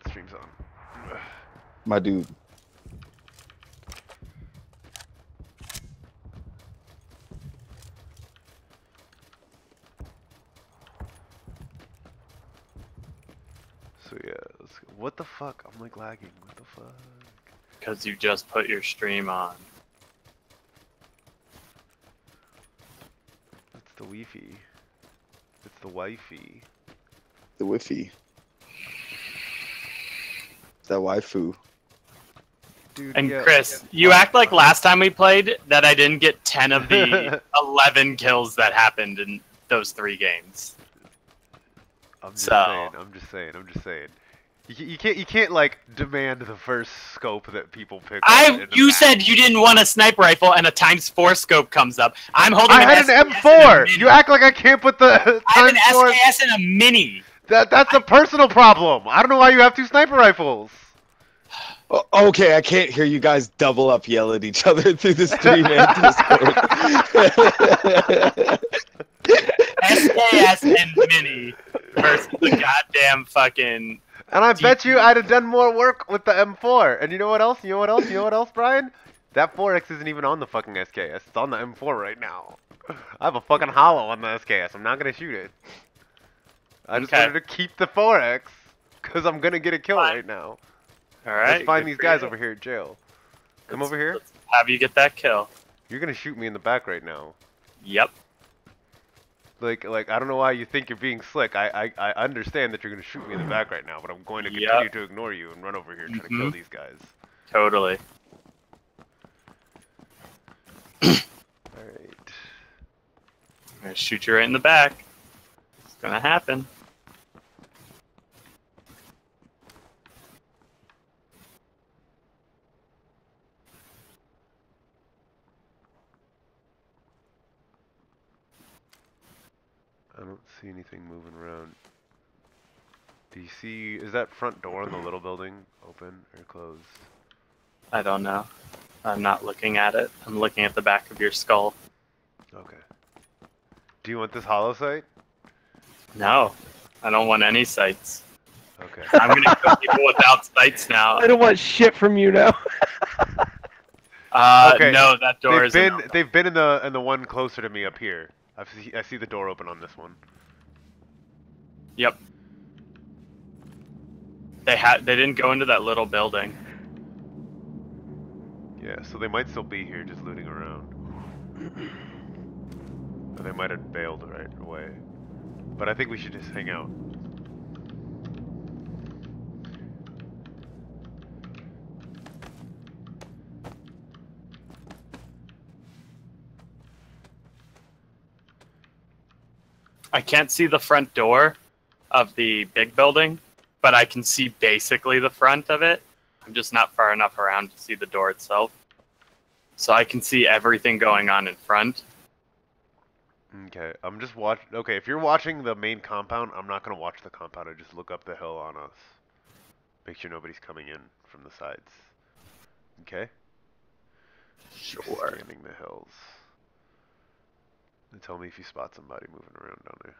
Stream's on. My dude. So yeah, what the fuck? I'm like lagging. What the fuck? Because you just put your stream on. That's the Wi-Fi. It's the Wi-Fi. The Wi-Fi. That waifu. Dude, And yeah, Chris, you act like last time we played that I didn't get 10 of the 11 kills that happened in those 3 games. I'm just saying. I'm just saying. I'm just saying. You can't like demand the first scope that people pick. You said you didn't want a sniper rifle and a ×4 scope comes up. I'm holding. I had an M4. You act like I can't put the ×4. I have an SKS and a mini. That's a personal problem. I don't know why you have 2 sniper rifles. Oh, okay, I can't hear you guys double up yell at each other through the stream and Discord. SKS and mini versus the goddamn fucking. And I bet you I'd have done more work with the M4. And you know what else? You know what else? You know what else, Brian? That 4X isn't even on the fucking SKS. It's on the M4 right now. I have a fucking hollow on the SKS. I'm not gonna shoot it. I just wanted to keep the 4X because I'm gonna get a kill right now. All right. Let's find these guys over here at jail. Come over here. Let's have you get that kill. You're gonna shoot me in the back right now. Yep. Like I don't know why you think you're being slick. I understand that you're gonna shoot me in the back right now, but I'm going to continue to ignore you and run over here trying to kill these guys. Totally. Alright. I'm gonna shoot you right in the back. It's gonna happen. I don't see anything moving around. Do you see, is that front door in the little building open or closed? I don't know. I'm not looking at it. I'm looking at the back of your skull. Okay. Do you want this hollow sight? No. I don't want any sights. Okay. I'm gonna kill people without sights now. I don't want shit from you now. Okay. No, that door is. They've been in the one closer to me up here. I see the door open on this one. Yep. They didn't go into that little building. Yeah, so they might still be here, just looting around. Or they might have bailed right away. But I think we should just hang out. I can't see the front door of the big building, but I can see basically the front of it. I'm just not far enough around to see the door itself. So I can see everything going on in front. Okay, I'm just okay, if you're watching the main compound, I'm not gonna watch the compound. I just look up the hill on us. Make sure nobody's coming in from the sides. Okay? Sure. Scanning the hills. And tell me if you spot somebody moving around down there.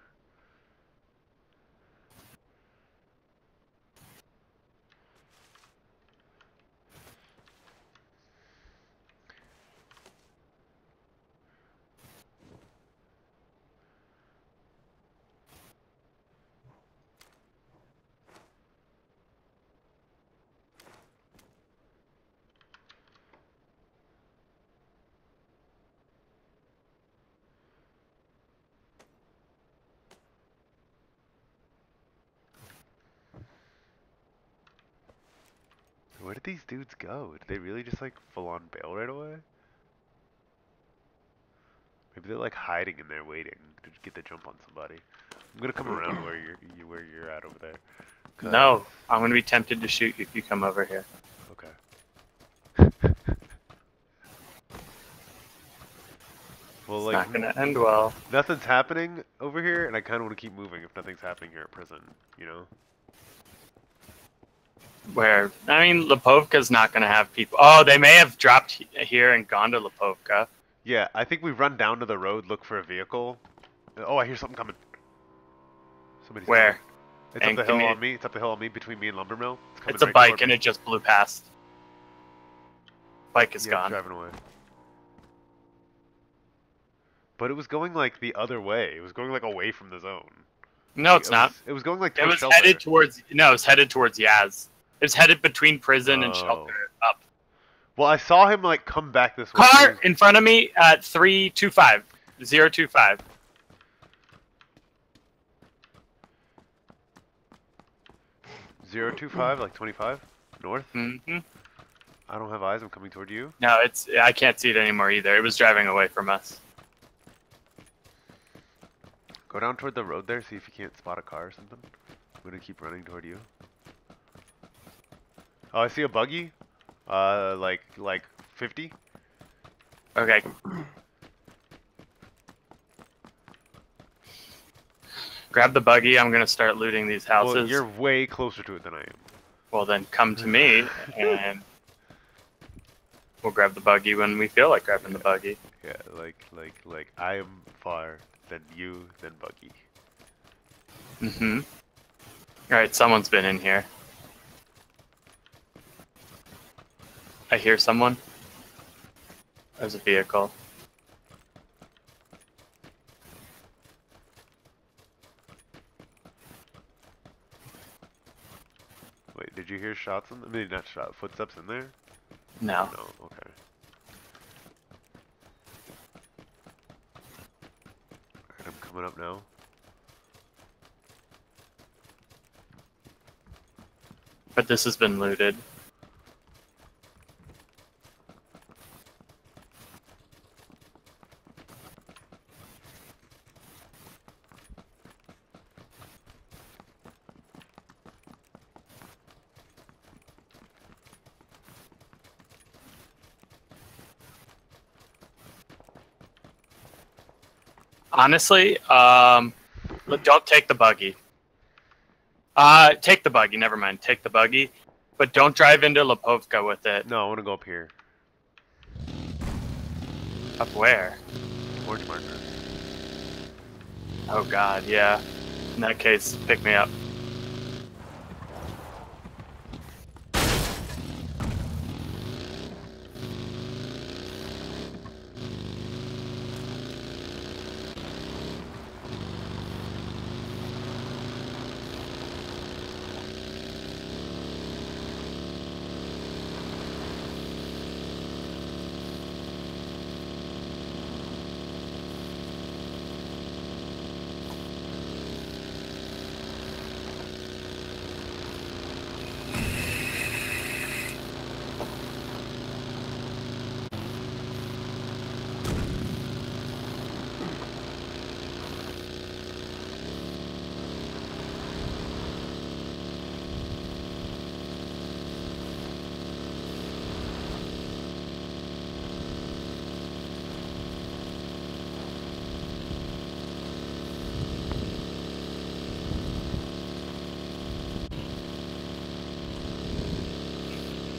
Where did these dudes go? Did they really just like full on bail right away? Maybe they're like hiding in there waiting to get the jump on somebody. I'm gonna come around where you're at over there. No, I'm gonna be tempted to shoot you if you come over here. Okay. Well, It's like, not gonna end well. Nothing's happening over here, and I kind of want to keep moving if nothing's happening here at prison, you know? Where, I mean, Lipovka's not gonna have people. Oh, they may have dropped here and gone to Lipovka. Yeah, I think we run down to the road, look for a vehicle. Oh, I hear something coming. Somebody's Where? coming. It's And up the give hill me- on me. It's up the hill on me between me and Lumbermill. coming It's a right bike toward and me. it just blew past. Bike is Yeah, gone. driving away. But it was going like the other way. It was going like away from the zone. No, Like, it's not. It was going like It towards was shelter. headed towards. No, it was headed towards Yaz. It was headed between prison and Oh. shelter up. Well, I saw him like come back this way. Car in front of me at 325. 025. Zero 025, like 25 north. Mm-hmm. I don't have eyes. I'm coming toward you. No, it's. I can't see it anymore either. It was driving away from us. Go down toward the road there. See if you can't spot a car or something. I'm gonna keep running toward you. Oh, I see a buggy. Like 50. Okay. Grab the buggy. I'm gonna start looting these houses. Well, you're way closer to it than I am. Well, then come to me, and we'll grab the buggy when we feel like grabbing the buggy. Yeah, like I am far, then you, then buggy. Mm-hmm. Alright, someone's been in here. I hear someone. There's a vehicle. Wait, did you hear shots in? I mean, not shots, footsteps in there? No. No. Okay. Alright, I'm coming up now. But this has been looted. Honestly, don't take the buggy. Take the buggy. Never mind. Take the buggy, but don't drive into Lipovka with it. No, I want to go up here. Up where? Orange marker. Oh God, yeah. In that case, pick me up.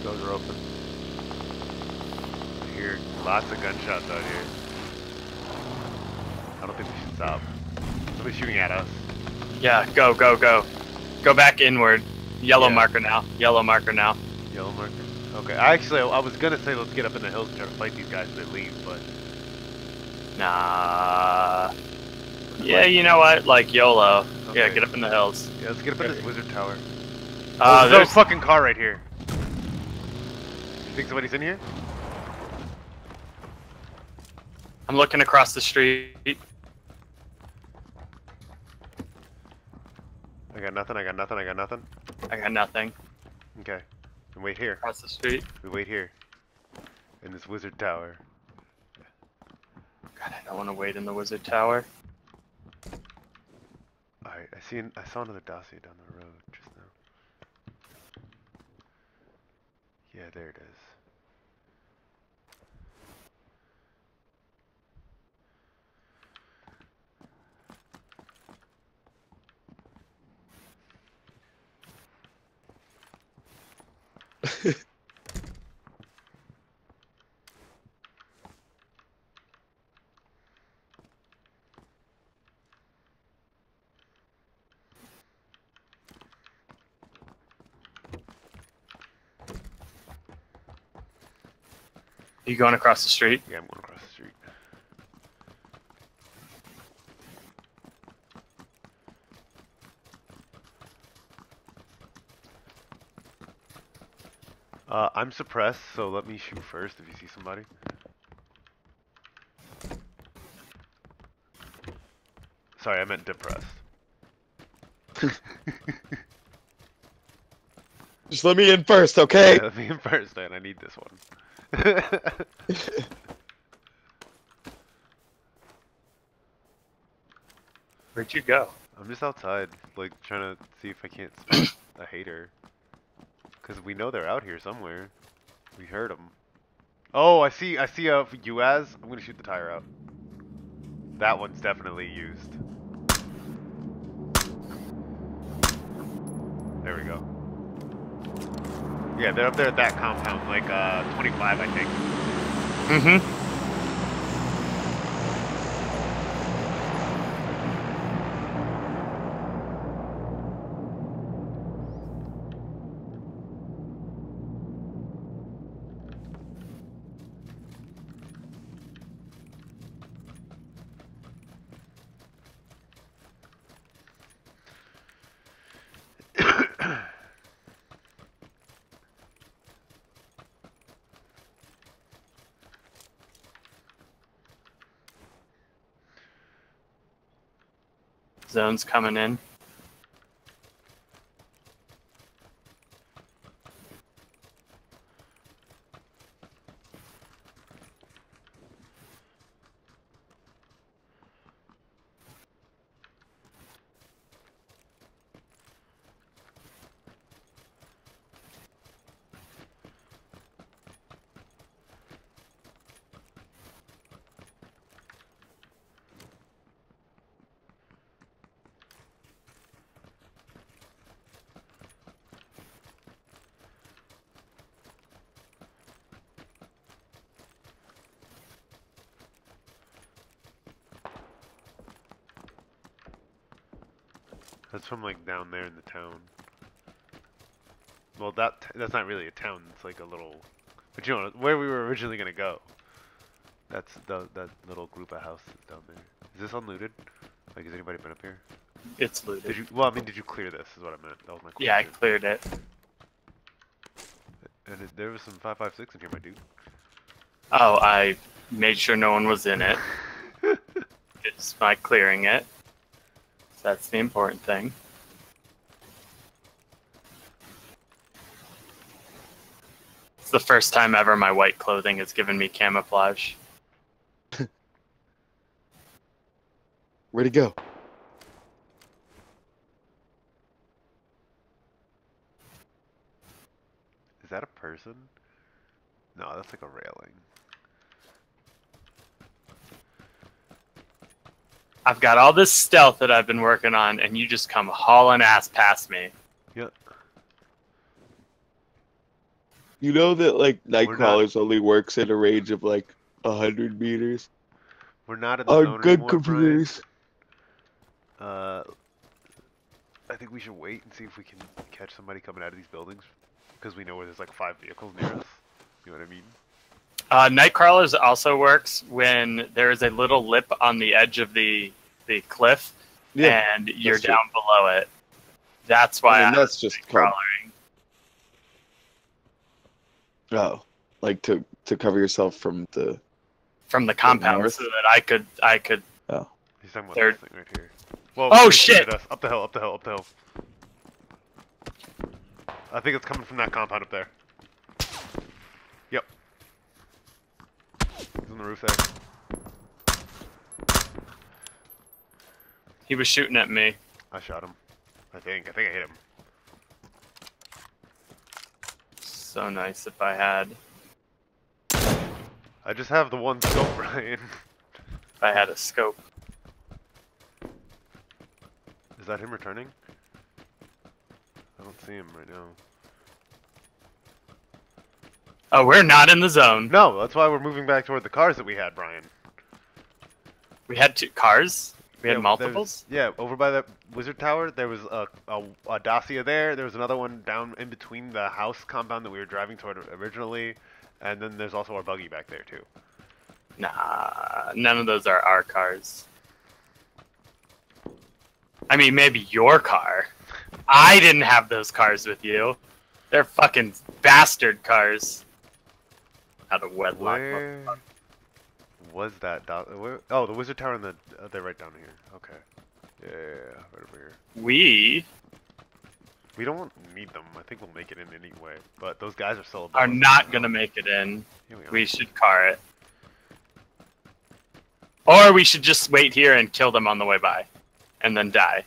Doors are open. I hear lots of gunshots out here. I don't think we should stop. Somebody's shooting at us. Yeah, go, go, go. Go back inward. Yellow Yeah. marker now. Yellow marker now. Yellow marker. Okay, I was gonna say let's get up in the hills and try to fight these guys and then leave, but Nah. Yeah, you know what? Like YOLO. Yeah, Okay. get up in the hills. yeah, let's get up in this wizard tower. There's There's a fucking car right here. You think somebody's in here? I'm looking across the street. I got nothing, I got nothing, I got nothing. I got nothing. Okay. And wait here. Across the street. We wait here. In this wizard tower. God, I don't want to wait in the wizard tower. Alright, I saw another dossier down the road just now. Yeah, there it is. You going across the street? Yeah, I'm going across the street. I'm suppressed, so let me shoot first if you see somebody. Sorry, I meant depressed. Just let me in first, okay? Yeah, let me in first, man. I need this one. Where'd you go? I'm just outside, like, trying to see if I can't spot a hater. Because we know they're out here somewhere. We heard them. Oh, I see a UAZ. I'm gonna shoot the tire out. That one's definitely used. There we go. Yeah, they're up there at that compound, like 25, I think. Mm-hmm. Zone's coming in. That's from like down there in the town. Well, that's not really a town. It's like a little, but you know where we were originally gonna go. That's that little group of houses down there. Is this unlooted? Like, has anybody been up here? It's looted. Did you? Well, I mean, did you clear this? Is what I meant. That was my question. Yeah, I cleared it. And there was some 5.56 in here, my dude. Oh, I made sure no one was in it. It's by clearing it. That's the important thing. It's the first time ever my white clothing has given me camouflage. Where'd he go? Is that a person? No, that's like a railing. I've got all this stealth that I've been working on, and you just come hauling ass past me. Yep. You know that like not- Nightcrawlers only works at a range of like 100 meters. We're not in the Oh, zone good anymore, computers. Brian. I think we should wait and see if we can catch somebody coming out of these buildings, because we know where there's like 5 vehicles near us. You know what I mean? Nightcrawlers also works when there is a little lip on the edge of the cliff, and you're true. down below it. That's why I mean, I'm that's just called, crawling. oh, like to cover yourself from the. From the compound, north? so that I could. Oh. He's talking about They're- this thing right here. Whoa, Oh, he's shooting shit! at us. Up the hill, up the hill, up the hill. I think it's coming from that compound up there. Yep. He's on the roof there. He was shooting at me. I shot him. I think I hit him. So nice if I had. I just have the one scope, Brian. If I had a scope. Is that him returning? I don't see him right now. Oh, we're not in the zone. No, that's why we're moving back toward the cars that we had, Brian. We had 2 cars. We had Yeah, multiples? Yeah, over by the wizard tower, there was a Dacia there. There was another one down in between the house compound that we were driving toward originally, and then there's also our buggy back there too. Nah, none of those are our cars. I mean, maybe your car. I didn't have those cars with you. They're fucking bastard cars. Out of wedlock. Where was that? Oh, the wizard tower and they're right down here. Okay. Yeah, right over here. We We don't need them. I think we'll make it in anyway. But those guys are still above are us. not gonna make it in. Here we are. We should car it. Or we should just wait here and kill them on the way by. And then die.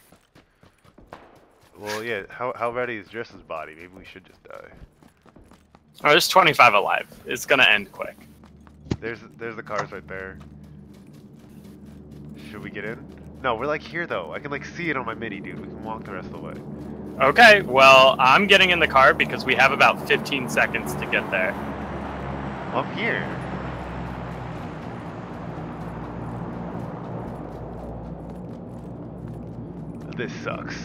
Well, yeah. How ready is Jess's body? Maybe we should just die. Oh, there's 25 alive. It's gonna end quick. There's the cars right there. Should we get in? No, we're like here though. I can like see it on my mini, dude. We can walk the rest of the way. Okay, well, I'm getting in the car because we have about 15 seconds to get there. I'm here. This sucks.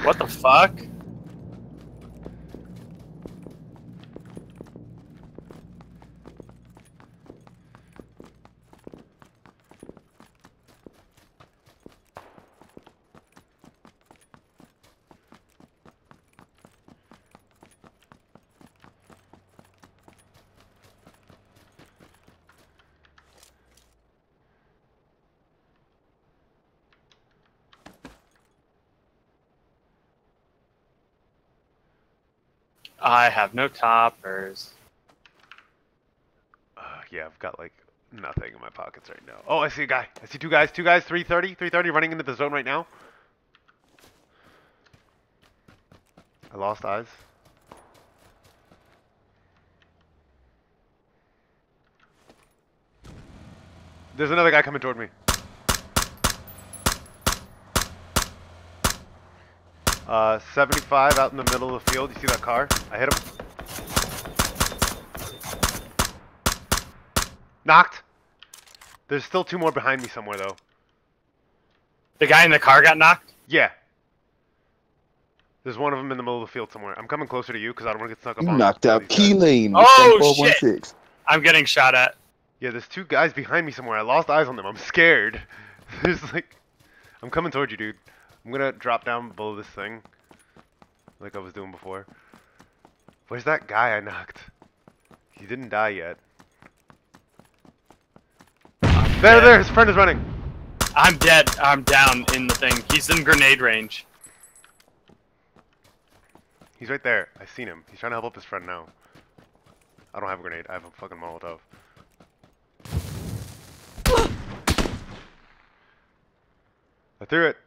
What the fuck? I have no toppers. Yeah, I've got like nothing in my pockets right now. Oh, I see a guy. I see two guys. 330 running into the zone right now. I lost eyes. There's another guy coming toward me. 75 out in the middle of the field. You see that car? I hit him. Knocked. There's still two more behind me somewhere, though. The guy in the car got knocked? Yeah. There's one of them in the middle of the field somewhere. I'm coming closer to you because I don't want to get stuck up You on knocked out these guys. Key Lane. Oh, with shit. 416. I'm getting shot at. Yeah, there's two guys behind me somewhere. I lost eyes on them. I'm scared. There's like... I'm coming towards you, dude. I'm gonna drop down below this thing. Like I was doing before. Where's that guy I knocked? He didn't die yet. There, his friend is running. I'm dead. I'm down in the thing. He's in grenade range. He's right there. I seen him. He's trying to help up his friend now. I don't have a grenade. I have a fucking Molotov. I threw it.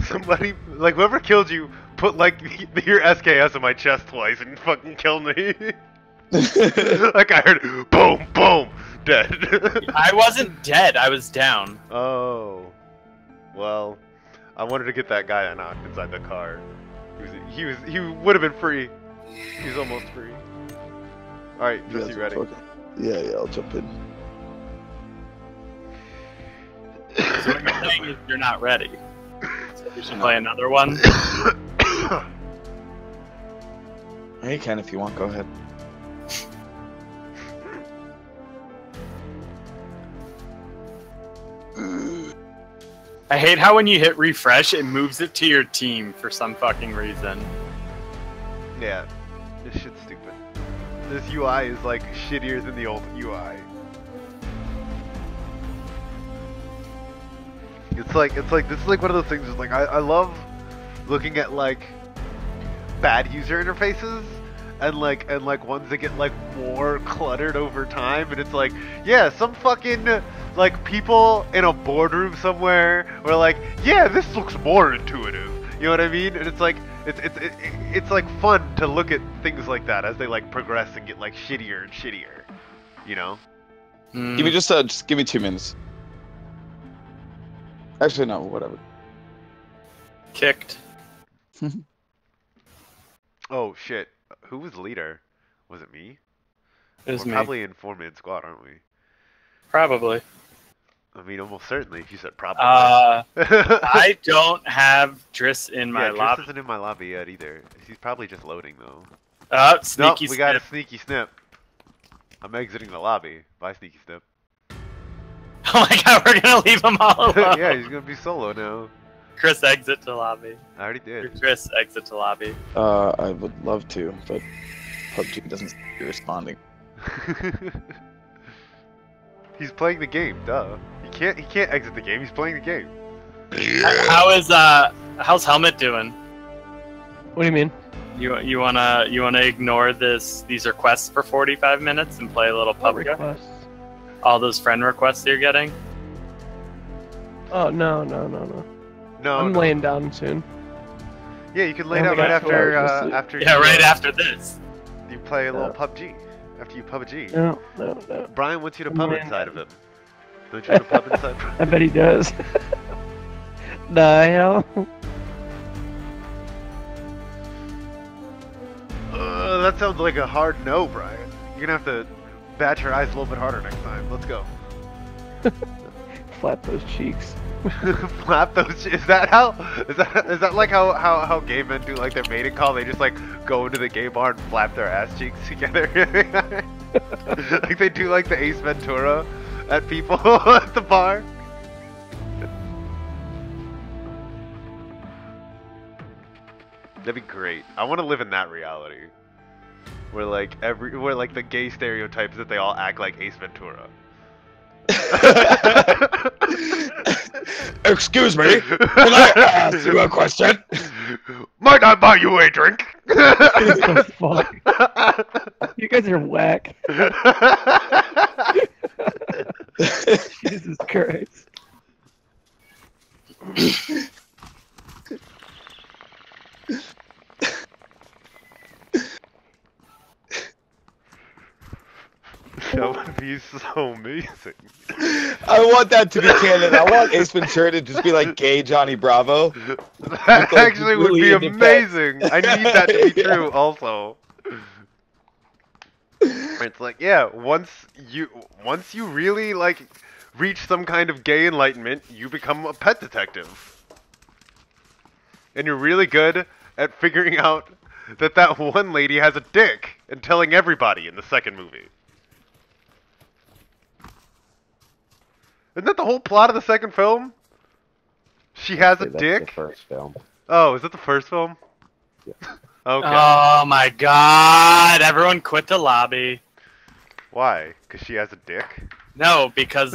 Somebody, like whoever killed you, put like your SKS in my chest twice and fucking killed me. Like I heard, boom, boom, dead. I wasn't dead. I was down. Oh, well, I wanted to get that guy I knocked inside the car. He would have been free. He's almost free. All right, You Jesse, guys ready? are fucking- Yeah, I'll jump in. So what you're saying is you're not ready. So we should play another one. Hey, Ken, if you want, go ahead. I hate how when you hit refresh, it moves it to your team for some fucking reason. Yeah, this shit's stupid. This UI is like shittier than the old UI. It's like this is like one of those things. Is like I love looking at like bad user interfaces and like ones that get like more cluttered over time, and it's like, yeah, some fucking like people in a boardroom somewhere were like, yeah, this looks more intuitive. You know what I mean? And it's like it's like fun to look at things like that as they like progress and get like shittier and shittier. You know? Give me just give me 2 minutes. Actually, no, whatever. Kicked. Oh shit. Who was leader? Was it me? It was We're me. probably in 4-man squad, aren't we? Probably. I mean, almost certainly. If you said probably. I don't have Driss in my yeah, Driss lobby. isn't in my lobby yet either. He's probably just loading though. Sneaky Nope, we got a snip. sneaky snip. I'm exiting the lobby. Bye, sneaky snip. Oh my god, we're gonna leave him all alone. Yeah, he's gonna be solo now. Chris, exit to lobby. I already Or did. Chris, exit to lobby. I would love to, but PUBG doesn't seem to be responding. He's playing the game, duh. He can't exit the game. He's playing the game. How's Helmet doing? What do you mean? You wanna ignore these requests for 45 minutes and play a little What PUBG? requests? All those friend requests you're getting? Oh no. No, I'm no. laying down soon. Yeah, you can lay Oh down my right God, after sorry, just sleep. after. Yeah, you, right after this. You play a little Yeah. PUBG. After you PUBG. No. Brian wants you to I'm pub laying inside of him. Don't you want to pub inside? I bet he does. The hell? That sounds like a hard no, Brian. You're gonna have to bat your eyes a little bit harder next time. Let's go. Flap those cheeks. Flap those. Is that how? Is that like how gay men do like their mating call? They just like go into the gay bar and flap their ass cheeks together. Like they do like the Ace Ventura at people at the bar. That'd be great. I want to live in that reality, where like the gay stereotype is that they all act like Ace Ventura. Excuse me, can I ask you a question? Might I buy you a drink? What the fuck? You guys are whack. Jesus Christ. That would be so amazing. I want that to be canon. I want Ace Ventura to just be like gay Johnny Bravo. That actually would really be into pets. amazing. I need that to be Yeah. true also. It's like, yeah, once you really like reach some kind of gay enlightenment, you become a pet detective. And you're really good at figuring out that one lady has a dick and telling everybody in the second movie. Isn't that the whole plot of the second film? She has a That's dick? the first film. Oh, is that the first film? Yeah. Okay. Oh my god! Everyone quit the lobby. Why? Because she has a dick? No, because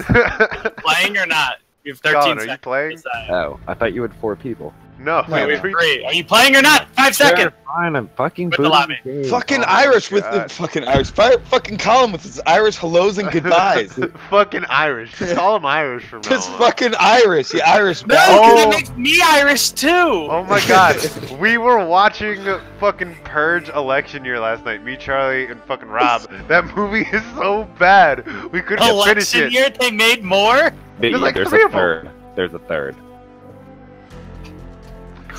playing or not, you have 13 Colin, are you seconds. to playing? decide. Oh, I thought you had 4 people. No. Wait, we have 3. Are you playing or not? 5 seconds. Fine, I'm fucking With the booting lobby. the game. Fucking Oh my Irish with the God. fucking Irish. Fucking Colin with his Irish hellos and goodbyes. Fucking Irish. Just call him Irish from now Just on. fucking Irish. You Irish No, bastard. because Oh. it makes me Irish too. Oh my god. We were watching fucking Purge election year last night. Me, Charlie, and fucking Rob. That movie is so bad. We couldn't finish Election it. year, they made more. There's like There's 3 a of them. third. There's a third.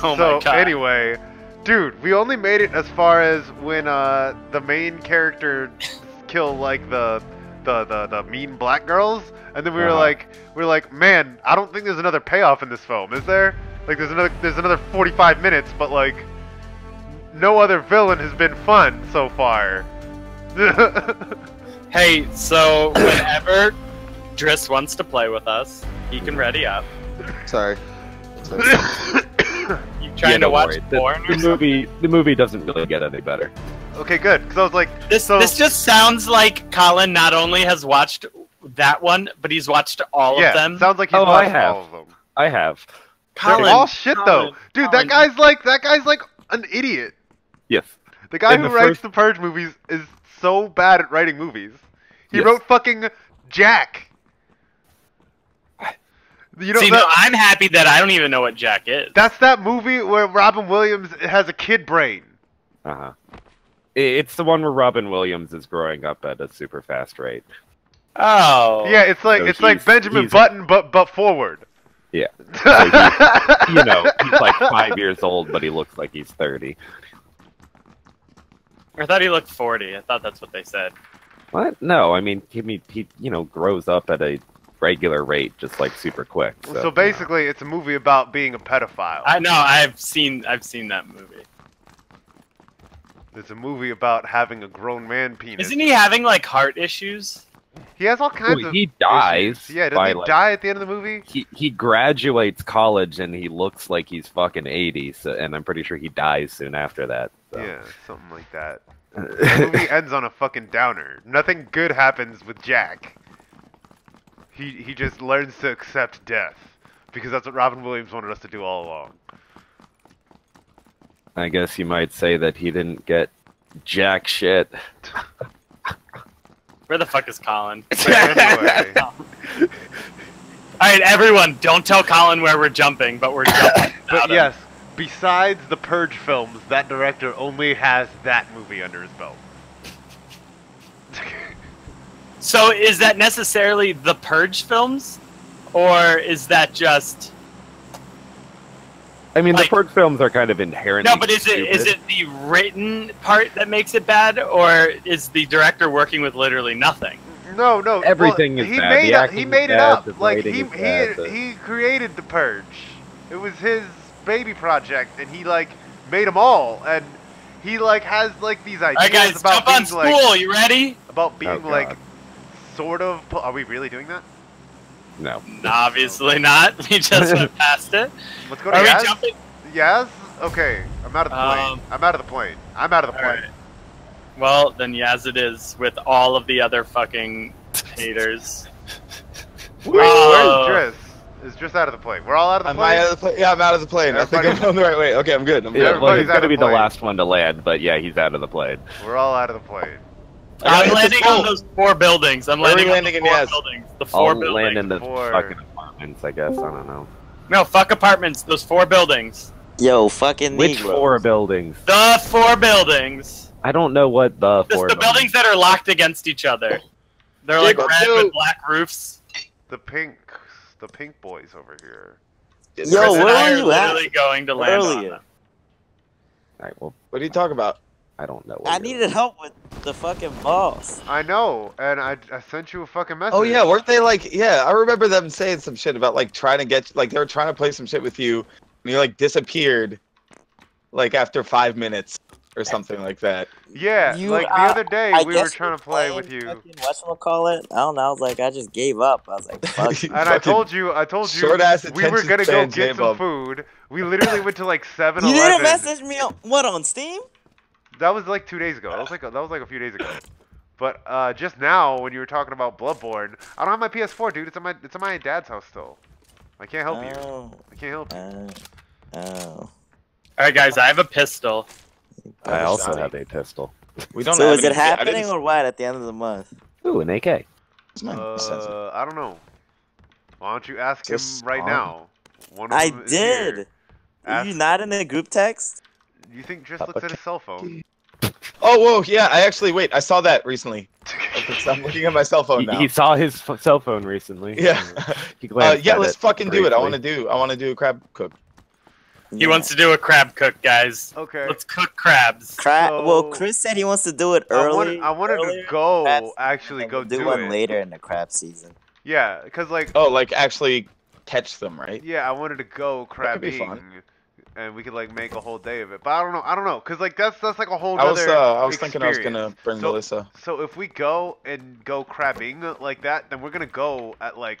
Oh So my god. anyway, dude, we only made it as far as when the main character killed like the mean black girls, and then we were like, man, I don't think there's another payoff in this film, is there? Like there's another 45 minutes, but like no other villain has been fun so far. Hey, so whenever Driss wants to play with us, he can ready up. Sorry. You trying to don't watch worry. porn or something? The movie doesn't really get any better. Okay, good, because I was like, This just sounds like Colin not only has watched that one, but he's watched all yeah, of them. sounds like he's Oh, I watched have. all of them. I have. Colin, They're all shit though, Colin, dude. Colin. That guy's like an idiot. Yes. The guy In who the writes first- the Purge movies is so bad at writing movies. He Yes. wrote fucking Jack. You know See, that, no, I'm happy that I don't even know what Jack is. that's that movie where Robin Williams has a kid brain. Uh-huh. It's the one where Robin Williams is growing up at a super fast rate. Oh. Yeah, it's like So Benjamin he's- Button but forward. Yeah. So you know, he's like 5 years old, but he looks like he's 30. I thought he looked 40. I thought that's what they said. What? No, I mean he grows up at a regular rate, just like super quick. So basically, it's a movie about being a pedophile. I know. I've seen that movie. It's a movie about having a grown man penis. Isn't he having like heart issues? He has all kinds of. He dies. issues. Yeah, doesn't he die at the end of the movie? He graduates college and he looks like he's fucking 80, and I'm pretty sure he dies soon after that. So. Yeah, something like that. The movie ends on a fucking downer. Nothing good happens with Jack. He just learns to accept death because that's what Robin Williams wanted us to do all along. I guess you might say that he didn't get jack shit. Where the fuck is Colin? Anyway, Alright, everyone, don't tell Colin where we're jumping, but we're jumping. but yes, besides the Purge films, that director only has that movie under his belt. So is that necessarily the Purge films? Or is that just... I mean, Like- the Purge films are kind of inherently No, but is it the written part that makes it bad, or is the director working with literally nothing? No, Everything is he bad. Made The it, acting he is made it bad, up. the Like writing he is bad, but- he created the Purge. It was his baby project, and he like made them all. And he like has like these ideas Alright guys, about jump on being spool, like you ready? about being Oh, like God. sort of. Are we really doing that? No. Obviously not. We just went past it. Let's go to Are we Yaz. jumping? Yaz? Okay, I'm out of the plane. I'm out of the plane. I'm out of the plane. Alright. Well, then yes it is, with all of the other fucking haters. Wait, Oh. where's Driss? Is Driss out of the plane? We're all out of the Am plane. I out of the plane? Yeah, I'm out of the plane. I think I'm Everybody- going the right way. Okay, I'm good. I'm Yeah, good. well, Everybody's he's out gonna of be the the plane. last one to land, but yeah, he's out of the plane. We're all out of the plane. I'm hit the landing spool. on those 4 buildings. I'm Where are we landing on the landing in 4 Yaz? buildings. The 4 I'll buildings. land in the Four. fucking apartments, I guess. I don't know. No, fuck apartments. Those 4 buildings. Yo, fucking Which Negroes. 4 buildings? The 4 buildings. I don't know what the Just 4 the buildings that are locked against each other. They're like Jacob, red dude. with black roofs. The pink boys over here. Yo, Chris and where I were are you at? literally going to land on Earlier. them. Alright, well, What are you talking about? I don't know. What I you're- needed help with the fucking boss. I know, and I sent you a fucking message. Oh yeah, weren't they like? Yeah, I remember them saying some shit about like trying to get like they were trying to play some shit with you, and you like disappeared, like after 5 minutes or something like that. Yeah, You, like the other day I we were guess trying to play with you, and Whatchamacallit? I don't know. I was like, I just gave up. I was like, fuck. I Fucking told you, short-ass we were attention gonna go span get some J-Bub. food. We literally went to like 7-Eleven. You didn't message me on what on Steam? That was like 2 days ago. That was like a few days ago. But just now, when you were talking about Bloodborne, I don't have my PS4, dude. It's at my dad's house still. I can't help you. Oh, I can't help you. oh. Alright, guys, I have a pistol. I also Johnny. have a pistol. We don't. So have is it any- I happening didn't- or what at the end of the month? Ooh, an AK. It's mine. It's sensitive. I don't know. Why don't you ask him Just right on. now? One of I them is here. did. Are Ask- you not in a group text? You think Driss looks at his cell phone? Oh whoa, yeah. I actually wait. I saw that recently. I'm looking at my cell phone now. He saw his cell phone recently. Yeah. He glanced Yeah. at Let's it fucking do it. I briefly. want to do a crab cook. He wants to do a crab cook, guys. Okay. Let's cook crabs. Well, So- Chris said he wants to do it I early. wanted earlier to go crab season, actually and go we'll do one it. later in the crab season. Yeah, cause like Oh, like actually catch them, right? yeah, I wanted to go could be crabbing, fun. and we could like make a whole day of it. But I don't know, cause like that's like a whole. I was nother thinking I was gonna experience. bring So- Melissa. So if we go and go crabbing like that, then we're gonna go at like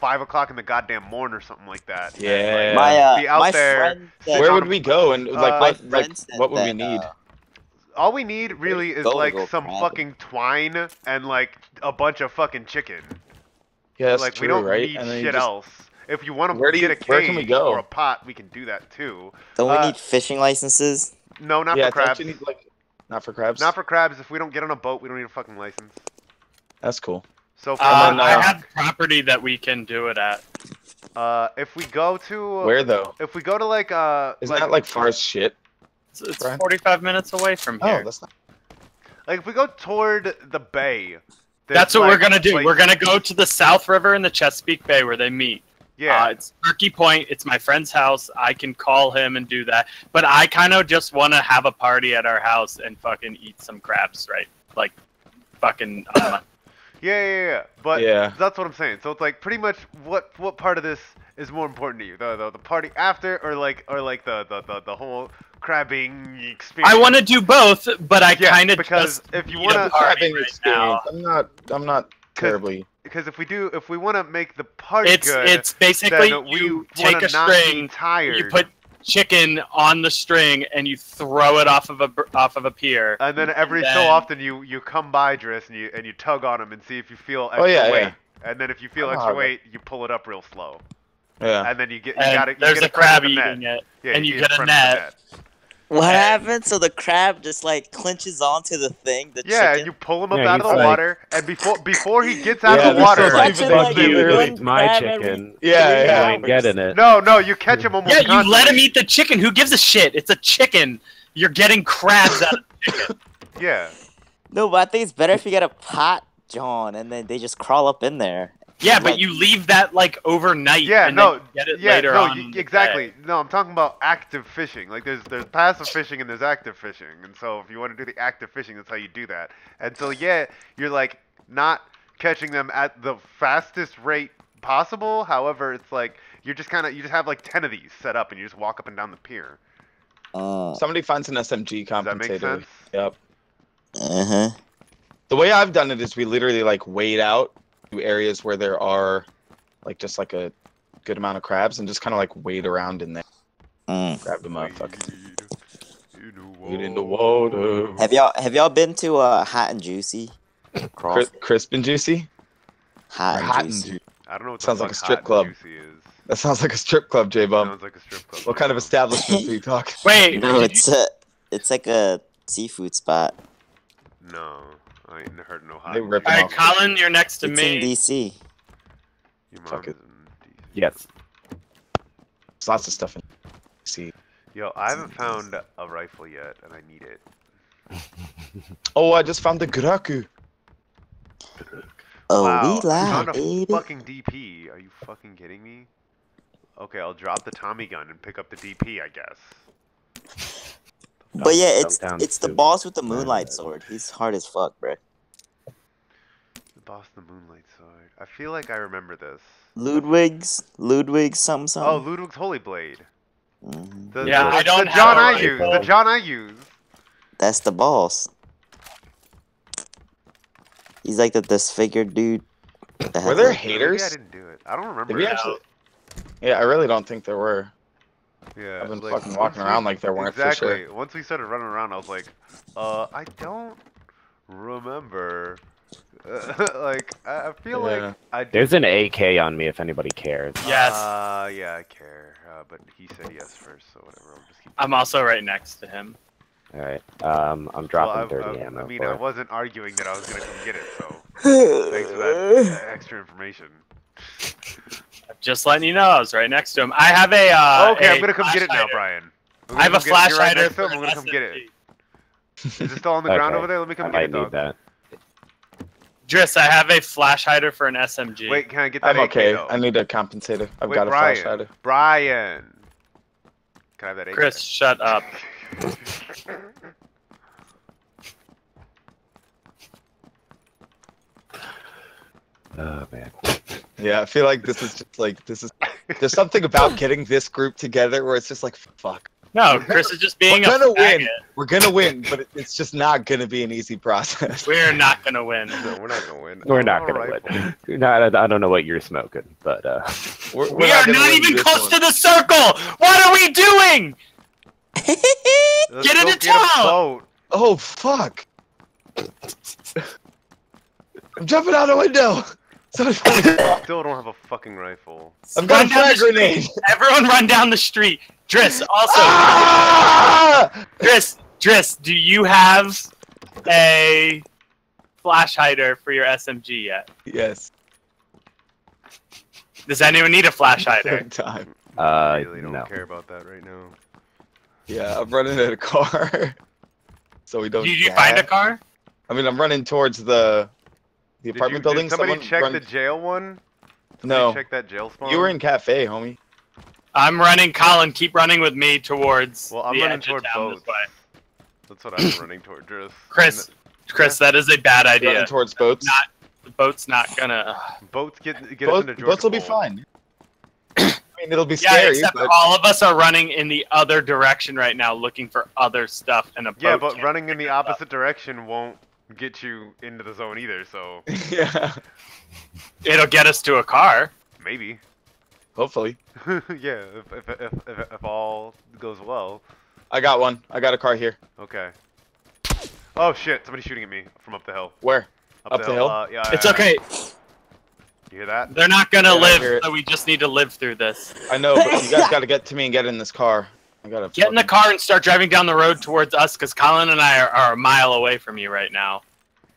5 o'clock in the goddamn morning or something like that. and, Yeah. like, be out My there. friend said, Where on would a- we go and my like friend said what would we that, need? All we need really is Go like crabbing. some fucking twine and like a bunch of fucking chicken. Yeah, that's like true, we don't right? need And then you shit just- else. If you want Where to do get you- a where can we cage go? or a pot, we can do that too. Don't we Uh, need fishing licenses? No, not yeah, for don't crabs. you need, like, not for crabs. Not for crabs. If we don't get on a boat, we don't need a fucking license. That's cool. So for no. I have property that we can do it at. if we go to Where though? if we go to like Isn't that like far as shit? It's Brian? 45 minutes away from Oh, here. that's not. like if we go toward the bay. there's, That's what we're like, gonna do. places- We're gonna go to the South River and the Chesapeake Bay where they meet. Yeah. It's Turkey Point. It's my friend's house. I can call him and do that. But I kind of just want to have a party at our house and fucking eat some crabs, right? Like, fucking. Yeah. But Yeah. that's what I'm saying. So it's like pretty much what part of this is more important to you? The party after, or like the whole crabbing experience? I want to do both, but I Yeah, kind of because just if you need want a to, party Crabbing right experience. now. I'm not terribly. because if we want to make the party It's good, it's basically then we you wanna take a not be string, tired, you put chicken on the string, and you throw it off of a pier. and then every so then- often you come by Driss and you tug on them and see if you feel extra Oh, yeah, weight, yeah. and then if you feel Oh, extra okay. weight, you pull it up real slow, Yeah. and then you get And you there's get a crab in front of the eating net. it, Yeah, and you in get a front of the net. What Hey. happened? So the crab just like clinches onto the thing, the Yeah, chicken. you pull him up Yeah, out of he's the like- water, and before he gets out Yeah, of the this water, was Catch it Fuck like you, one it's my crab every chicken. Yeah, 3 yeah. You ain't getting it. no, you catch him almost Yeah, you let him constantly. eat the chicken. Who gives a shit? It's a chicken. You're getting crabs out of the chicken. Yeah. No, but I think it's better if you get a pot, John, and then they just crawl up in there. Yeah, but Like- you leave that like overnight. Yeah, and no, then you get it yeah, later no, on. in the exactly. day. No, I'm talking about active fishing. Like there's passive fishing and there's active fishing, and so if you want to do the active fishing, that's how you do that. And so yeah, you're like not catching them at the fastest rate possible. However, it's like you just have like 10 of these set up, and you just walk up and down the pier. Somebody finds an SMG Does that make compensator. sense? Yep. Uh-huh. The way I've done it is we literally like wade out to areas where there are like just like a good amount of crabs and just kind of like wade around in there. Grab them up. Fucking wade in the water. Have y'all been to Hot and Juicy? Crisp and juicy? Hot Or and hot and Juicy. juicy. I don't know what the Sounds like fuck a strip hot club. and juicy is. That sounds like a strip club, J-Bum. Sounds like a strip club. What kind of establishment are you talking? Wait, No, it's like a seafood spot. No, I ain't heard no hot. They and rip juicy. all right, Colin, you're next to It's in me. DC. Your Fuck mom it. is in DC. Yes. There's lots of stuff in. See. Yo, I haven't found a rifle yet, and I need it. Oh, I just found the Graku. Oh, Wow, we I lied, found a baby. fucking DP. Are you fucking kidding me? Okay, I'll drop the Tommy gun and pick up the DP, I guess. But yeah, Dunk it's the down boss with the to- moonlight sword. He's hard as fuck, bro. The boss of the Moonlight Sword. I feel like I remember this. Ludwig's something. Oh, Ludwig's Holy Blade. Mhm. The, Yeah, the, I don't the have John a I rifle. use. The John I use. That's the boss. He's like the disfigured dude. that Were has, there like- haters? Maybe I didn't do it. I don't remember. Did we it. actually? Yeah, I really don't think there were. Yeah, I've been like, fucking once walking we- around like there weren't for exactly. sure. Once we started running around, I was like, I don't remember. Like, I feel Yeah. like I did. There's an AK on me if anybody cares. Yes. Yeah, I care. But he said yes first, so whatever. I'll just keep. I'm also right next to him. All right. I'm dropping Well, dirty ammo. I mean, for I it. wasn't arguing that I was gonna come get it, so thanks for that extra information. Just letting you know, I was right next to him. I have a. Okay, a I'm gonna come get it now, flash hider. Brian. I'm I have gonna a come get it. flash You're right hider next to for him, I'm gonna come get it. SMG. Is it still on the ground Okay. over there? Let me I come get might it, need dog. that. Driss, I have a flash hider for an SMG. Wait, can I get that I'm AK okay. though? I need a compensator. I've Wait, got a Brian. flash hider. Brian. Can I have that AK? Chris, shut up. Oh man. Yeah, I feel like this is just like there's something about getting this group together where it's just like fuck. No, Chris is just being We're a gonna win. faggot. We're gonna win, but it's just not gonna be an easy process. We're not gonna win. No, we're not gonna win. We're not All gonna right. win. No, I don't know what you're smoking, but We're We are gonna not win even this close one. to the circle. What are we doing? Let's Get in go the get a town! boat. Oh fuck! I'm jumping out a window. Somebody- Still don't have a fucking rifle. I've got a Run down frag the street. grenade. Everyone run down the street. Driss, also. Ah! Driss, do you have a flash hider for your SMG yet? Yes. Does anyone need a flash hider? Third time. I really don't no. care about that right now. Yeah, I'm running in a car, so we don't. Did you find a car? I mean, I'm running towards the Did apartment you, building. Did somebody Someone check run- the jail one? No. Check that jail spawn. You were in cafe, homie. I'm running, Colin. Keep running with me towards Well, I'm the running edge toward of town boats. this way. That's what I'm running toward, Driss. Chris, that is a bad idea. Running towards boats. The boat's not gonna. Boats get us into Georgia. Boats will be Bowl. fine. I mean, it'll be Yeah, scary, except but all of us are running in the other direction right now, looking for other stuff, and a boat Yeah, but can't running in pick the us up. opposite direction won't get you into the zone either. So yeah, It'll get us to a car. maybe. hopefully. Yeah, if all goes well. I got one. I got a car here. Okay. Oh shit! Somebody's shooting at me from up the hill. Where? Up the hill? Yeah. It's yeah. okay. You hear that? They're not gonna Yeah, I hear live, it. so we just need to live through this. I know, but you guys got to get to me and get in this car. I gotta Get in the fucking- car and start driving down the road towards us, because Colin and I are a mile away from you right now.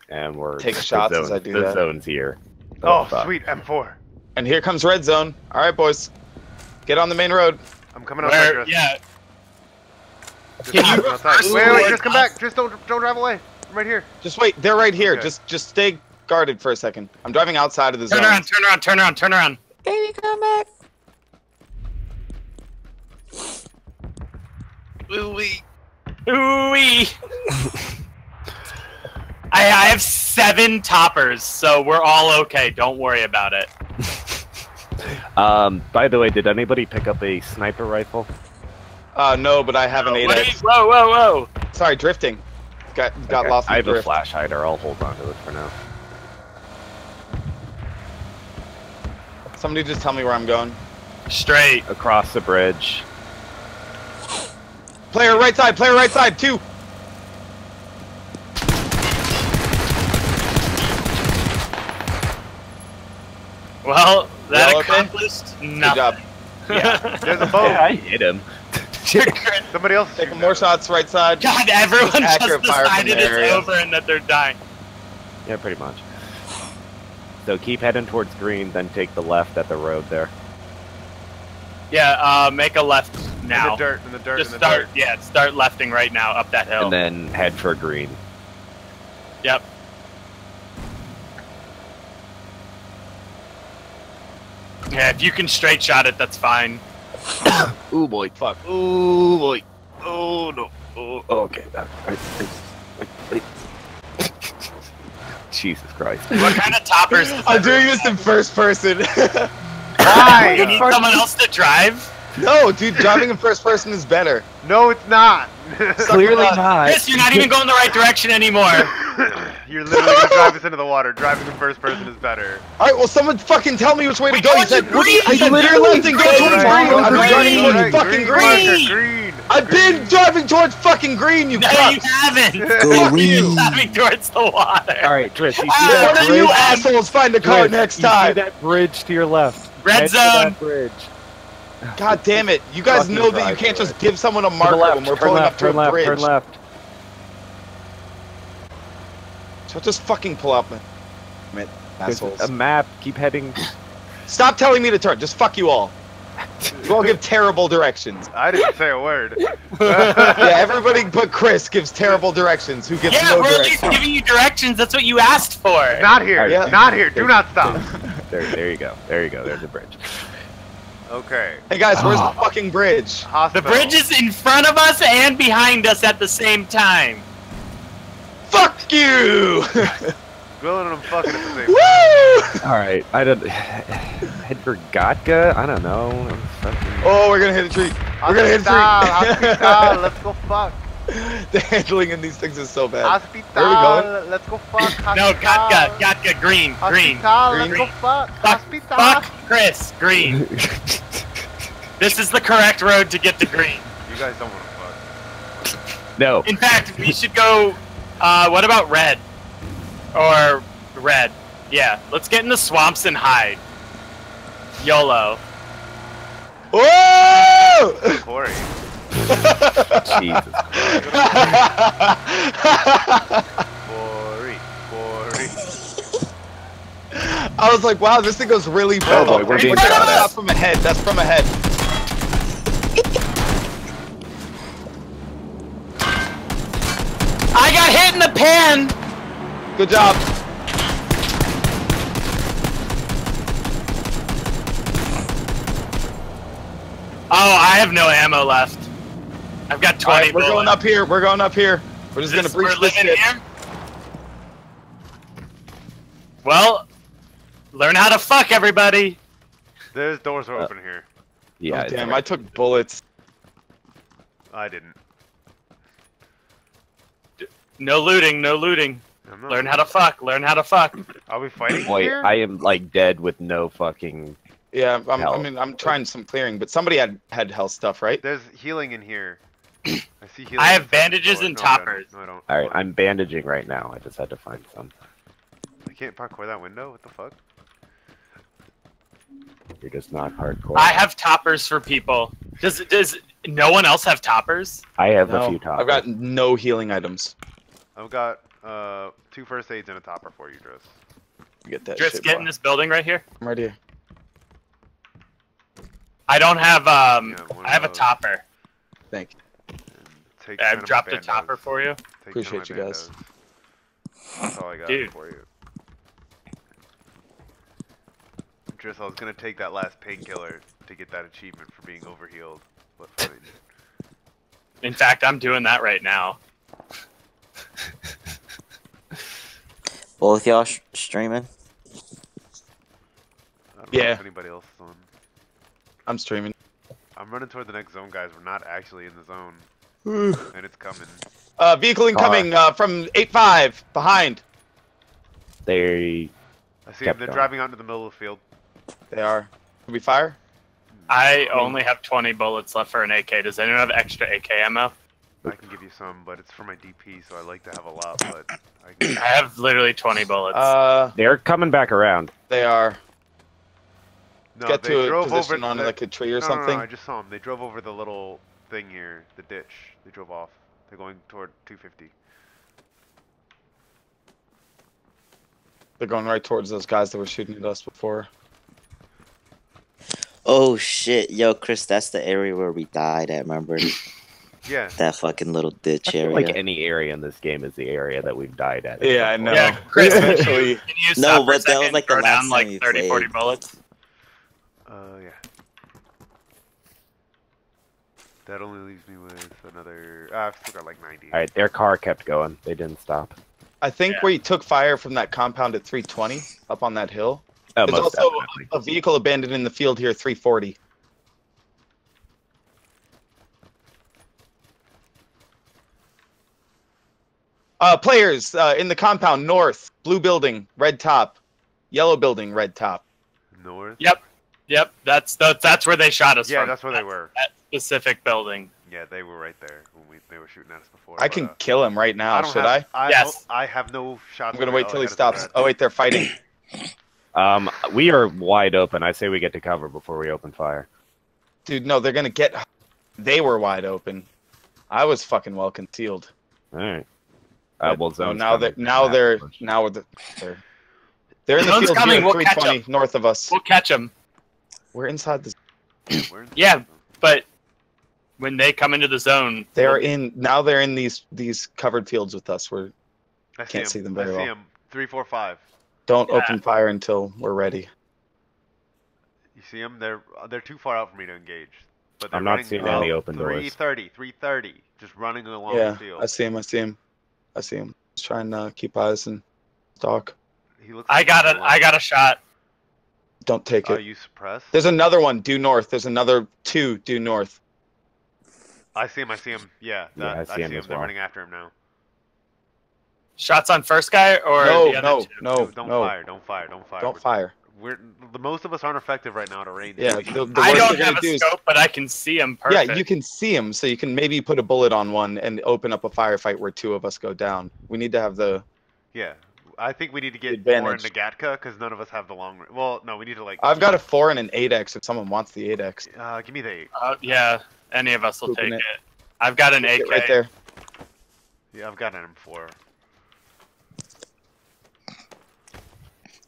And we're Take the shots zone, as I do the that. zone's here. Oh, fuck. sweet M4. And here comes red zone. All right, boys, get on the main road. I'm coming outside. Where? Driss. Yeah. Just Can you coming outside. reverse Wait, towards just come us? back. Just don't drive away. I'm right here. Just wait. They're right here. Okay. Just stay guarded for a second. I'm driving outside of the zone. Turn around, turn around, turn around, turn around. Baby, come back. Ooh-wee. Ooh-wee. I have 7 toppers, so we're all okay. Don't worry about it. By the way, did anybody pick up a sniper rifle? No, but I have an What are you- 8x. Whoa, whoa, whoa. Sorry, drifting. Got Okay. lost in I the have a drift. flash hider. I'll hold on to it for now. Somebody just tell me where I'm going. Straight. Across the bridge. Player right side. Player right side. 2. Well, that Y'all okay? accomplished Good nothing. job. Yeah. There's a boat. I hit him. Somebody else. is Taking shooting more at us. shots right side. God, everyone just Accurate fire from decided the it's area. over and that they're dying. Yeah, pretty much. So keep heading towards green, then take the left at the road there. Yeah, make a left In now. the dirt. In the dirt. Just in the start, dirt. yeah, start lefting right now up that hill. And then head for green. Yep. Yeah, if you can straight shot it, that's fine. Ooh boy. Fuck. Ooh boy. Oh no. Oh, okay. Jesus Christ. What kind of toppers? does I'm doing everyone this in first person. have? You need someone else to drive? No, dude, driving in first person is better. No, it's not. Clearly not. Chris, you're not even going the right direction anymore. You're literally gonna drive us into the water. Driving in first person is better. All right, well, someone fucking tell me which way to We go. You going said to green! I said Literally turn left and go green! towards Right, green. I've been green! driving towards Right, fucking green, green. marker, green. I've been driving towards fucking green. You No, you cucks. haven't. Go green. Driving towards the water. All right, Trish. You see Ah, that One of bridge? you assholes find a car Trish, next you see time. that bridge to your left. Red Head to zone. that bridge. God damn it! You guys Fucking know that you drive can't for just it. give someone a To the marker left. when we're Turn pulling left. up to Turn a left. bridge. Turn left. So just fucking pull up, man. There's Assholes. a map. Keep heading. Stop telling me to turn. Just fuck you all. You all give terrible directions. I didn't say a word. Yeah, everybody but Chris gives terrible directions. Who gives Yeah, no we're at directions? least giving you directions. That's what you asked for. Not here. Yeah. Not here. Do not stop. There you go. There you go. There's the bridge. Okay. Hey guys, where's the fucking bridge? The Hospital. bridge is in front of us and behind us at the same time. Fuck you! Grilling and I'm fucking at the same Woo! All right. I don't. Head for Gatka. I don't know. Oh, we're gonna hit a tree. We're gonna hit a tree. Hospital. Let's go fuck. The handling in these things is so bad. Hospital. Where are we going? Let's go fuck. No, Hospital. Gatka, green, green. Hospital. Let's Green. go fuck. Fuck, Hospital. fuck, Chris, green. This is the correct road to get to green. You guys don't want to fuck. No. In fact, we should go. What about red? Or red? Yeah, let's get in the swamps and hide. YOLO. Whoa! Corey. Jesus. Corey. Corey. I was like, wow, this thing goes really bad. boy, we're being shot at. That's from ahead. That's from ahead. I got hit in the pan! Good job. I have no ammo left. I've got 20 Alright, we're bullets. going up here. We're going up here. We're just gonna breach we're this living shit. here? Well, learn how to fuck, everybody. There's doors are open here. Yeah. Oh, it's damn, right. I took bullets. I didn't. No looting, no looting. I'm not- Learn how to fuck, learn how to fuck. Are we fighting Wait, here? I am like dead with no fucking. Yeah, I Hell. mean, I'm trying some clearing, but somebody had health stuff, right? There's healing in here. I see healing. I have inside the bandages door. and No, I don't. toppers. No, I don't. All right, I'm bandaging right now. I just had to find some. I can't parkour that window. What the fuck? You're just not hardcore. I have toppers for people. Does no one else have toppers? I have a No, few toppers. I've got no healing items. I've got 2 first aids and a topper for you, Driss. Get that Just shit, get boy. in this building right here. I'm right here. I don't have one I have a of those. topper. Thank you. Take 10 I've of my dropped a bandos. topper for you. Take 10 of my Appreciate you guys. bandos. That's all I got Dude. for you. Driss, I was gonna take that last painkiller to get that achievement for being overhealed, but fine. In fact, I'm doing that right now. Both y'all streaming? I don't know Yeah. if anybody else is on. I'm streaming. I'm running toward the next zone, guys. We're not actually in the zone, and it's coming. Vehicle incoming from 8-5 behind. They. I see them. Kept They're going. driving out into the middle of the field. They are. Can we fire? I only have 20 bullets left for an AK. Does anyone have extra AK ammo? I can give you some, but it's for my DP, so I like to have a lot. But I can. I have literally 20 bullets. They're coming back around. They are. No, Get they to a drove position over on the, like a tree or no, something. No, I just saw them. They drove over the little thing here, the ditch. They drove off. They're going toward 250. They're going right towards those guys that were shooting at us before. Oh shit, yo, Chris, that's the area where we died at. Remember Yeah. that fucking little ditch I feel area? like any area in this game is the area that we've died at. Yeah, I some know. point. Yeah, Chris, Eventually. can you No, stop for a but that was second like and the throw last down like time we 30, 40 played. bullets? Yeah. That only leaves me with another. I've still got like 90. All right, their car kept going. They didn't stop. I think Yeah. we took fire from that compound at 320 up on that hill. Oh, There's most also definitely. a vehicle abandoned in the field here, 340. Players in the compound, north, blue building, red top, yellow building, red top. North. Yep, that's where they shot us Yeah, from. that's where they were. That specific building. Yeah, they were right there when they were shooting at us before. I but, can kill him right now, should I? Yes. I have no shots. I'm gonna on wait the till he head of the stops. red. Oh wait, they're fighting. We are wide open. I say we get to cover before we open fire. Dude, no, they're gonna get. They were wide open. I was fucking well concealed. All right. But, Well, no, zone's now coming. they're Push. they're in the Zone's field coming, here, we'll catch 320 north of us. We'll catch them. We're inside the. We're in the Yeah. zone. But when they come into the zone, They're in now. They're in these covered fields with us. We're I can't see them very I see well. them. 3, 4, 5. don't Yeah. open fire until we're ready. You see them? They're too far out for me to engage. But they're I'm not running seeing about any open doors. 330, 330, just running along Yeah, the field. I see him. I see him. I see him. Just trying to keep eyes and stalk. He looks I like got he's it. I got a shot. Don't take Are it. you suppressed? There's another one due north. There's another two due north. I see him. I see him. Yeah, Yeah, I see him as They're well. running after him now. Shots on first guy or No, the other no, two? no, Don't no. fire. Don't fire. Don't fire. Don't fire. We're the most of us aren't effective right now at a range. Yeah, We- the I worst don't they're have gonna a do is scope, but I can see him perfect. yeah, you can see him, so you can maybe put a bullet on one and open up a firefight where two of us go down. We need to have the. yeah. I think we need to get Advantage. more into Gatka because none of us have the long. Well, no, we need to like. I've got a 4 and an 8x. If someone wants the 8x, Give me the 8. Yeah, any of us will Pooping take it. it. I've got an Get AK. right there. Yeah, I've got an M4.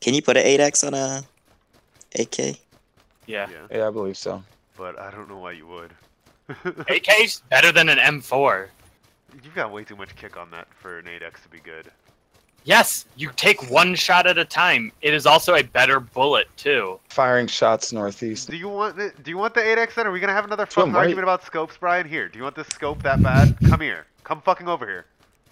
Can you put an 8x on a AK? Yeah. Yeah, Yeah, I believe so. but I don't know why you would. AK's better than an M4. You've got way too much kick on that for an 8x to be good. Yes, you take one shot at a time. It is also a better bullet too. Firing shots northeast. Do you want the 8x then? Are we gonna have another Swim, fucking right? argument about scopes, Brian? Here, do you want this scope that bad? Come here. Come fucking over here.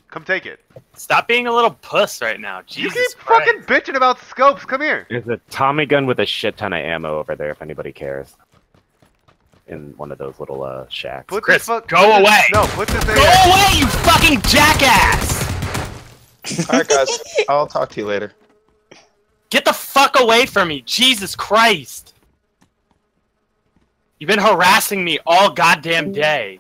Come take it. Stop being a little puss right now. You Jesus keep Christ. fucking bitching about scopes. Come here. There's a Tommy gun with a shit ton of ammo over there if anybody cares. In one of those little shacks. Put Chris, this go away. No, put this Go AX. away, you fucking jackass! Alright guys, I'll talk to you later. Get the fuck away from me, Jesus Christ! You've been harassing me all goddamn day.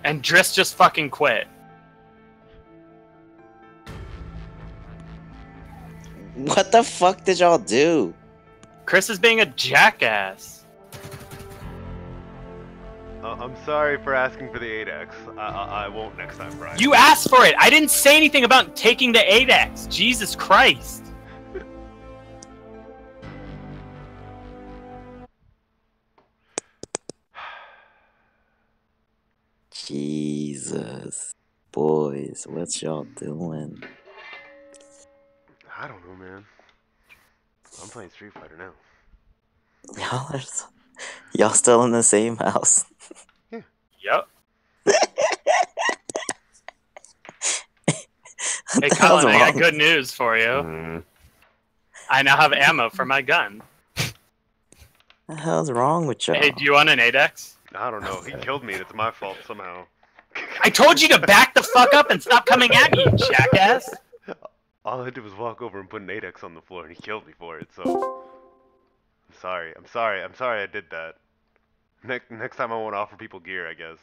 And Driss just fucking quit. What the fuck did y'all do? Chris is being a jackass. I'm sorry for asking for the 8x. I won't next time, Brian. You asked for it! I didn't say anything about taking the 8x! Jesus Christ! Jesus. Boys, what y'all doing? I don't know, man. I'm playing Street Fighter now. Y'all still in the same house? Yep. What Hey the hell's Colin, I got wrong? good news for you. Mm. I now have ammo for my gun. What the hell's wrong with y'all? Hey, do you want an 8x? I don't know. He killed me. It's my fault somehow. I told you to back the fuck up and stop coming at me, you jackass! All I did was walk over and put an 8x on the floor, and he killed me for it. So I'm sorry. I'm sorry. I'm sorry I did that. Next time I won't offer people gear, I guess.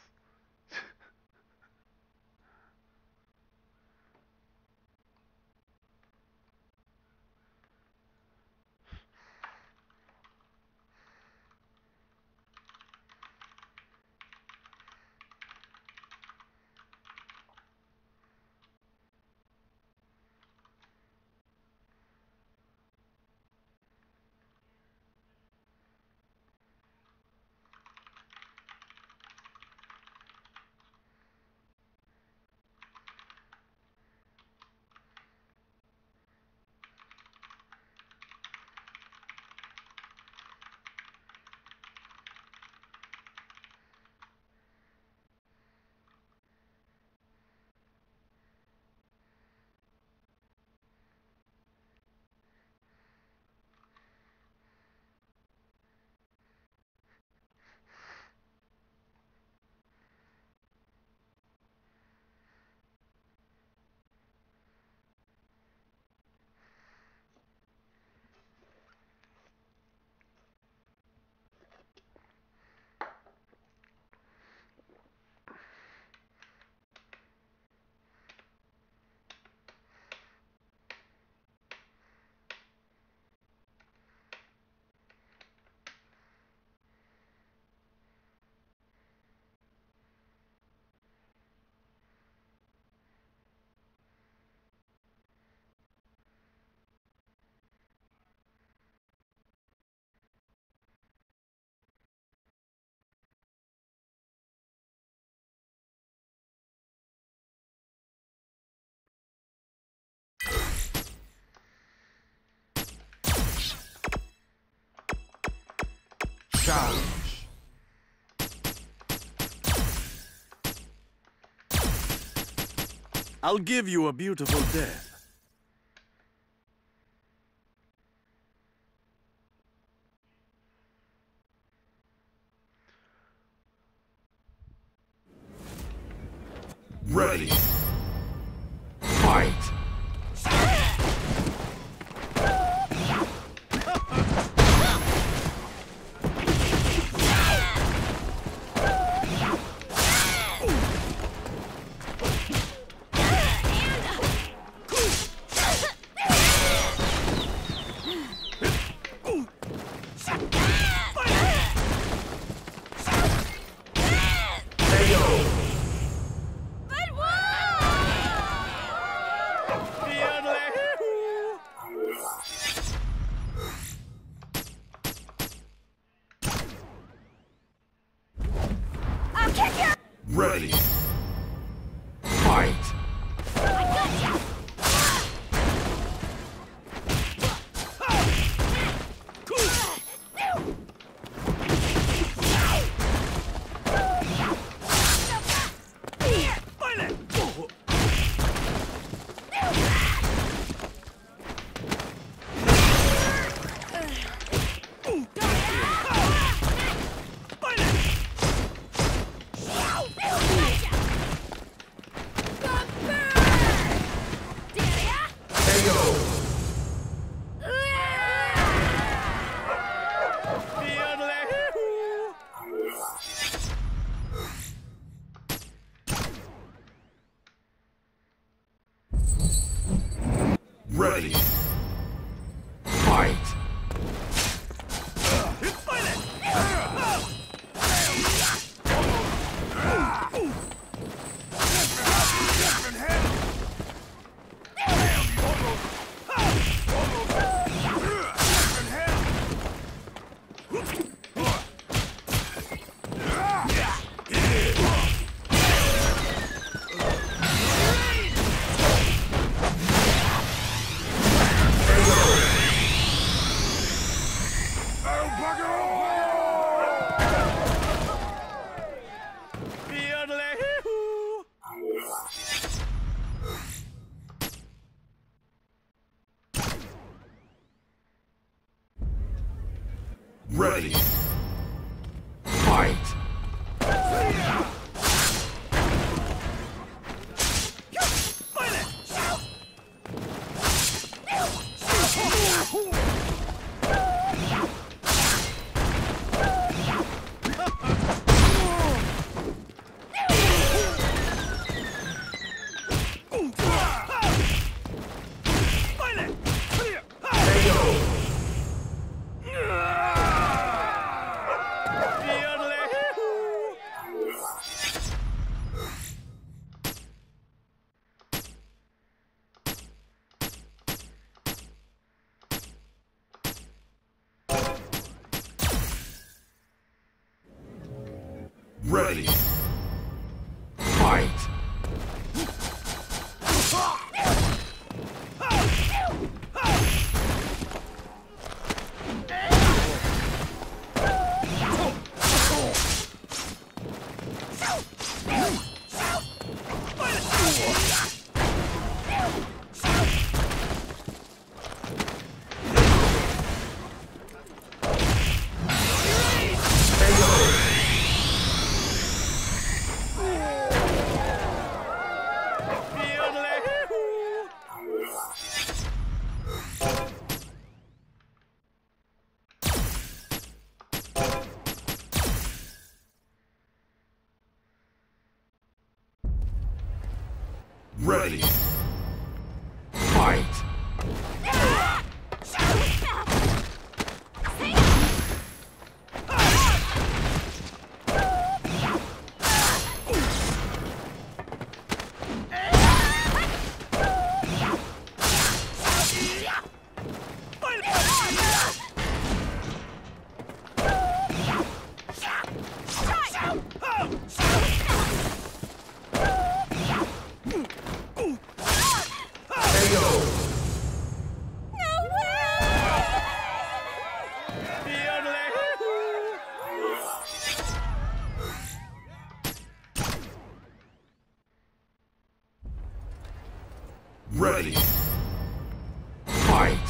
Challenge. I'll give you a beautiful death. Ready. Fight. Ready. Ready. Fight. Ready. Fight. Ready. Fight. Ready. Fight.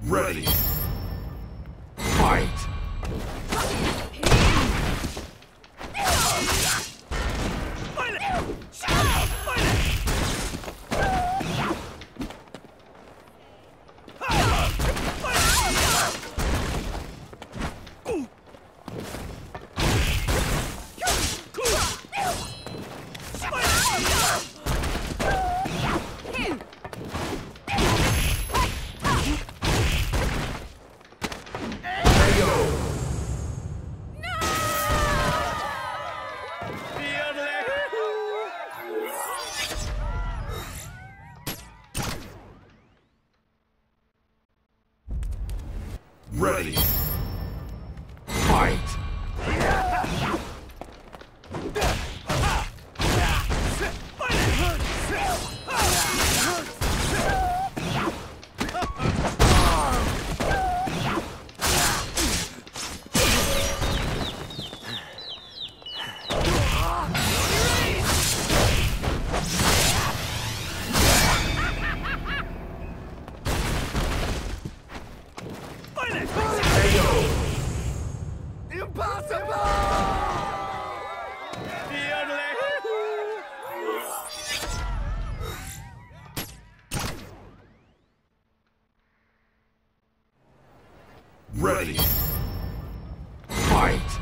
Ready. Fight. Ready. Fight. Ready. Fight.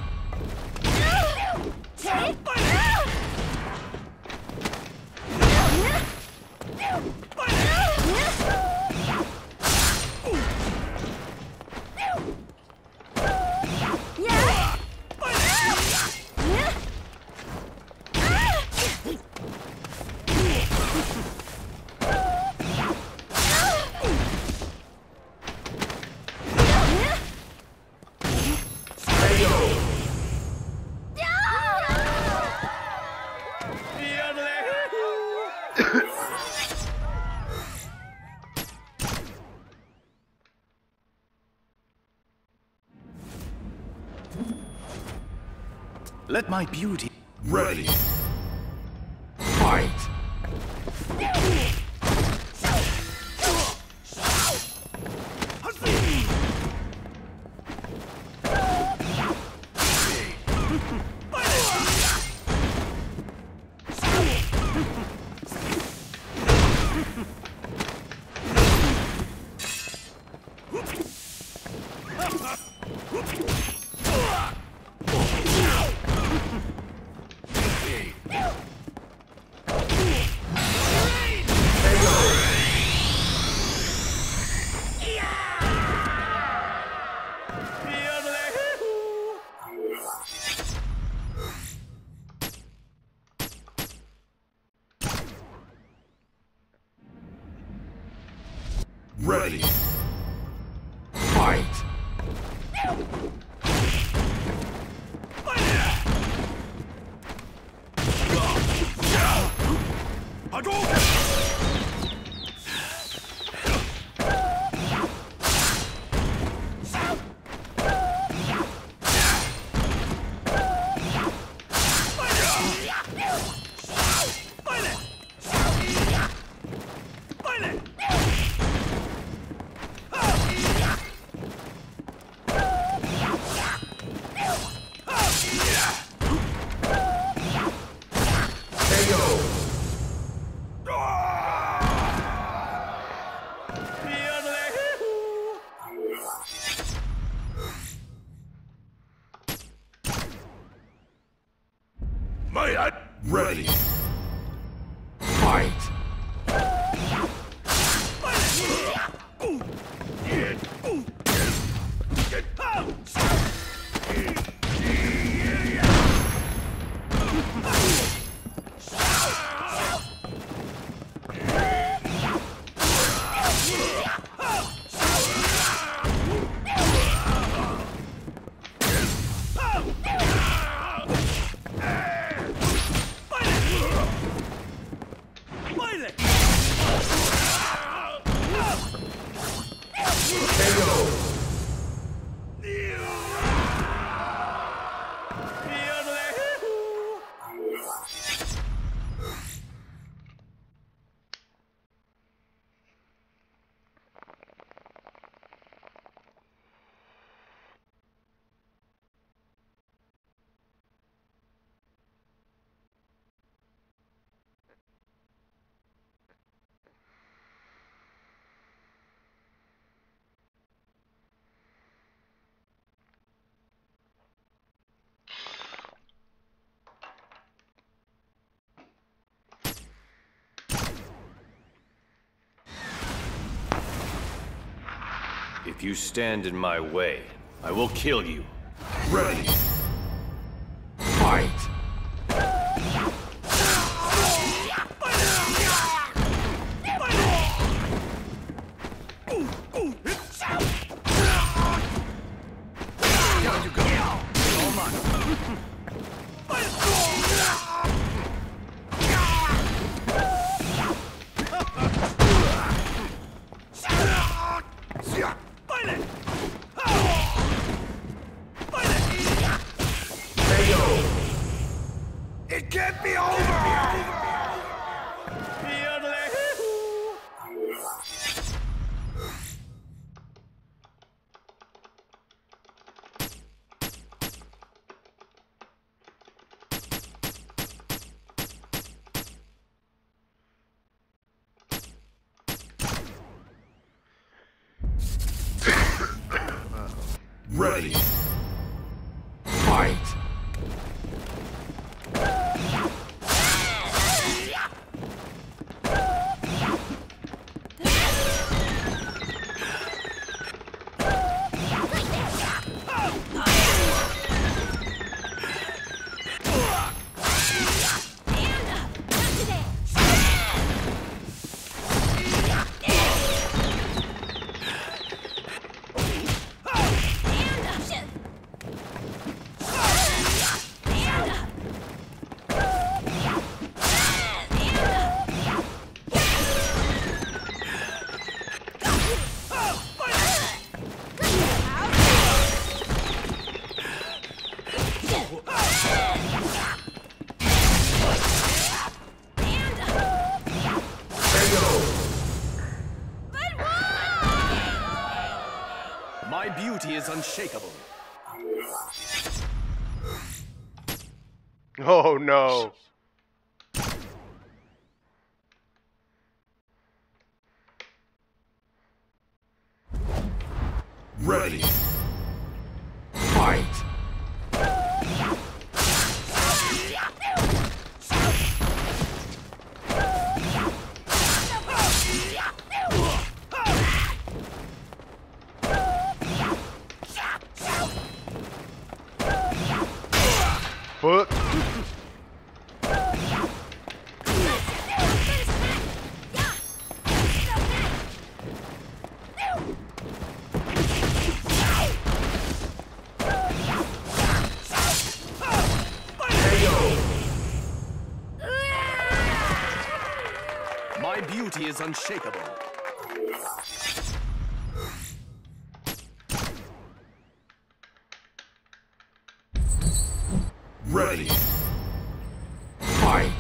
Let my beauty. Ready. Fight. Ready. Fight. Ready. Fight. If you stand in my way, I will kill you. Ready. Fight. Down you go. All mine. It can't be over! Ready. Fight. My beauty is unshakable. Oh no. Ready. Fight. Fuck. My beauty is unshakable. Ready. Fight.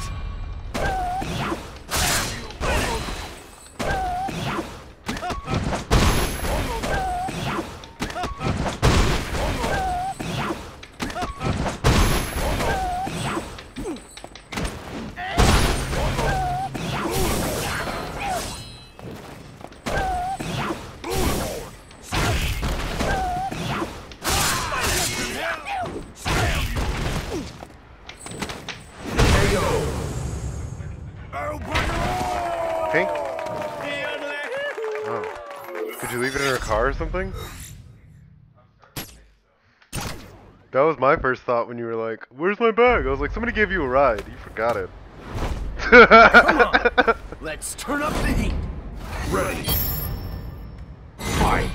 Pink? Oh. Did you leave it in her car or something? That was my first thought when you were like, where's my bag? I was like, somebody gave you a ride. You forgot it. Come on. Let's turn up the heat. Ready. Fight.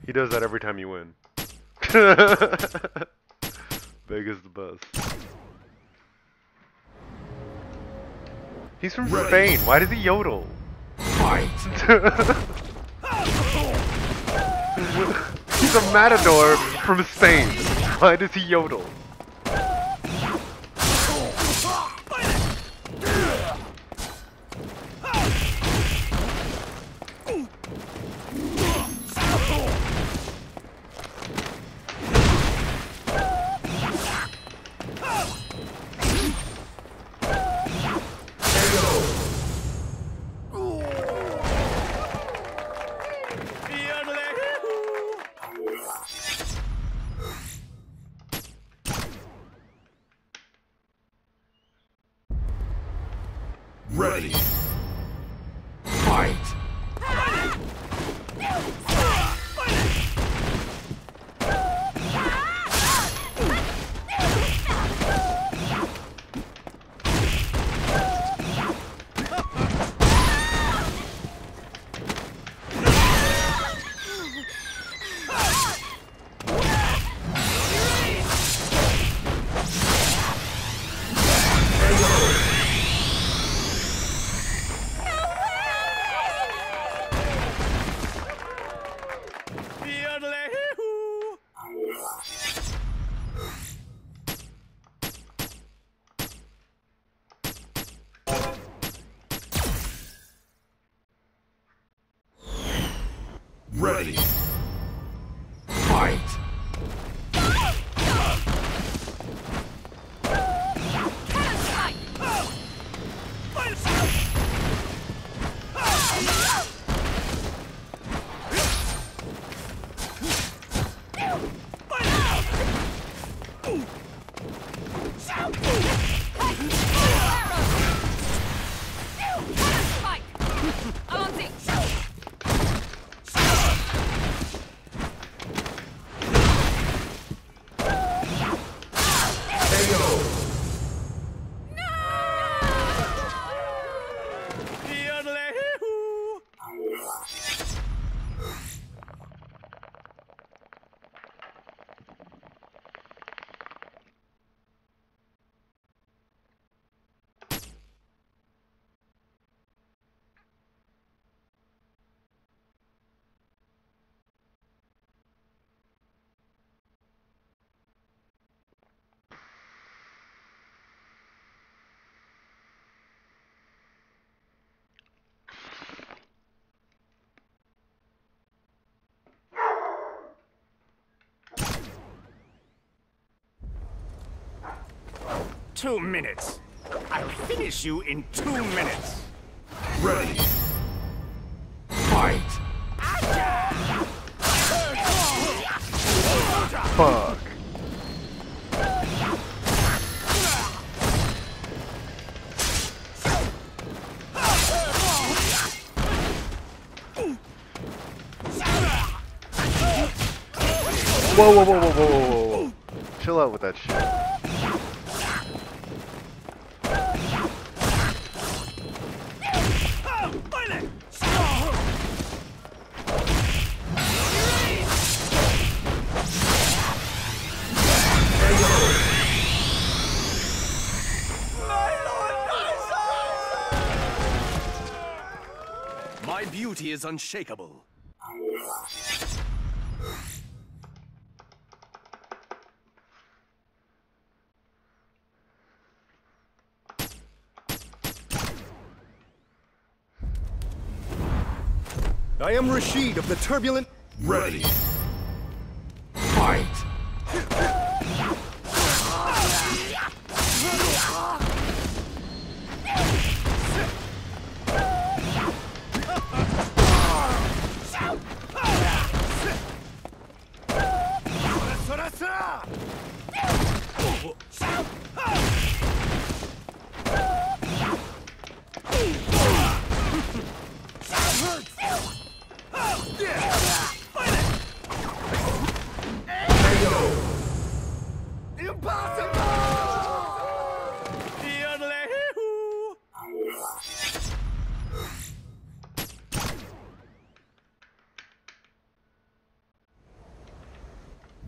He does that every time you win. Vega's the best. He's from Spain. Why does he yodel? Fight. He's a matador from Spain. Why does he yodel? Ready. Fight. Ready. Fight. 2 minutes. I'll finish you in 2 minutes. Ready. Fight. Fuck. Whoa, whoa, whoa, whoa, whoa, whoa, whoa. Chill out with that shit. My beauty is unshakable. I am Rashid of the Turbulent. Ready. Fight.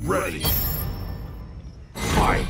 Ready. Fight.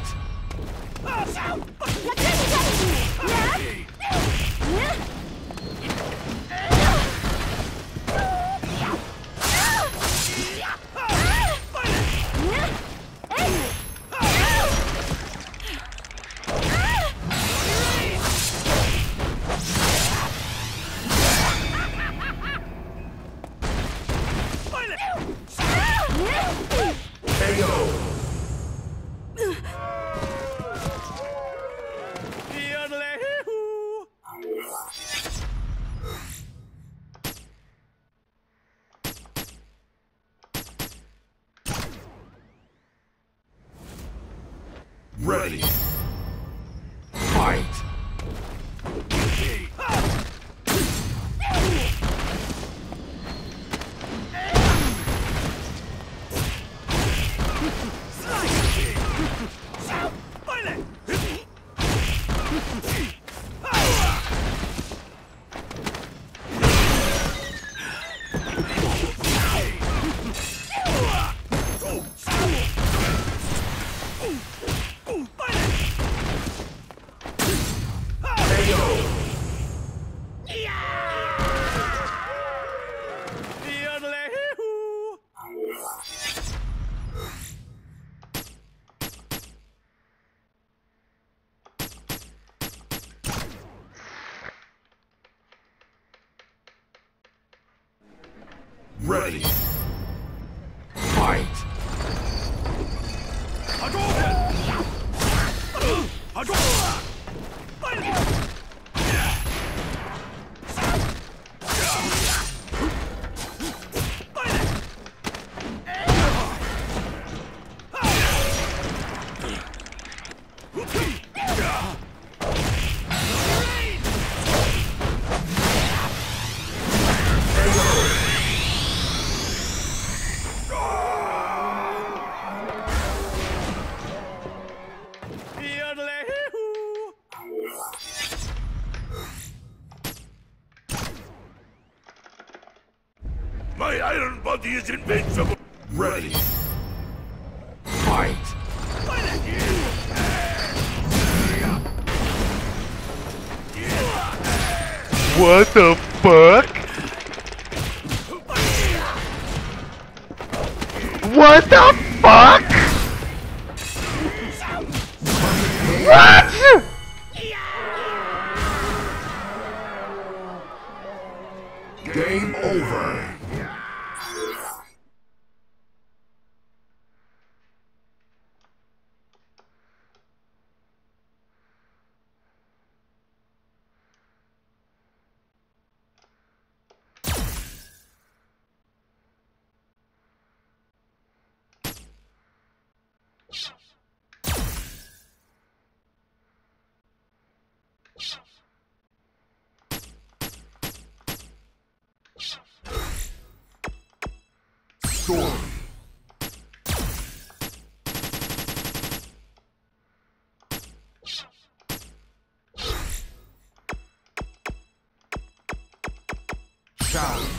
Ready. Fight. Ready. Fight. My iron body is invincible. Ready. Fight. What the fuck? What the fuck? What? Game over. Story. Challenge.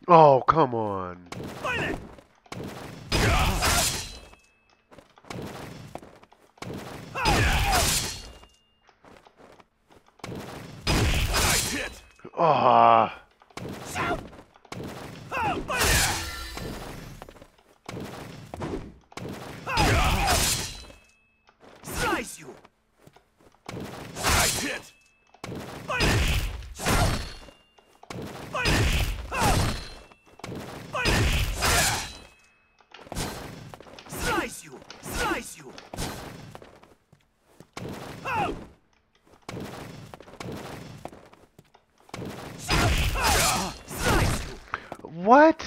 Oh, come on. Ah. Slice you. Nice hit. Slice you. Slice you. What?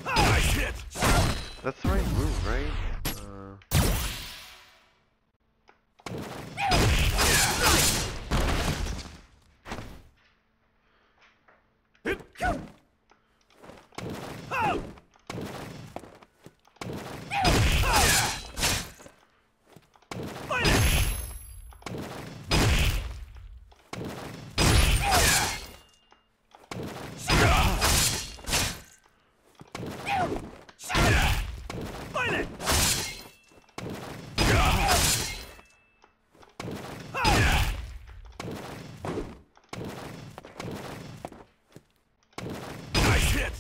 Nice hit. That's the right move, right? Nice hit.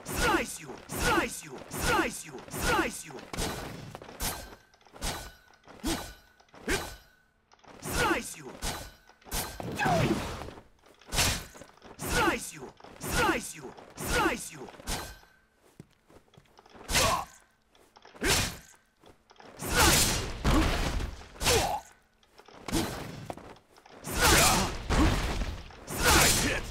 Slice you! Slice you! Slice you! Slice you! Slice you! Slice you! Slice you! Slice you! Slice hit!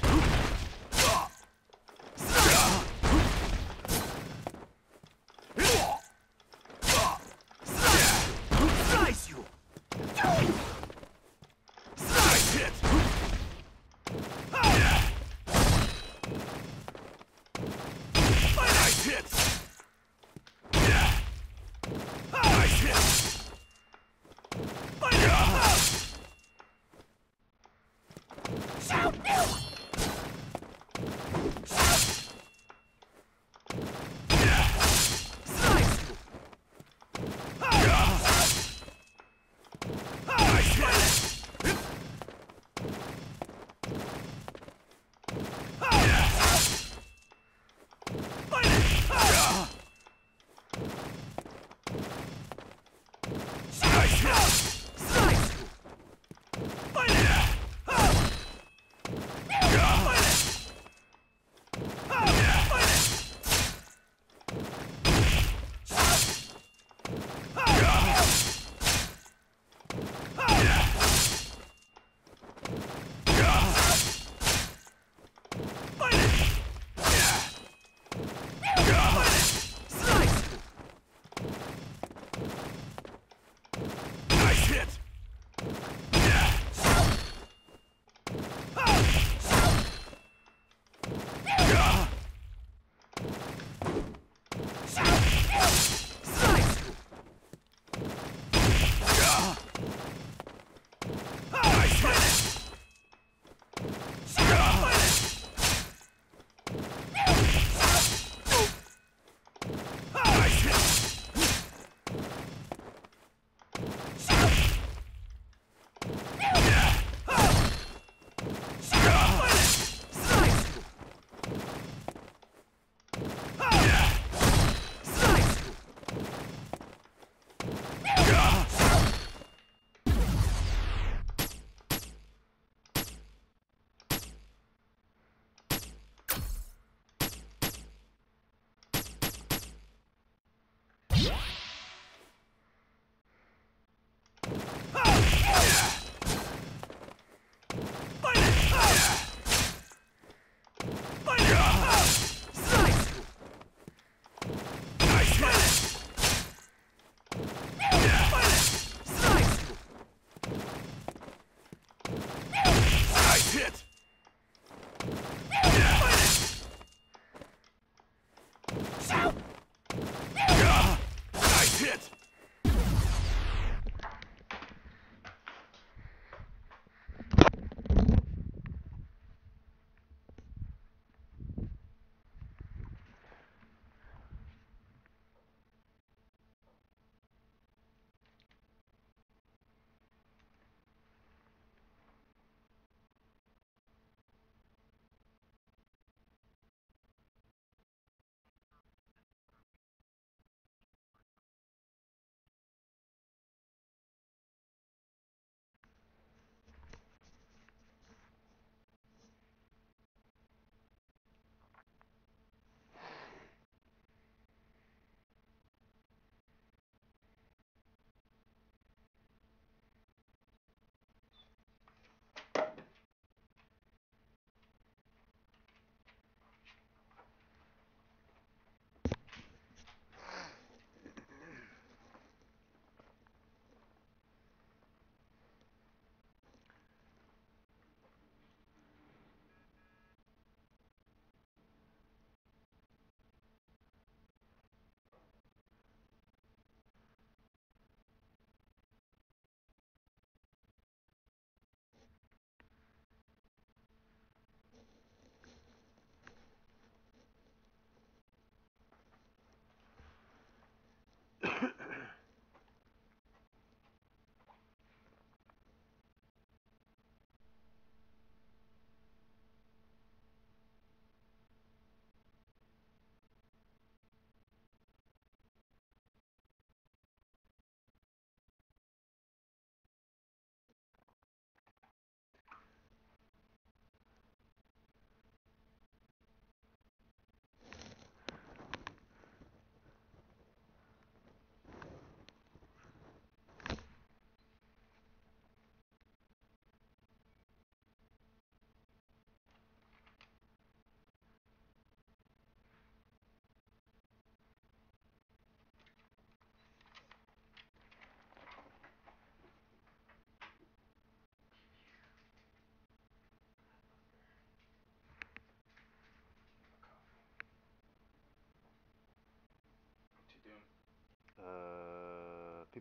Slice you! Slice hit!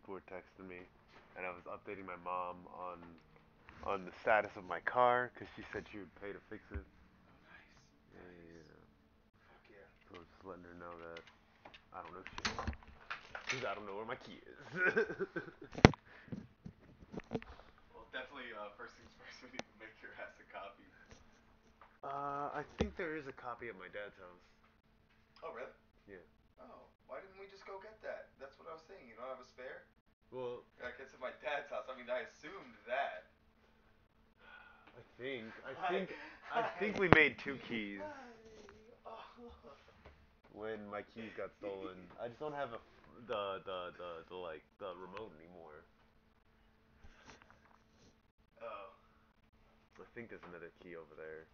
people were texting me, and I was updating my mom on the status of my car because she said she would pay to fix it. Oh, nice. Yeah. Fuck yeah. So I'm just letting her know that I don't know shit. Because I don't know where my key is. Well, definitely, first things first, we need to make your ass a copy. I think there is a copy at my dad's house. Oh, really? Yeah. Oh, why didn't we just go get that? That's what I was saying. You don't have a spare? Well, I guess at my dad's house. I mean, I assumed that. I think we made 2 keys when my keys got stolen. I just don't have the remote anymore. Oh, I think there's another key over there.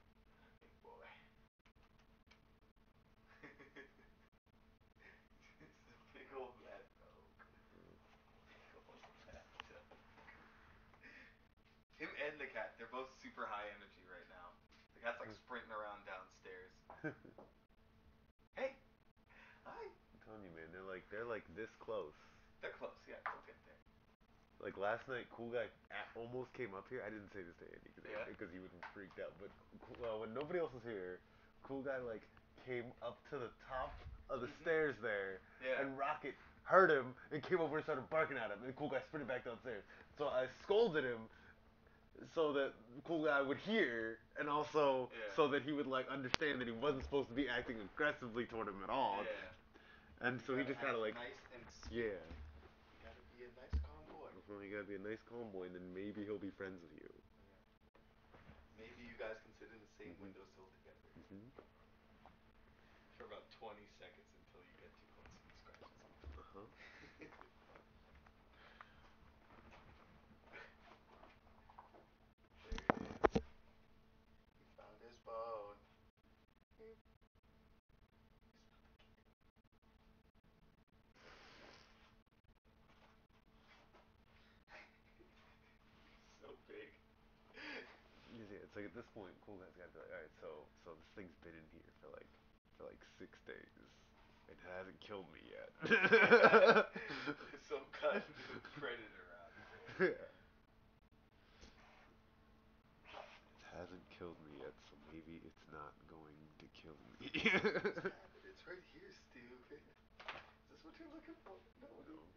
big boy. It's a big old mad dog. Big old mad dog. Him and the cat, they're both super high energy right now. The cat's like sprinting around downstairs. Hey! Hi! I'm telling you, man, they're like this close. They're close, yeah, they'll get there. Like last night, Cool Guy almost came up here. I didn't say this to Andy Yeah. because he would have freaked out. But when nobody else was here, Cool Guy like came up to the top of the stairs there, Yeah. and Rocket heard him and came over and started barking at him. And Cool Guy sprinted back downstairs. So I scolded him so that Cool Guy would hear, and also Yeah. so that he would like understand that he wasn't supposed to be acting aggressively toward him at all. Yeah. And so he just kind of like, nice and sweet. yeah. You gotta be a nice, calm boy. You gotta be a nice, calm boy, and then maybe he'll be friends with you. Maybe you guys can sit in the same windowsill together for about 20 seconds until you get too close and he scratches you. Uh-huh. There it is. He found his bone. So big. Yeah, it's like at this point, Cool Guy's gotta be like, alright, so this thing's been in here for like 6 days. It hasn't killed me yet. There's some kind of predator out there. Yeah. It hasn't killed me yet, so maybe it's not going to kill me. It's right here, stupid. Is this what you're looking for? No, it No. isn't.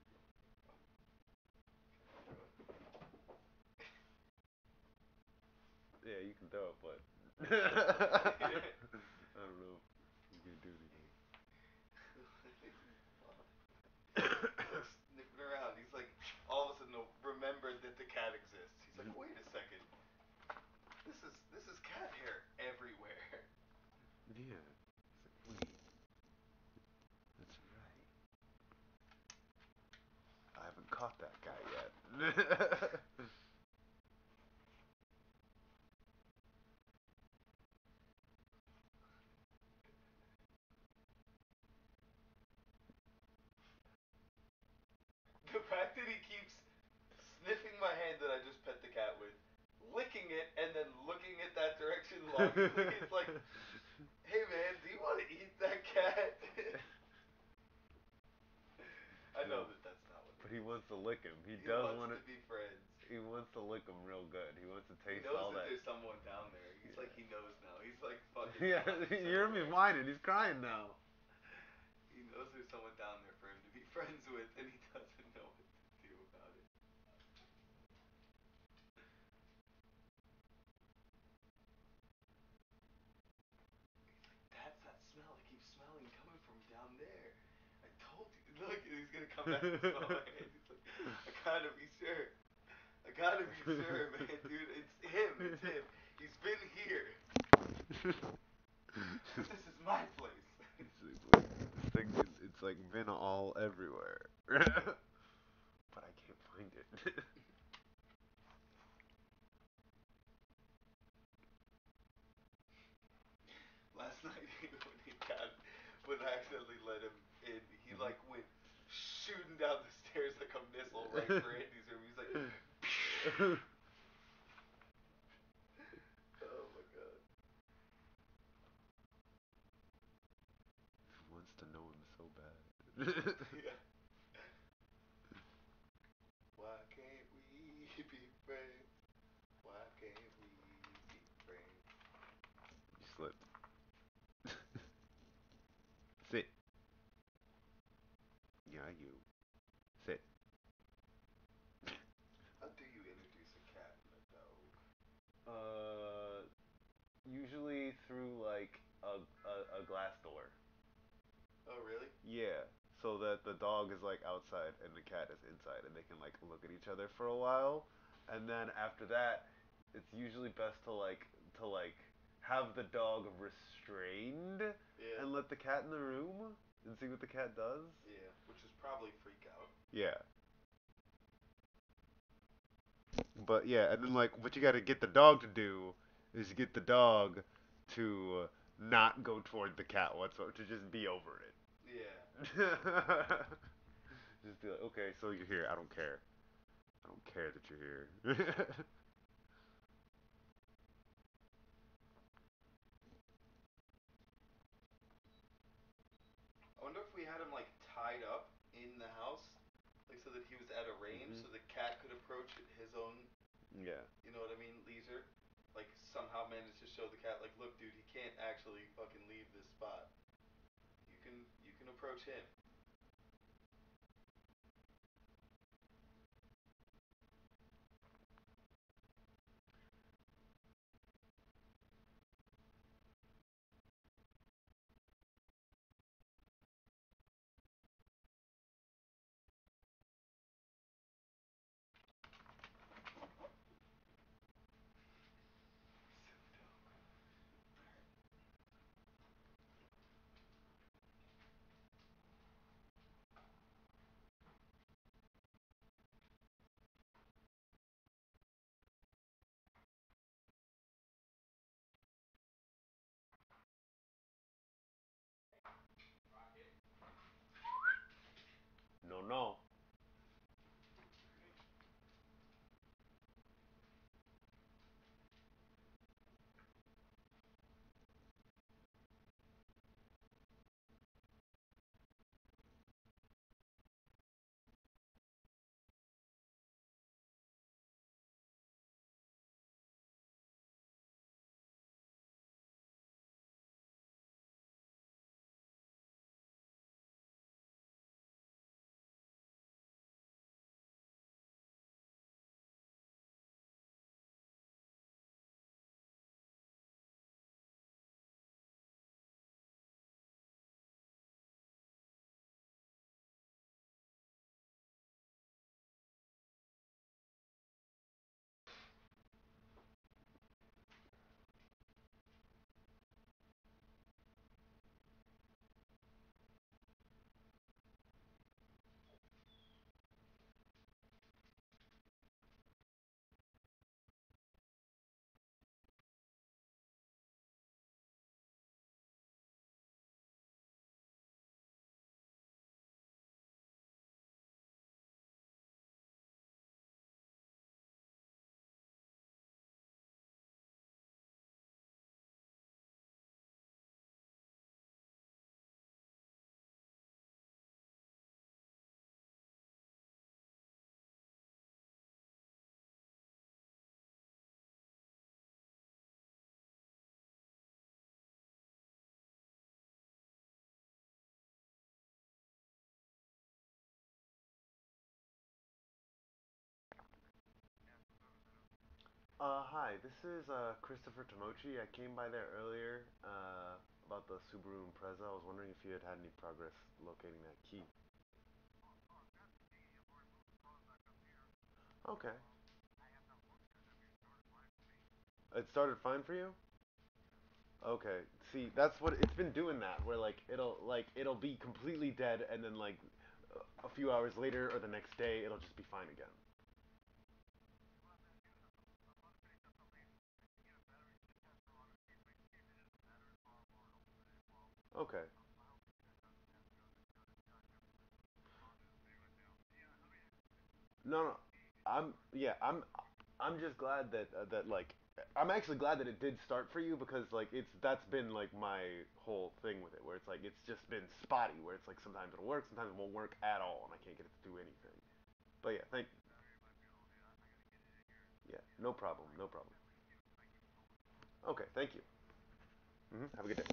Yeah, you can throw it, but I don't know if you can do anything. Like sniffing around. He's like, all of a sudden remembered that the cat exists. He's like, wait a second. This is cat hair everywhere. Yeah. It's like, wait. That's right. I haven't caught that guy yet. The fact that he keeps sniffing my hand that I just pet the cat with, licking it, and then looking at that direction longingly, it's like, hey man, do you want to eat that cat? I know that that's not what it But is. he wants to lick him. He He does wants want to be friends. He wants to lick him real good. He wants to He taste knows all that that. there's someone down there. He's like, he knows now. He's like fucking. Yeah, you hear me whining. He's crying now. He knows there's someone down there for him to be friends with, and he doesn't know what to do about it. That's that smell I keep smelling coming from down there. I told you. Look, he's gonna come back and smell my hand. He's like, I gotta be sure. I gotta be sure, man, dude. It's him. It's him. He's been here. But this is my place. It's like been all everywhere. But I can't find it. Last night when he got would accidentally let him in, he like went shooting down the stairs like a missile right for Andy's room. He's like, oh my god. He wants to know him so bad. Yeah. Excellent. Sit. Yeah, you. Sit. How do you introduce a cat and a dog? Usually through like a glass door. Oh, really? Yeah, so that the dog is like outside and the cat is inside, and they can like look at each other for a while, and then after that, it's usually best to have the dog restrained Yeah. and let the cat in the room and see what the cat does. Yeah, which is probably freak out. Yeah. But yeah, and then like what you got to get the dog to do is get the dog to not go toward the cat whatsoever, to just be over it. Yeah. Just be like, okay, so you're here. I don't care. I don't care that you're here. I wonder if we had him like tied up in the house, like so that he was at a range, so the cat could approach at his own, Yeah. you know what I mean, leisure. Like somehow manage to show the cat, like, look, dude, he can't actually fucking leave this spot. You can approach him. No, no. Hi, this is Christopher Tomochi. I came by there earlier about the Subaru Impreza. I was wondering if you had had any progress locating that key. Okay. It started fine for you? Okay. See, that's what it's been doing that where it'll be completely dead and then like a few hours later or the next day it'll just be fine again. Okay. No, no. I'm just glad that like I'm actually glad that it did start for you because like that's been like my whole thing with it where it's like it's just been spotty where it's like sometimes it'll work, sometimes it won't work at all and I can't get it to do anything. But yeah, yeah, no problem, no problem. Okay, thank you. Have a good day.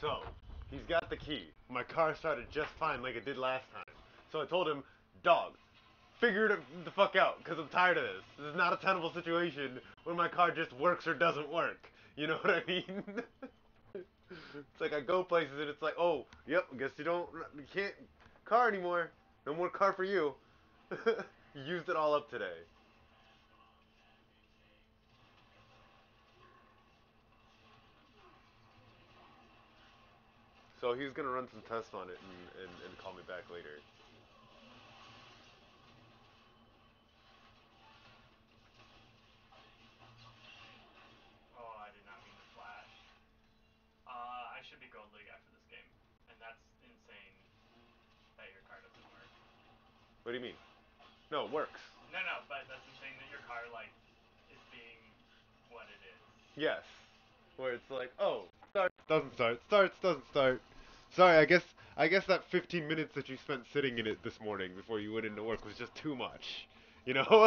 So, he's got the key. My car started just fine like it did last time. So I told him, dog, figure it the fuck out, because I'm tired of this. This is not a tenable situation where my car just works or doesn't work. You know what I mean? It's like I go places and it's like, oh, yep, guess you can't car anymore. No more car for you. You used it all up today. So he's gonna run some tests on it and call me back later. Oh, I did not mean to flash. I should be Gold League after this game. And that's insane that your car doesn't work. What do you mean? No, it works. No, but that's insane that your car, like, is being what it is. Yes. Where it's like, oh, starts, doesn't start, starts, doesn't start. Sorry, I guess that 15 minutes that you spent sitting in it this morning before you went into work was just too much. You know? You're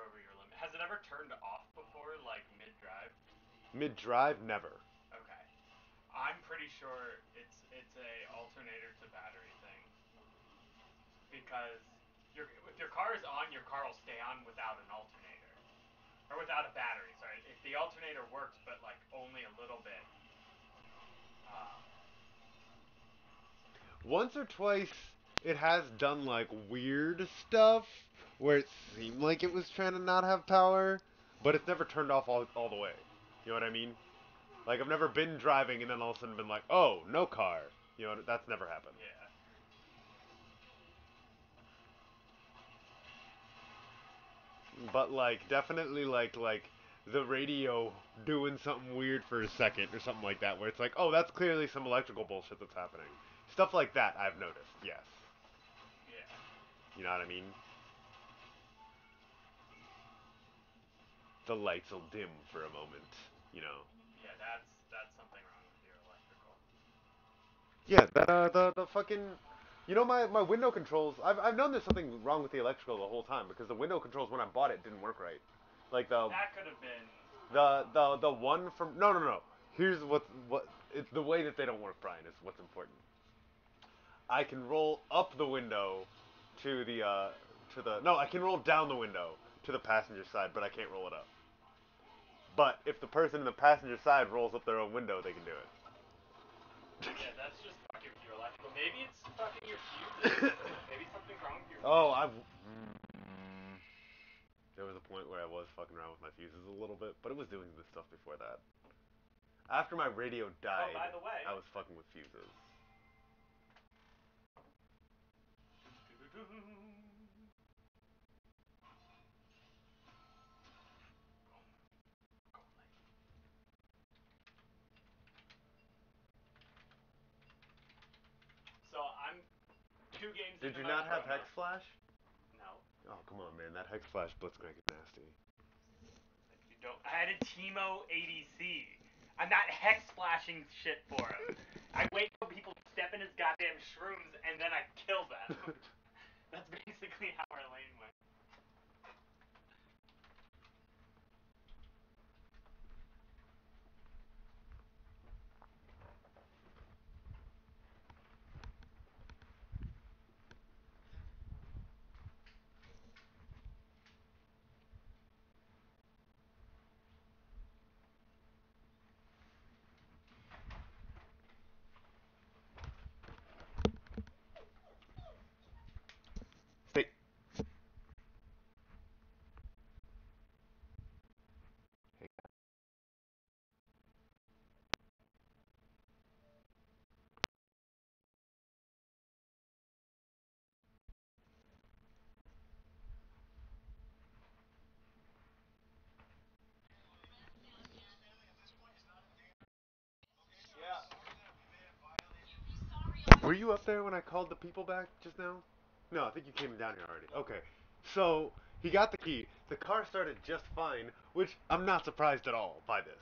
over your limit. Has it ever turned off before, like mid-drive? Mid-drive, never. Okay. I'm pretty sure it's a alternator to battery thing. Because if your car is on, your car will stay on without an alternator. Or without a battery, sorry. If the alternator works, but like only a little bit. Once or twice, it has done like weird stuff where it seemed like it was trying to not have power, but it's never turned off all the way. You know what I mean? Like I've never been driving and then all of a sudden been like, oh, no car. You know, that's never happened. Yeah. But like definitely like the radio doing something weird for a second or something like that where it's like, oh, that's clearly some electrical bullshit that's happening. Stuff like that I've noticed. Yes. Yeah. You know what I mean? The lights will dim for a moment, you know. Yeah, that's something wrong with your electrical. Yeah, that the fucking, you know, my window controls. I've known there's something wrong with the electrical the whole time because the window controls when I bought it didn't work right. Like That could have been the one from no. Here's what it's the way that they don't work, Brian, is what's important. I can roll up the window to the no, I can roll down the window to the passenger side, but I can't roll it up. But if the person in the passenger side rolls up their own window, they can do it. Yeah, that's just fucking with your electrical. Maybe it's fucking your fuses. Maybe something's wrong with your fuses. Oh, there was a point where I was fucking around with my fuses a little bit, but it was doing this stuff before that. After my radio died, by the way, I was fucking with fuses. So I'm 2 games. Did into you my not have promo. Hex Flash? No. Oh, come on, man. That Hex Flash Blitzcrank is nasty. You don't. I had a Teemo ADC. I'm not hex splashing shit for him. I wait till people step in his goddamn shrooms and then I kill them. That's basically how our lane went. Stay. Were you up there when I called the people back just now? No, I think you came down here already. Okay. So, he got the key. The car started just fine, which I'm not surprised at all by this.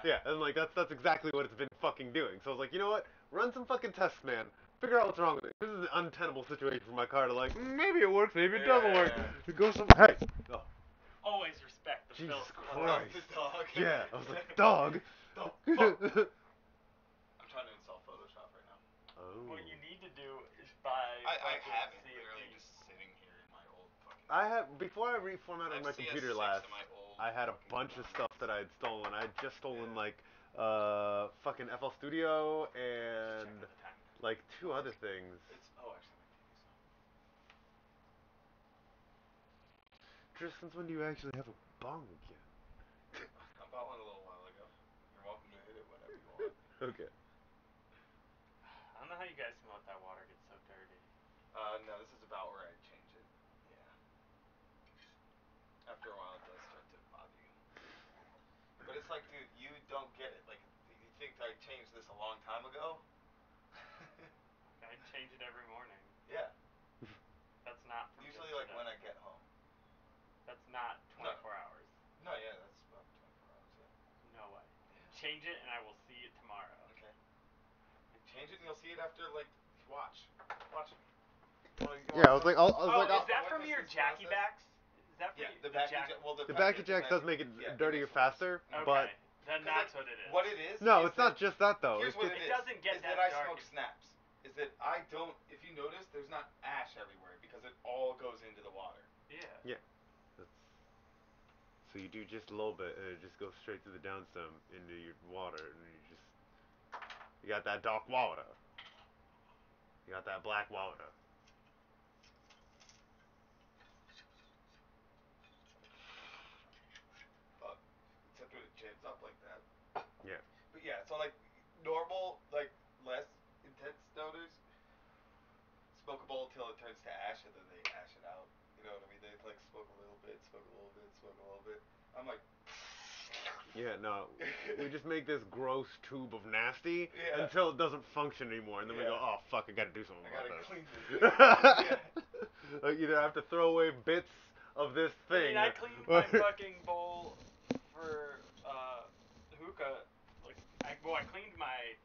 Yeah. Yeah, and like that's exactly what it's been fucking doing. So I was like, you know what? Run some fucking tests, man. Figure out what's wrong with it. This is an untenable situation for my car to like, maybe it works, maybe it doesn't work. Go some hey. Oh. Always respect the Jesus Phil. Christ. The dog. Yeah, I was like, dog. I'm trying to install Photoshop right now. Oh. What you need to do is buy. I fucking have it Sea of literally Thieves. just sitting here in my old fucking. I have before I reformatted my CS6 computer in last. my old I had a fucking bunch of computer. stuff that I had stolen. I had just stolen Yeah. like fucking FL Studio Just and check the time. like 2 other things. It's actually my TV's Just since when do you actually have a bong again? I bought one a little while ago. You're welcome to hit it whenever you want. Okay. I don't know how you guys can let that water get so dirty. No, this is about where I change it. Yeah. After a while, it does start to bother you. But it's like, dude, you don't get it. Like, you think I changed this a long time ago? I change it every morning. Yeah. That's not from Usually, like, yesterday. when I get home. That's not 24 hours. No, yeah, that's about 24 hours, yeah. No way. Yeah. Change it and I will see it tomorrow. Okay. Change it and you'll see it after, like, watch. Watch me. Yeah, I was like, Is I'll that from witness your this Jackie process. backs? Is that for Yeah, you- the backy Jack- jack. Well, the backy jack does make it dirtier makes it worse. faster, Okay, but then 'Cause, that's like, what it is. What it is? no, is it's not that- just that though. Here's It's what just, It doesn't get is that that I dark. smoke snaps. Is that I don't. If you notice, there's not ash everywhere because it all goes into the water. Yeah. so you do just a little bit, and it just goes straight to the downstem into your water, and you got that dark water. You got that black water. Except when it jams up like that. Yeah. But yeah, so like normal, like less intense stoners smoke a bowl till it turns to ash, and then they ash it out. You know what I mean? They like smoke a little bit, smoke a little bit, smoke a little bit. I'm like. Yeah, no, we just make this gross tube of nasty Yeah. until it doesn't function anymore, and then we go, Yeah. oh fuck, I gotta do something I about gotta this. clean this. Yeah. Like, either I have to throw away bits of this I thing. mean, I cleaned my fucking bowl for hookah. I cleaned my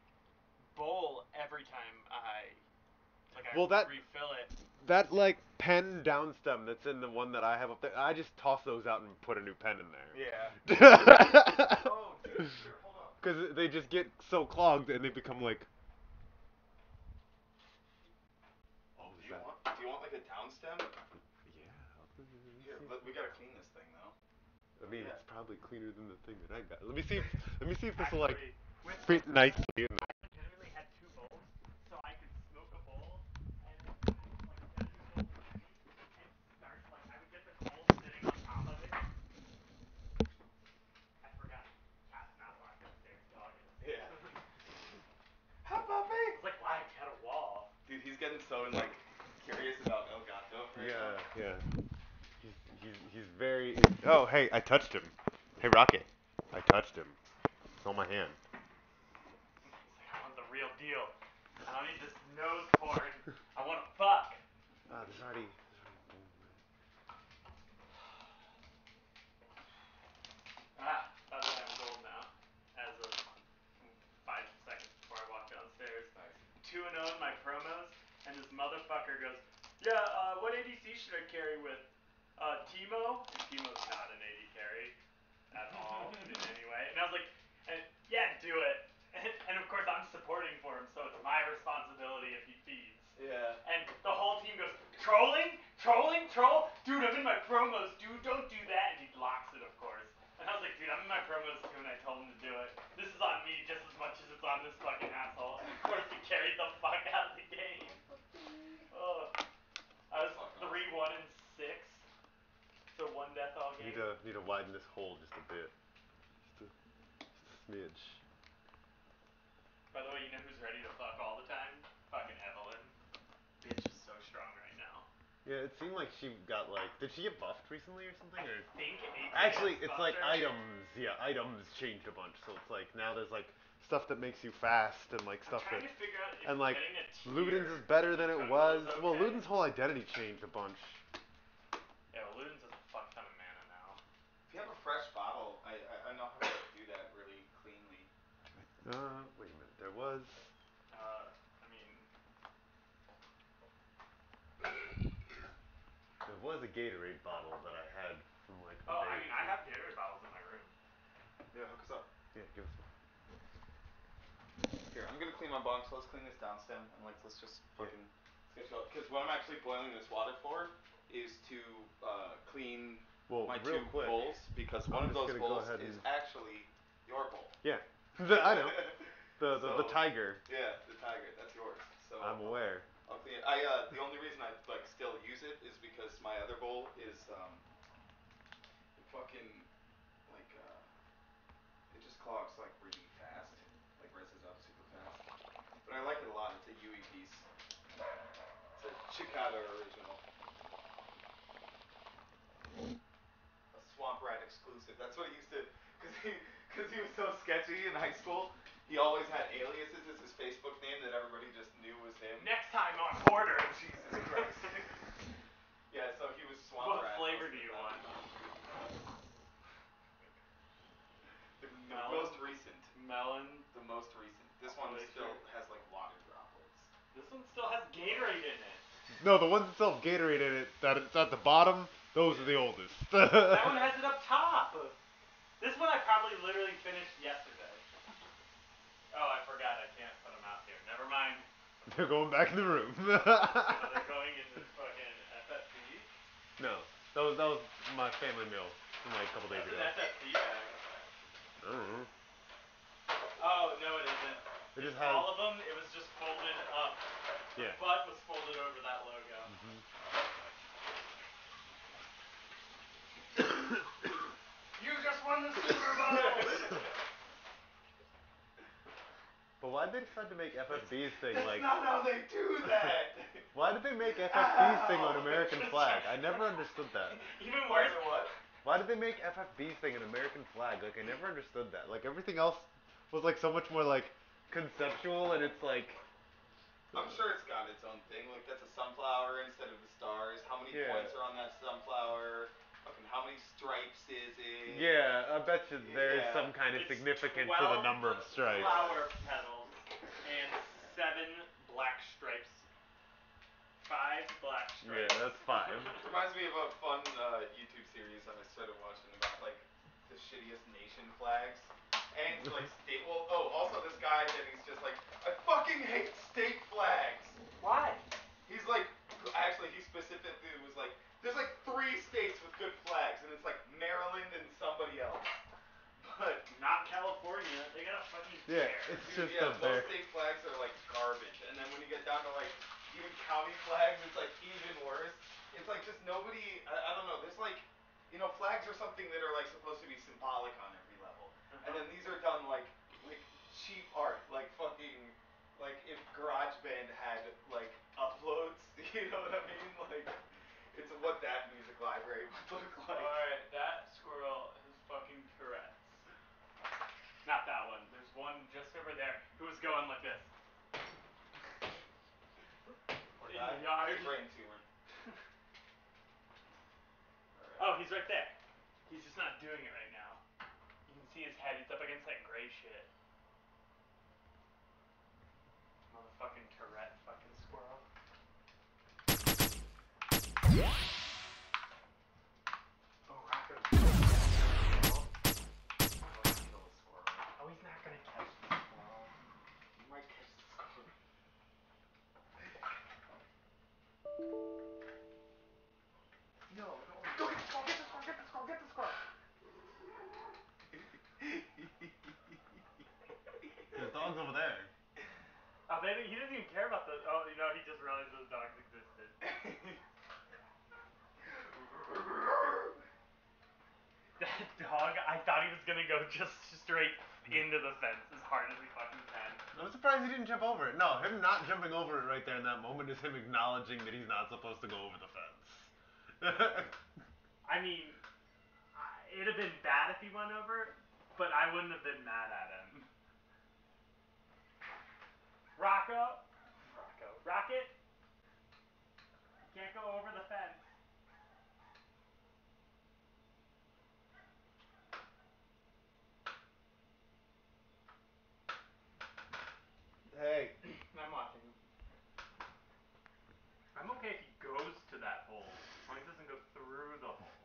bowl every time I Well, that- refill it. That like pen downstem that's in the one that I have up there, I just toss those out and put a new pen in there. Yeah. Oh, dude, here, hold on. Because they just get so clogged and they become like. Oh, Do you want like a downstem? Yeah. Here, we gotta clean this thing though. I mean, Yeah. it's probably cleaner than the thing that I got. Let me see if this will like With fit nicely in there. I legitimately had 2 bowls, so I could smoke a bowl and then get a new bowl ready and start. Like I would get the coal sitting on top of it. I forgot. Cat's not locked upstairs. Dog is. Yeah. Hi, puppy. It's like why at a wall. Dude, he's getting so like curious about El Gato right now. Yeah. He's very. Oh, hey, I touched him. Hey, Rocket, I touched him. It's on my hand. He's like, I want the real deal. I don't need this nose porn. I want to fuck. There's already. By the way, I'm gold now. As of 5 seconds before I walked downstairs. Nice. 2-0 in my promos, and this motherfucker goes, yeah, what ADC should I carry with? Teemo? And Teemo's not an AD carry at all in any way. And I was like, yeah, do it. And of course I'm supporting for him, so it's my responsibility if he feeds. Yeah. And the whole team goes, trolling? Trolling? Troll? Dude, I'm in my promos, dude, don't do that. And he locks it, of course. And I was like, dude, I'm in my promos too, and I told him to do it. This is on me just as much as it's on this fucking asshole. And of course he carried the fuck out of the game. Oh. I was 3-1 and 6. So 1 death all game. Need to widen this hole just a bit. Just a smidge. By the way, you know who's ready to fuck all the time? Fucking Evelyn. Bitch is so strong right now. Yeah, it seemed like she got like. Did she get buffed recently or something? Or Think actually, it's like buffed her. items. Yeah, items changed a bunch. So it's like now there's like stuff that makes you fast and like stuff I'm trying that. to figure out if And like getting a tier Luden's is better than it jungle was. is Well, okay. Luden's whole identity changed a bunch. Yeah, well, Luden's has a fuck ton of mana now. If you have a fresh bottle, I know how to do that really cleanly. Wait a minute. There was. I mean, There was a Gatorade bottle that I had from like. I have Gatorade bottles in my room. Yeah, hook us up. Yeah, give us one. Here, I'm gonna clean my bong, so let's clean this down stem and like let's just fucking sketch out. Because what I'm actually boiling this water for is to clean my real two quick, bowls because I'm one of just those gonna go bowls ahead is and- actually your bowl. Yeah, I know. The So- tiger. Yeah, the tiger. That's yours. So I'm aware. I'll clean it. The only reason I like still use it is because my other bowl is it fucking like it just clogs like really fast, like rises up super fast. But I like it a lot. It's a Yui piece. It's a Chikata original. A Swamp Rat exclusive. That's what he used to, cause he was so sketchy in high school. He always had aliases as his Facebook name that everybody just knew was him. Next time on Porter. Jesus Christ. Yeah, so he was Swamp What Rat. flavor most do of you the time. want? The Melon? most recent. Melon. The most recent. This one Glacier? still has like water droplets. This one still has Gatorade in it. No, the ones that still have Gatorade in it, that it's at the bottom, those are the oldest. That one has it up top. This one I probably literally finished yesterday. Oh, I forgot I can't put them out here. Never mind. They're going back in the room. So they're going in this fucking FFP. No, that was my family meal from like a couple days That's ago. an FFP bag. I don't know. Oh, no it isn't. It just It's has all of them, it was just folded up. yeah. The butt was folded over that logo. You just won the Super Bowl! But why did they decide to make FFB's thing That's like? not how they do that. Why did they make FFB's thing on American flag? I never understood that. Even Why worse, is it what? Why did they make FFB's thing an American flag? Like I never understood that. Like everything else was like so much more like conceptual, and it's like I'm sure it's got its own thing. Like that's a sunflower instead of the stars. How many Yeah. points are on that sunflower? Fucking how many stripes is it? yeah. I bet you there is Yeah. some kind of it's significance to the 12 number of stripes. flower petals and 7 black stripes. 5 black Yeah, stripes. that's 5. Reminds me of a fun YouTube series I started watching about like the shittiest nation flags. And like state also this guy that he's just like, I fucking hate state flags. Why? He's like actually he specifically was like, there's like 3 states with good flags and it's like Maryland and somebody else. But Not California. They got a fucking Yeah, bear. it's dude, just yeah, up most there. state flags are like garbage. And then when you get down to like even county flags, it's like even worse. It's like just nobody I don't know, there's like flags are something that are like supposed to be symbolic on every level. And then these are done like cheap art, like fucking like if GarageBand had like uploads, you know what I mean? Like it's what that music library would look like. Alright, that squirrel has fucking Tourette's. Not that one. There's one just over there who was going like this. Poor In guy. the yard. Brain tumor. Oh, he's right there. He's just not doing it right now. You can see his head. He's up against that gray shit. Motherfucking Tourette fucking squirrel. Oh, Rocco's kill the squirrel. Oh, he's not gonna catch the squirrel. He might catch the squirrel. No, go get the squirrel, get the squirrel, get the squirrel, get the squirrel. There's dogs over there. Oh, he doesn't even care about the. Oh, he just realized those dogs existed. That dog, I thought he was gonna go just straight into the fence as hard as he fucking can. I'm surprised he didn't jump over it. No, him not jumping over it right there in that moment is him acknowledging that he's not supposed to go over the fence. I mean, it'd have been bad if he went over, but I wouldn't have been mad at him. Rocket, you can't go over the fence. Hey. I'm watching him. I'm okay if he goes to that hole, as long as he doesn't go through the hole.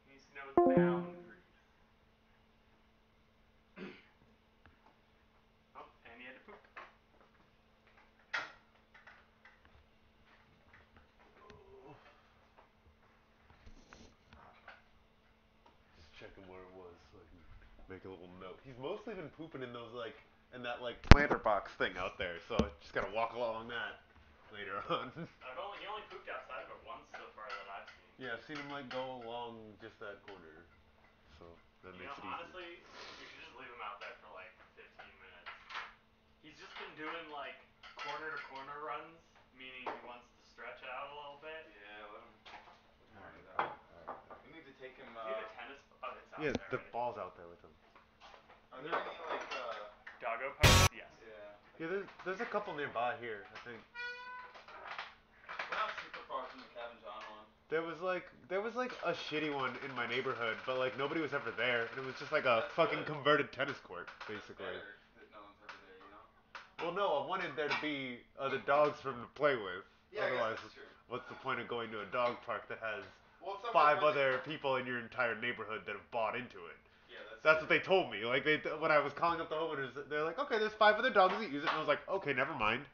He needs to know his boundaries. make a little note. He's mostly been pooping in those like in that like planter box thing out there, so just gotta walk along that later on. He only pooped outside of it once so far that I've seen. Yeah, I've seen him like go along just that corner, so that makes it easy. Honestly, you should just leave him out there for like 15 minutes. He's just been doing like corner to corner runs, meaning he wants to stretch out a little bit. Yeah, let him run it out. We need to take him. Do you have a tennis? Oh, it's out Yeah, there. the Right? ball's out there with him. Are there any like Doggo posts? Yes. Yeah. Yeah, there's a couple nearby here, I think. We're not super far from the Cabin John one. There was like a shitty one in my neighborhood, but like nobody was ever there, and it was just like a fucking converted tennis court, basically. Better that no one's ever there, you know? Well, no, I wanted there to be other dogs for him to play with. Yeah, Otherwise, I guess that's true. what's the point of going to a dog park that has Well, it's 5 other people in your entire neighborhood that have bought into it? Yeah, That's what they told me. Like when I was calling up the homeowners, they're like, "Okay, there's 5 other dogs that use it," and I was like, "Okay, never mind."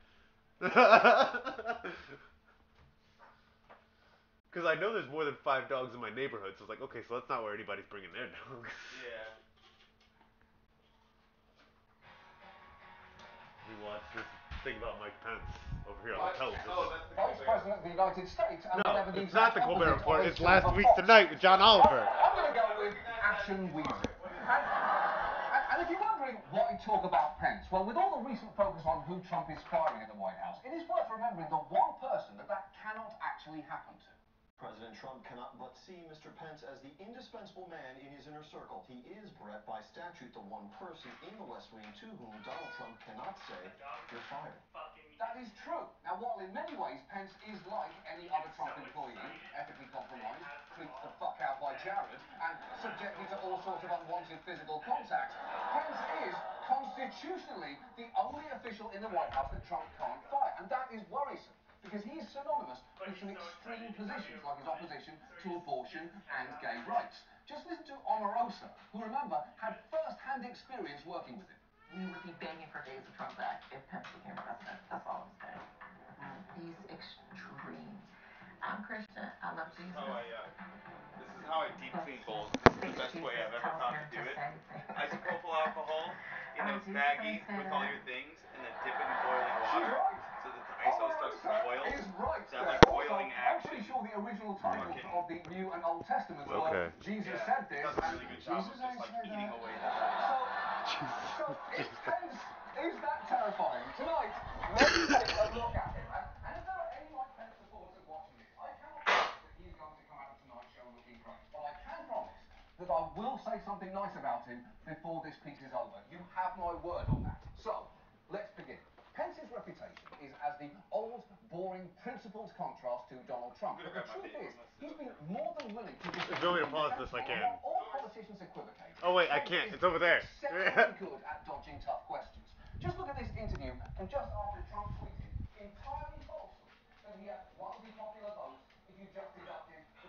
Because I know there's more than 5 dogs in my neighborhood, so it's like, okay, so that's not where anybody's bringing their dogs. Yeah. We watched this thing about Mike Pence over here on the television. Oh, that's the Vice President of the United States. And No, whenever it's these not the Colbert opposite Report. of It's a Last silver Week fox. Tonight with John Oliver. I'm going to go with Action Weezer. And if you're wondering why talk about Pence, well, with all the recent focus on who Trump is firing at the White House, it is worth remembering the one person that cannot actually happen to. President Trump cannot but see Mr. Pence as the indispensable man in his inner circle. He is, Brett, by statute, the one person in the West Wing to whom Donald Trump cannot say, "You're fired." That is true. Now, while in many ways Pence is like any other Trump employee, ethically compromised, creeped the fuck out by Jared, and subjected to all sorts of unwanted physical contact, Pence is constitutionally the only official in the White House that Trump can't fire, and that is worrisome. Because he is synonymous with some extreme positions, like his opposition to abortion and gay rights. Just listen to Omarosa, who, remember, had first-hand experience working with him. We would be begging for days of Trump back if Pence became president. That's all I'm saying. He's extreme. I'm Christian. I love Jesus. This is how I deep clean bowls. This is the best way I've ever found to do it. Isopropyl alcohol in a baggie with all your things, and then dip it in boiling water so that the iso starts to boil. That like boiling action. I'm pretty sure the original titles of the New and Old Testaments were Jesus said this, and Jesus ain't said that. So is Pence, is that terrifying? Tonight, let's take a look at him. And if there are any Mike Pence supporters watching this, I cannot promise that he is going to come out of tonight's show looking great. But I can promise that I will say something nice about him before this piece is over. You have my word on that. So, let's begin. Pence's reputation is as the old, boring, principled contrast to Donald Trump. But the truth is, he's been more than willing to... If you want me to pause this, I can. All politicians equivocate. Oh wait, I can't. It's over there. Exceptionally good at dodging tough questions. Just look at this interview from just after Trump tweeted entirely falsely that he had won the popular vote if you just deducted the...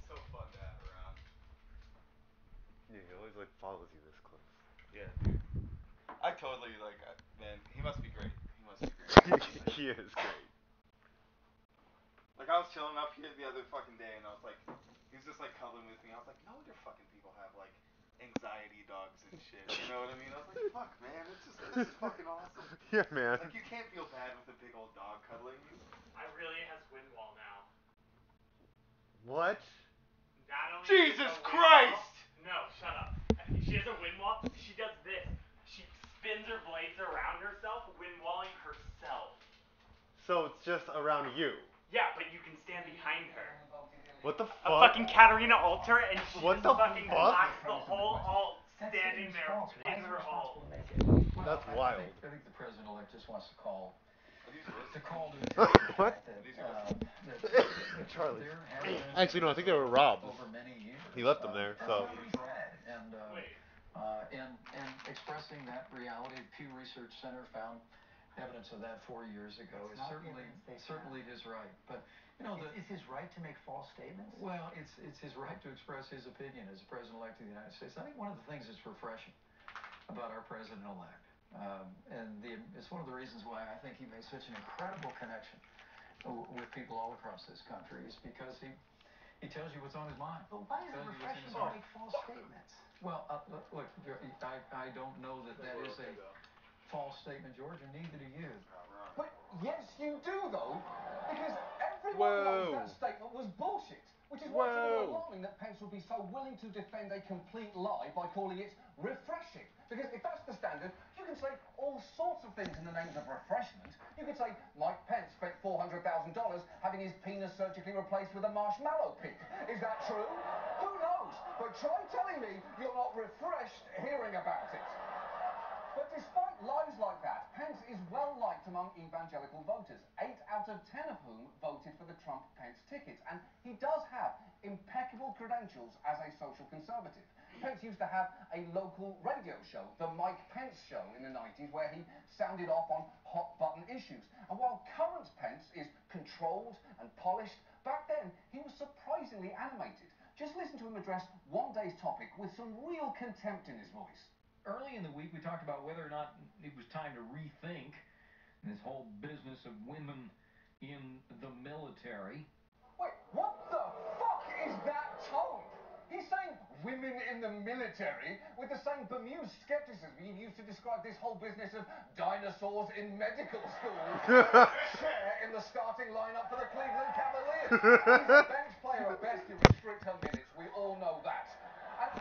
So fun to have around. Yeah, he always like follows you this close. Yeah, dude. I totally like, man, he must be great. He must be great. He is great. Like, I was chilling up here the other fucking day, and I was like, he was just like cuddling with me. I was like, no wonder fucking people have like anxiety dogs and shit. You know what I mean? I was like, fuck, man, this is fucking awesome. Yeah, man. Like, you can't feel bad with a big old dog cuddling you. I really has wind wall now. What? Not only Jesus Christ! No, shut up. She has a wind wall. She does this. She spins her blades around herself, wind walling herself. So it's just around you. Yeah, but you can stand behind her. What the A fuck? fucking Katarina Alter, and she What just the fucking fuck? knocks the whole alt standing there in her alt. That's wild. I think the president-elect just wants to call to call to attention the What? fact that Charlie. there has been Actually, no, I think they were robbed. over many years. He left them there, so. Dread and expressing that reality, Pew Research Center found evidence of that 4 years ago. It's certainly his right, but you know, it's his right to make false statements. Well, it's his right to express his opinion as president-elect of the United States. I think one of the things that's refreshing about our president-elect, it's one of the reasons why I think he made such an incredible connection with people all across this country, is because he tells you what's on his mind. But why is it refreshing to make false statements? Well, look, I don't know that is a false statement, George, and neither do you. But yes, you do, though, because everyone knows that statement was bullshit. Which is why it's a little alarming that Pence would be so willing to defend a complete lie by calling it refreshing. Because if that's the standard, you can say all sorts of things in the names of refreshment. You could say Mike Pence spent $400,000 having his penis surgically replaced with a marshmallow pig. Is that true? Who knows? But try telling me you're not refreshed hearing about it. But despite lies like that, Pence is well liked among evangelical voters, 8 out of 10 of whom voted for the Trump-Pence ticket. And he does have impeccable credentials as a social conservative. Pence used to have a local radio show, The Mike Pence Show, in the 90s, where he sounded off on hot-button issues. And while current Pence is controlled and polished, back then he was surprisingly animated. Just listen to him address one day's topic with some real contempt in his voice. Early in the week, we talked about whether or not it was time to rethink this whole business of women in the military. Wait, what the fuck is that tone? He's saying women in the military with the same bemused skepticism he used to describe this whole business of dinosaurs in medical schools. Share in the starting lineup for the Cleveland Cavaliers. He's a bench player at best to restrict her minutes. We all know that. And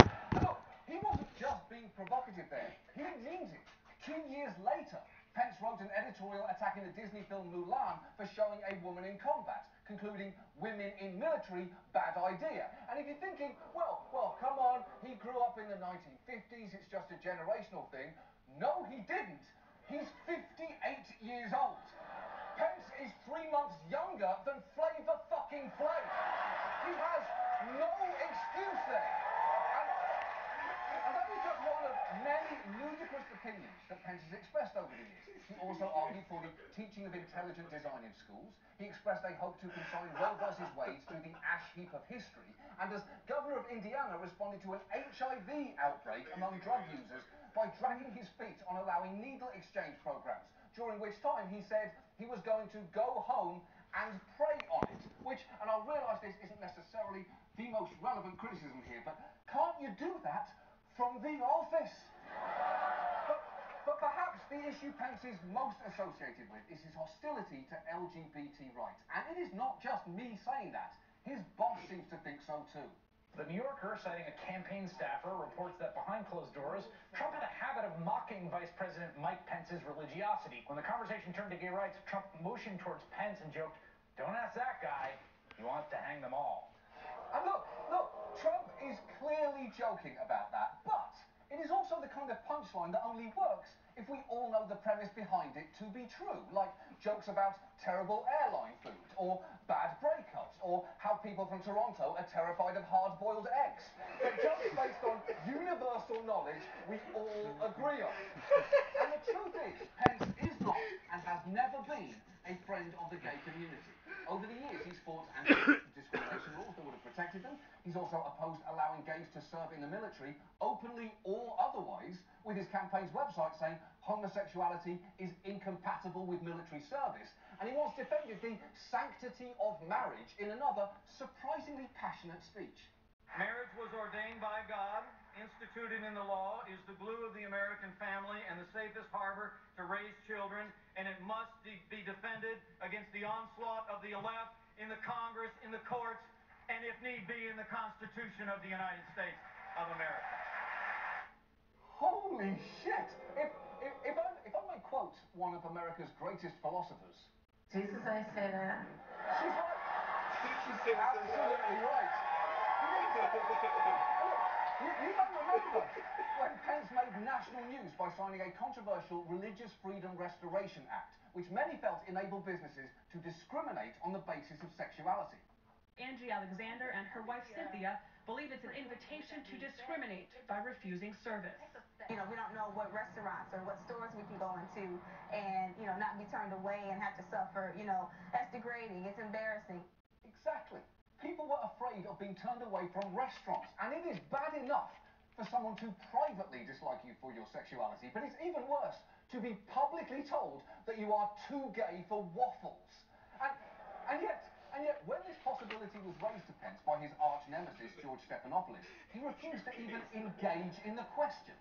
look, he wasn't just being provocative there. He means it. 2 years later, Pence wrote an editorial attacking the Disney film Mulan for showing a woman in combat, concluding women in military, bad idea. And if you're thinking, well, come on, he grew up in the 1950s, it's just a generational thing. No, he didn't. He's 58 years old. Pence is 3 months younger than Flavor fucking Flav. He has no excuse there. And that is just one of many ludicrous opinions that Pence has expressed over the years. He also argued for the teaching of intelligent design in schools. He expressed a hope to consign Roe versus Wade to the ash heap of history. And as governor of Indiana, responded to an HIV outbreak among drug users by dragging his feet on allowing needle exchange programs, during which time he said he was going to go home and pray on it. Which, and I realise this isn't necessarily the most relevant criticism here, but can't you do that from the office? But perhaps the issue Pence is most associated with is his hostility to LGBT rights. And it is not just me saying that. His boss seems to think so too. The New Yorker, citing a campaign staffer, reports that behind closed doors, Trump had a habit of mocking Vice President Mike Pence's religiosity. When the conversation turned to gay rights, Trump motioned towards Pence and joked, "Don't ask that guy. He wants to hang them all." And look, Trump is clearly joking about that, but it is also the kind of punchline that only works if we all know the premise behind it to be true, like jokes about terrible airline food, or bad breakups, or how people from Toronto are terrified of hard-boiled eggs. They're jokes based on universal knowledge we all agree on. And the truth is, Pence is not, and has never been, a friend of the gay community. Over the years, he's fought anti-discrimination laws that would have protected them. He's also opposed allowing gays to serve in the military, openly or otherwise, with his campaign's website saying homosexuality is incompatible with military service. And he once defended the sanctity of marriage in another surprisingly passionate speech. Marriage was ordained by God, instituted in the law, is the glue of the American family and the safest harbor to raise children, and it must be defended against the onslaught of the left in the Congress, in the courts, and if need be, in the Constitution of the United States of America. Holy shit! If I may quote one of America's greatest philosophers. Jesus ain't say that. She's right. She's absolutely right. You may remember when Pence made national news by signing a controversial Religious Freedom Restoration Act, which many felt enabled businesses to discriminate on the basis of sexuality. Angie Alexander and her wife Cynthia believe it's an invitation to discriminate by refusing service. You know, we don't know what restaurants or what stores we can go into and, you know, not be turned away and have to suffer, you know, that's degrading, it's embarrassing. Exactly. People were afraid of being turned away from restaurants, and it is bad enough for someone to privately dislike you for your sexuality, but it's even worse to be publicly told that you are too gay for waffles. And yet, when this possibility was raised to Pence by his arch nemesis, George Stephanopoulos, he refused to even engage in the question.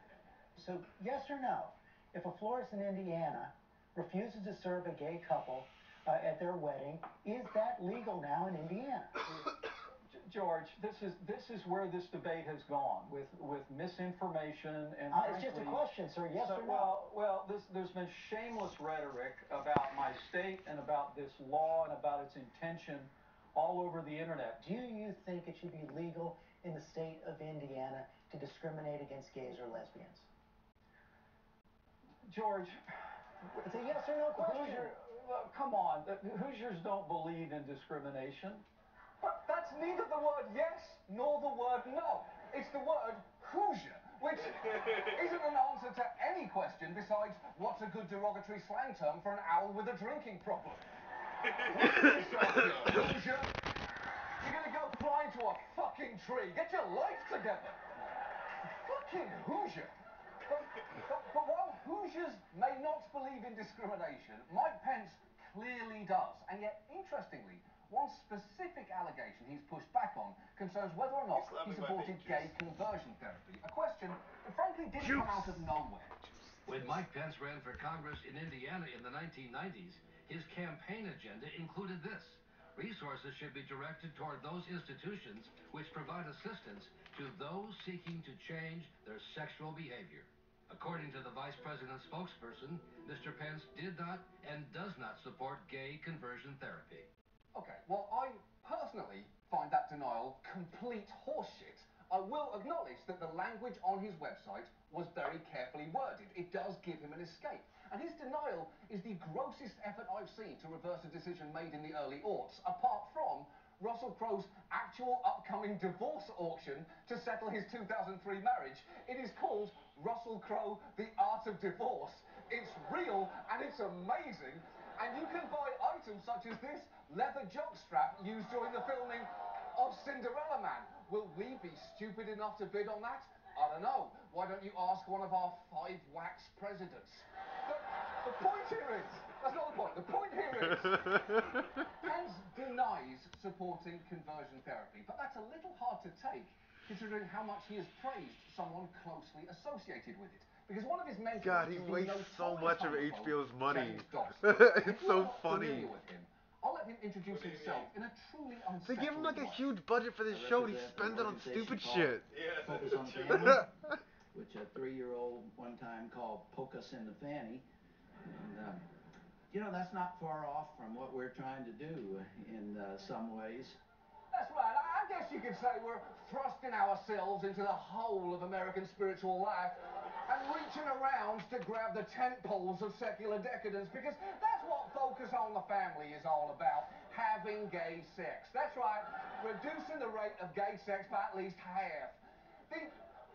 So, yes or no, if a florist in Indiana refuses to serve a gay couple at their wedding, is that legal now in Indiana? George, this is where this debate has gone with misinformation and it's just a question, sir. Yes or no? Well, there's been shameless rhetoric about my state and about this law and about its intention all over the internet. Do you think it should be legal in the state of Indiana to discriminate against gays or lesbians? George, it's a yes or no question. Come on, Hoosiers don't believe in discrimination. But that's neither the word yes nor the word no. It's the word Hoosier, which isn't an answer to any question besides what's a good derogatory slang term for an owl with a drinking problem. Hoosier, you're gonna go fly into a fucking tree. Get your life together. Fucking Hoosier. But while Hoosiers may not believe in discrimination, Mike Pence clearly does. And yet, interestingly, one specific allegation he's pushed back on concerns whether or not he supported gay conversion therapy, a question that frankly didn't come out of nowhere. When Mike Pence ran for Congress in Indiana in the 1990s, his campaign agenda included this: resources should be directed toward those institutions which provide assistance to those seeking to change their sexual behavior. According to the Vice President's spokesperson, Mr. Pence did not and does not support gay conversion therapy. Okay, well, I personally find that denial complete horseshit. I will acknowledge that the language on his website was very carefully worded. It does give him an escape. And his denial is the grossest effort I've seen to reverse a decision made in the early aughts, apart from Russell Crowe's actual upcoming divorce auction to settle his 2003 marriage. It is called Russell Crowe, The Art of Divorce. It's real and it's amazing. And you can buy items such as this leather jockstrap used during the filming of Cinderella Man. Will we be stupid enough to bid on that? I don't know. Why don't you ask one of our 5 wax presidents? The point here is, that's not the point. The point here is, Pence denies supporting conversion therapy, but that's a little hard to take considering how much he has praised someone closely associated with it. Because one of his mentors, God, he wastes so much of HBO's money. It's so funny. With him, I'll let him introduce himself in a truly They give him like a way. huge budget for this show and he spends it on stupid shit. Focus on Family, which a 3-year-old one time called Poke Us in the Fanny. And, you know, that's not far off from what we're trying to do in some ways. That's right. I guess you could say we're thrusting ourselves into the whole of American spiritual life and reaching around to grab the tent poles of secular decadence, because that's what Focus on the Family is all about: having gay sex. That's right, reducing the rate of gay sex by at least half.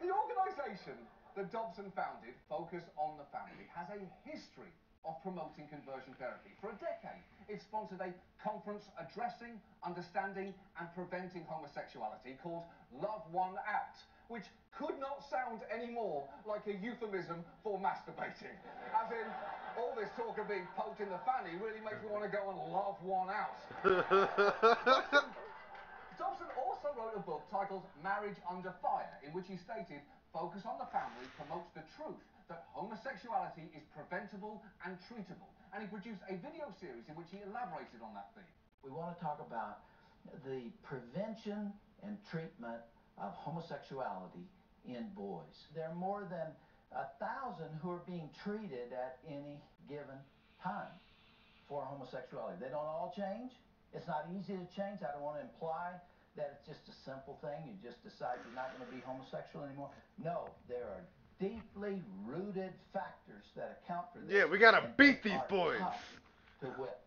The organisation that Dobson founded, Focus on the Family, has a history of promoting conversion therapy. For a decade, it sponsored a conference addressing, understanding, and preventing homosexuality called Love One Out, which could not sound any more like a euphemism for masturbating. As in, all this talk of being poked in the fanny really makes me want to go and love one out. Dobson also wrote a book titled Marriage Under Fire, in which he stated, Focus on the Family promotes the truth that homosexuality is preventable and treatable. And he produced a video series in which he elaborated on that theme. We want to talk about the prevention and treatment of homosexuality in boys. There are more than 1,000 who are being treated at any given time for homosexuality. They don't all change. It's not easy to change. I don't want to imply that it's just a simple thing. You just decide you're not going to be homosexual anymore. No, there are deeply rooted factors that account for this. Yeah, we gotta and beat they these are boys. tough to whip.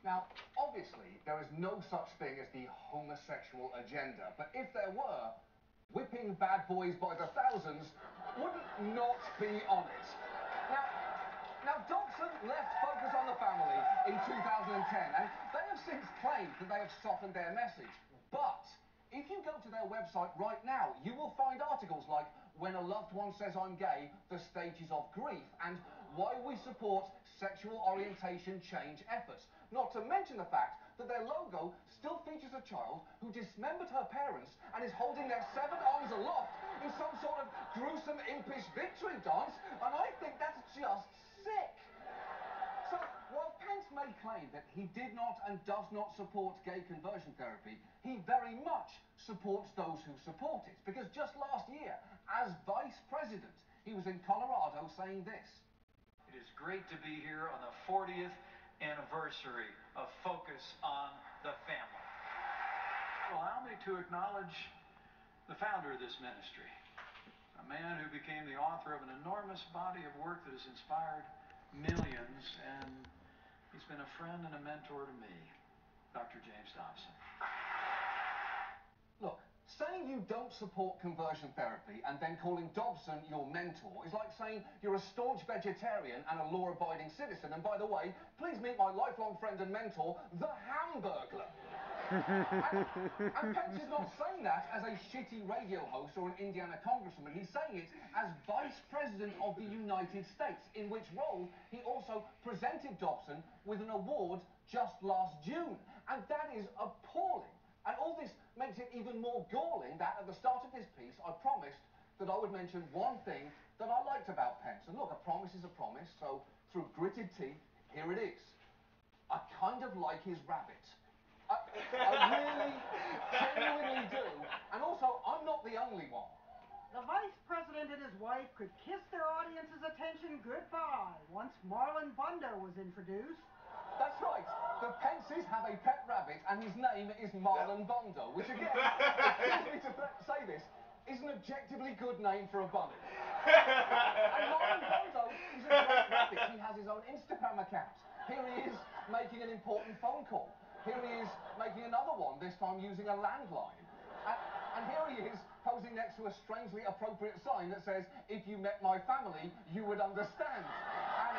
Now, obviously, there is no such thing as the homosexual agenda, but if there were, whipping bad boys by the thousands wouldn't not be on it. Now, Dobson left Focus on the Family in 2010, and they have since claimed that they have softened their message. But if you go to their website right now, you will find articles like When a Loved One Says I'm Gay, The Stages of Grief, and Why We Support Sexual Orientation Change Efforts. Not to mention the fact that their logo still features a child who dismembered her parents and is holding their severed arms aloft in some sort of gruesome, impish victory dance, and I think that's just sick. So, while Pence may claim that he did not and does not support gay conversion therapy, he very much supports those who support it. Because just last year, as vice president, he was in Colorado saying this. It is great to be here on the 40th anniversary of Focus on the Family. Allow me to acknowledge the founder of this ministry, a man who became the author of an enormous body of work that has inspired millions, and he's been a friend and a mentor to me, Dr. James Dobson. Look, saying you don't support conversion therapy and then calling Dobson your mentor is like saying you're a staunch vegetarian and a law-abiding citizen. And by the way, please meet my lifelong friend and mentor, the Hamburglar. And Pence is not saying that as a shitty radio host or an Indiana congressman. He's saying it as Vice President of the United States, in which role he also presented Dobson with an award just last June. And that is appalling. And all this makes it even more galling that at the start of this piece, I promised that I would mention one thing that I liked about Pence. And look, a promise is a promise, so through gritted teeth, here it is. I kind of like his rabbit. I really, genuinely do. And also, I'm not the only one. The vice president and his wife could kiss their audience's attention goodbye once Marlon Bundo was introduced. That's right. The Pences have a pet rabbit, and his name is Marlon Bundo, which again, it kills me to say this, is an objectively good name for a bunny. And Marlon Bundo is a great rabbit. He has his own Instagram account. Here he is making an important phone call. Here he is making another one, this time using a landline. And here he is posing next to a strangely appropriate sign that says, if you met my family, you would understand. And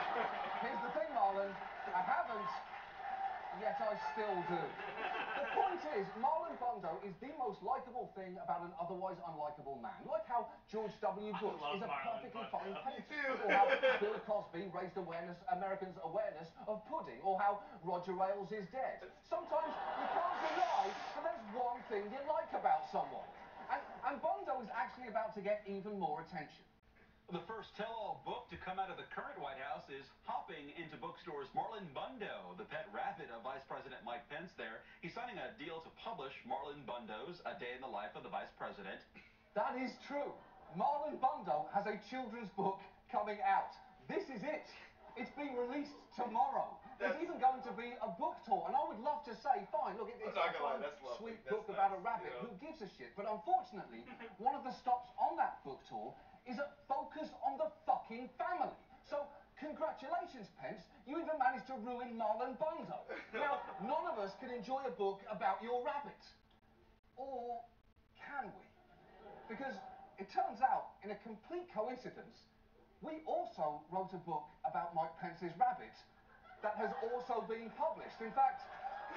here's the thing, Marlon, I haven't, yet I still do. The point is, Marlon Bundo is the most likeable thing about an otherwise unlikable man. Like how George W. Bush is a perfectly fine painter. Or how Bill Cosby raised Americans' awareness of pudding. Or how Roger Ailes is dead. Sometimes you can't deny that there's one thing you like about someone. And Bundo is actually about to get even more attention. The first tell-all book to come out of the current White House is hopping into bookstores. Marlon Bundo, the pet rabbit of Vice President Mike Pence there. He's signing a deal to publish Marlon Bundo's A Day in the Life of the Vice President. That is true. Marlon Bundo has a children's book coming out. This is it. It's being released tomorrow. There's even going to be a book tour, and I would love to say, fine, look, it's a fun, sweet book about a rabbit. Who gives a shit? But unfortunately, one of the stops on that book tour is a focus on the fucking family. So, congratulations, Pence. You even managed to ruin Marlon Bundo. Now, none of us can enjoy a book about your rabbit. Or can we? Because it turns out, in a complete coincidence, we also wrote a book about Mike Pence's rabbit that has also been published. In fact,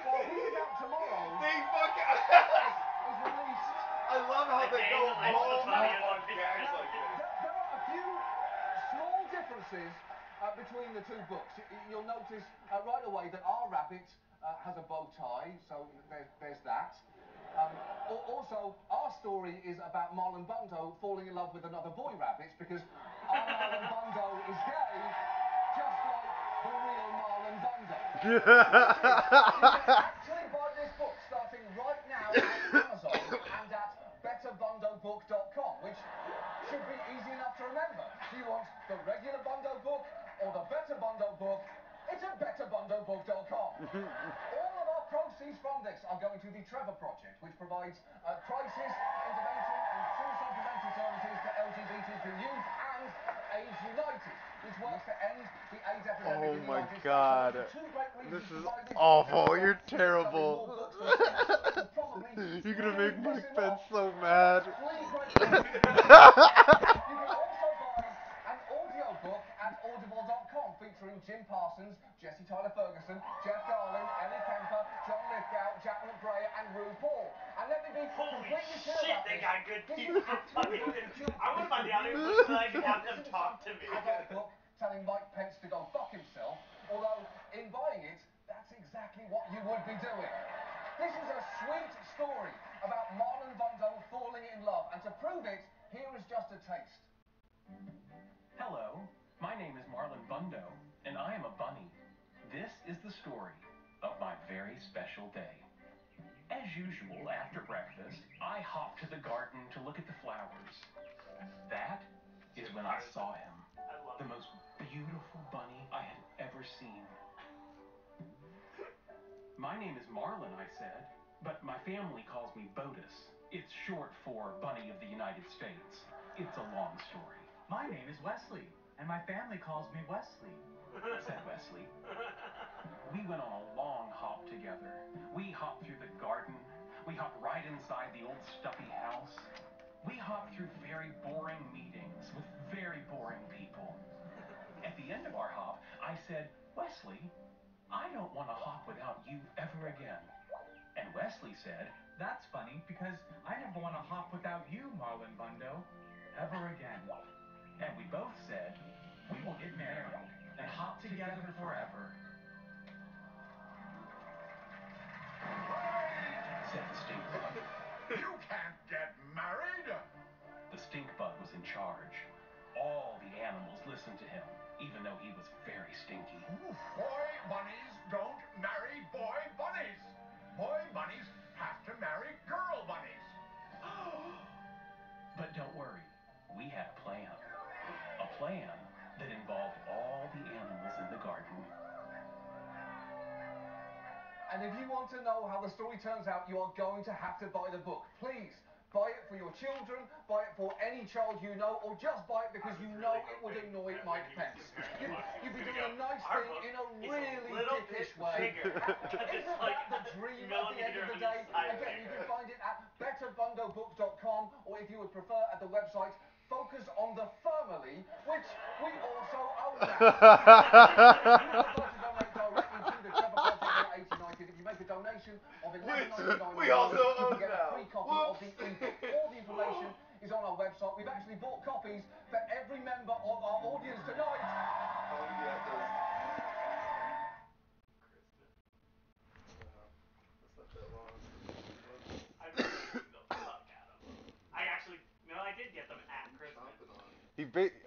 while this is out tomorrow, is released. I love how they go all out on gags like this. There are a few small differences between the two books. You'll notice right away that our rabbit has a bow tie, so there's that. Also, our story is about Marlon Bundo falling in love with another boy rabbit because our Marlon Bundo is gay, just like the real Marlon Bundo. You can actually buy this book starting right now at Amazon and at betterbundobook.com, which should be easy enough to remember. Do you want the regular Bundo book or the Better Bundo book? It's at betterbundobook.com. All of our proceeds from this are are going to the Trevor Project, which provides crisis intervention and suicide prevention services to LGBTQ youth, and AIDS United, which works to end the AIDS epidemic Oh in the my United god. States. So two great reasons This to is buy this awful. book. You're terrible. You're gonna make Mike Pence so mad. An audiobook at audible.com featuring Jim Parsons, Jesse Tyler Ferguson, Jeff Garlin, Ellie Kemper, John Lithgow, Jack McBrayer, and RuPaul. And let me be completely clear Shit, about they this. got good people. I want to find the audiobook so I can have them talk to me. Adult book telling Mike Pence to go fuck himself, although in buying it, that's exactly what you would be doing. This is a sweet story about Marlon Brando falling in love, and to prove it, here is just a taste. Hello, my name is Marlon Bundo, and I am a bunny. This is the story of my very special day. As usual, after breakfast, I hopped to the garden to look at the flowers. That is when I saw him, the most beautiful bunny I had ever seen. My name is Marlon, I said, but my family calls me Botus. It's short for Bunny of the United States. It's a long story. My name is Wesley, and my family calls me Wesley, said Wesley. We went on a long hop together. We hopped through the garden. We hopped right inside the old stuffy house. We hopped through very boring meetings with very boring people. At the end of our hop, I said, Wesley, I don't want to hop without you ever again. And Wesley said, that's funny because I never want to hop without you, Marlon Bundo, ever again. And we both said, we will get married and hop together forever. Said the stink bug. You can't get married! The stink bug was in charge. All the animals listened to him, even though he was very stinky. Boy bunnies don't marry boy bunnies. Boy bunnies have to marry girl bunnies. But don't worry, we had a plan. A plan that involved all the animals in the garden. And if you want to know how the story turns out, you are going to have to buy the book. Please, buy it for your children, buy it for any child you know, or just buy it because you know it would annoy Mike Pence. You'd be doing a nice thing in a really dickish way. Isn't that the dream at the end of the day? Again, you can find it at betterbundobook.com, or if you would prefer, at the website Focus on the Family, which we also own now. If you make a donation of $11.99, we also you own can get a free copy now. of the ebook. All the information is on our website. We've actually bought copies for every member of our audience tonight. I did get them at Christmas.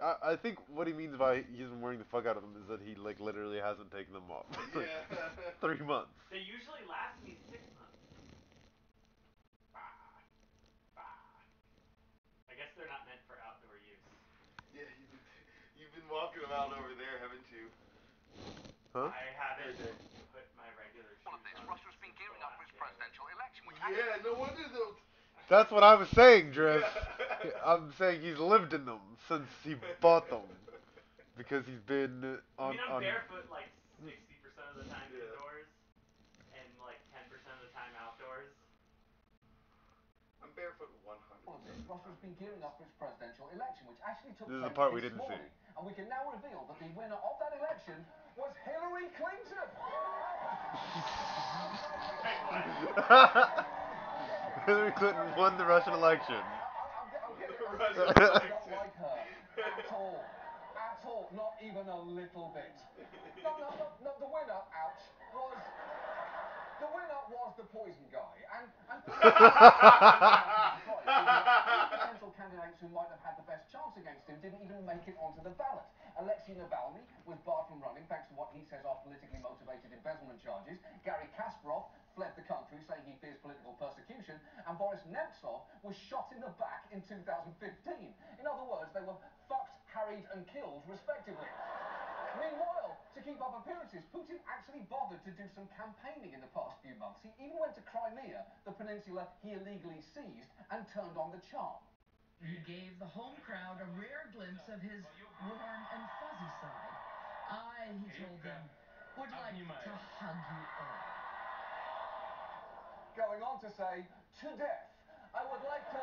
I think what he means by he's been wearing the fuck out of them is that he like literally hasn't taken them off. For 3 months. They usually last me 6 months. I guess they're not meant for outdoor use. Yeah, you've been walking them out over there, haven't you? Huh? I haven't put my regular shoes on. Russia's been gearing up for its presidential election, which Yeah, no wonder those. That's what I was saying, Drift. I'm saying he's lived in them since he bought them. Because he's been on... I'm barefoot like 60% of the time indoors, and like 10% of the time outdoors. I'm barefoot 100%. Russia's been gearing up for its presidential election, which actually took This is place the part we this didn't see. morning. And we can now reveal that the winner of that election was Hillary Clinton. Hillary Clinton won the Russian election. I don't like her at all. At all. Not even a little bit. No, the winner, ouch, was... The winner was the poison guy, and potential candidates who might have had the best chance against him didn't even make it onto the ballot. Alexei Navalny was barred from running thanks to what he says are politically motivated embezzlement charges. Gary Kasparov fled the country saying he fears political persecution, and Boris Nemtsov was shot in the back in 2015. In other words, they were fucked, harried, and killed, respectively. Meanwhile, To keep up appearances, Putin actually bothered to do some campaigning in the past few months. He even went to Crimea, the peninsula he illegally seized, and turned on the charm. He gave the home crowd a rare glimpse of his warm and fuzzy side. I, he told them, would like to hug you all. Going on to say, to death. I would like to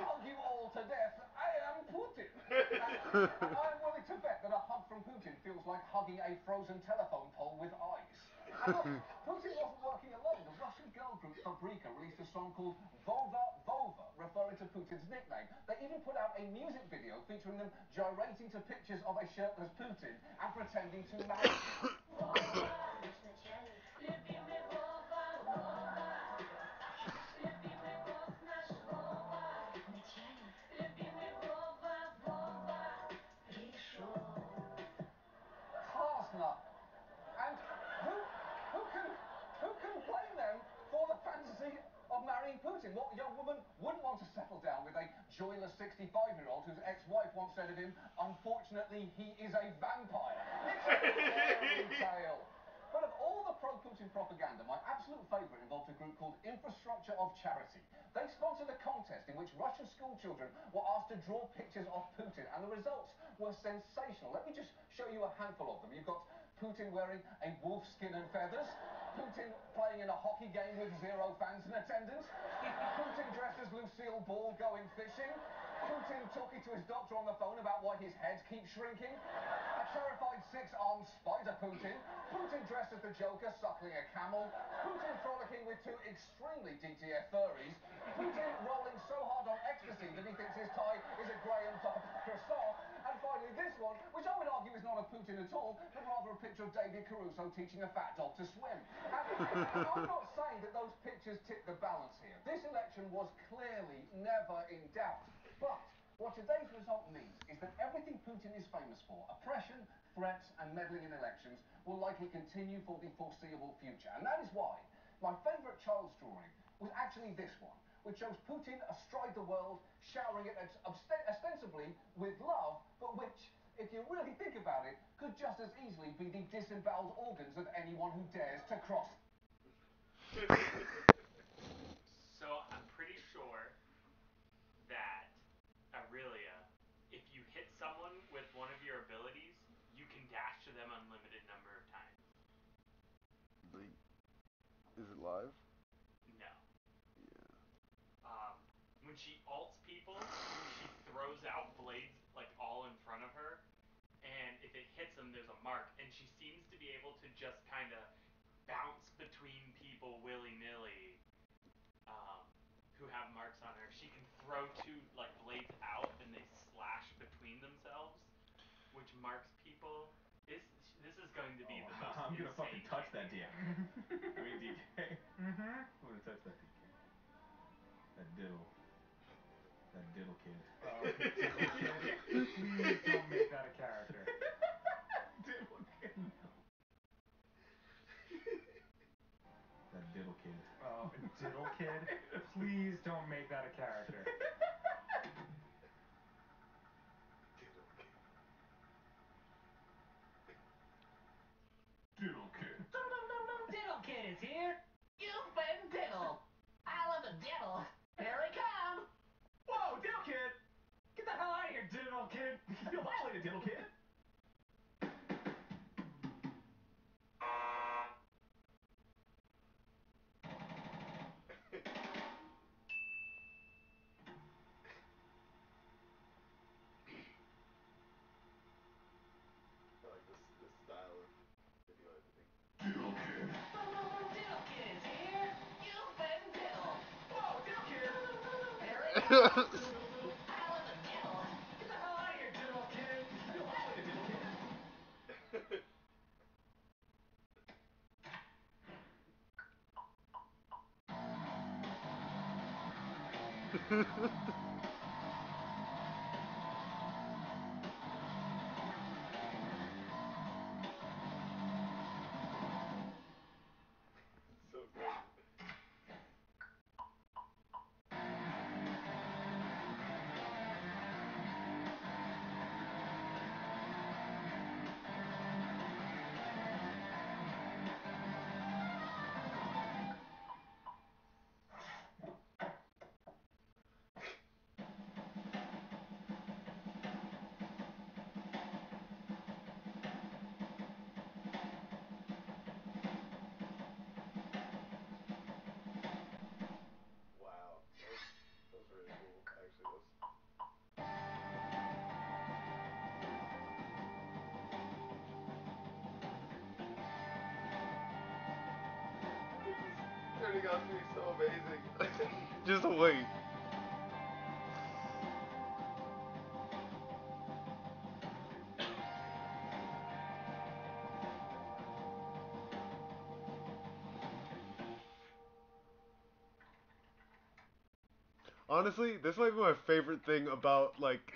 hug you all to death. I am Putin. I am willing to bet that a hug from Putin feels like hugging a frozen telephone pole with ice. And look, Putin wasn't working alone. The Russian girl group Fabrika released a song called Vova Vova, referring to Putin's nickname. They even put out a music video featuring them gyrating to pictures of a shirtless Putin and pretending to marry him. Klasner. And who can blame them for the fantasy of marrying Putin? What young woman wouldn't want to settle down with a joyless 65-year-old whose ex-wife once said of him, unfortunately, he is a vampire. It's a fairy tale. But of all the pro-Putin propaganda, my absolute favourite involved a group called Infrastructure of Charity. They sponsored a contest in which Russian schoolchildren were asked to draw pictures of Putin, and the results were sensational. Let me just show you a handful of them. You've got Putin wearing a wolf skin and feathers, Putin playing in a hockey game with 0 fans in attendance, Putin dressed as Lucille Ball going fishing, Putin talking to his doctor on the phone about why his head keeps shrinking, a terrified 6-armed spider Putin, Putin dressed as the Joker suckling a camel, Putin frolicking with 2 extremely DTF furries, Putin rolling so hard on ecstasy that he thinks his tie is a Graham top croissant, and finally this one, which I would argue is not a Putin at all, but rather a picture of David Caruso teaching a fat dog to swim. And I'm not saying that those pictures tip the balance here. This election was clearly never in doubt. But what today's result means is that everything Putin is famous for, oppression, threats, and meddling in elections, will likely continue for the foreseeable future. And that is why my favourite child's drawing was actually this one, which shows Putin astride the world, showering it ostensibly with love, but which, if you really think about it, could just as easily be the disemboweled organs of anyone who dares to cross. So I'm pretty sure that Aurelia, if you hit someone with one of your abilities, you can dash to them unlimited number of times. Is it live? No. Yeah. When she ults people, she throws out blades like all in front of her, and if it hits them, there's a mark, and she seems to be able to just kind of bounce between people willy-nilly who have marks on her. She can throw 2 like blades out, and they slash between themselves, which marks people. This is going to be the most I'm gonna fucking insane touch that campaign dick. ever. I mean, DK. Mm-hmm. I'm gonna touch that DK. That diddle. That diddle kid. Diddle kid. Please don't make that a character. Diddle kid. That diddle kid. Oh, diddle kid? Please don't make that a character. Diddle kid. Diddle Kid is here. You've been diddled. I love a diddle. Here he comes. Whoa, Diddle Kid! Get the hell out of here, Diddle Kid! You feel violated, Diddle Kid! I like this style of video editing. Diddle Kid. Diddle Kid is here. You've been diddled. Whoa, Diddle Kid! Here he comes. I love a diddle. Get the hell out of here, Diddle Kid! You feel violated, Diddle Kid! So good. turning out to be so amazing. Just wait. Honestly, this might be my favorite thing about, like,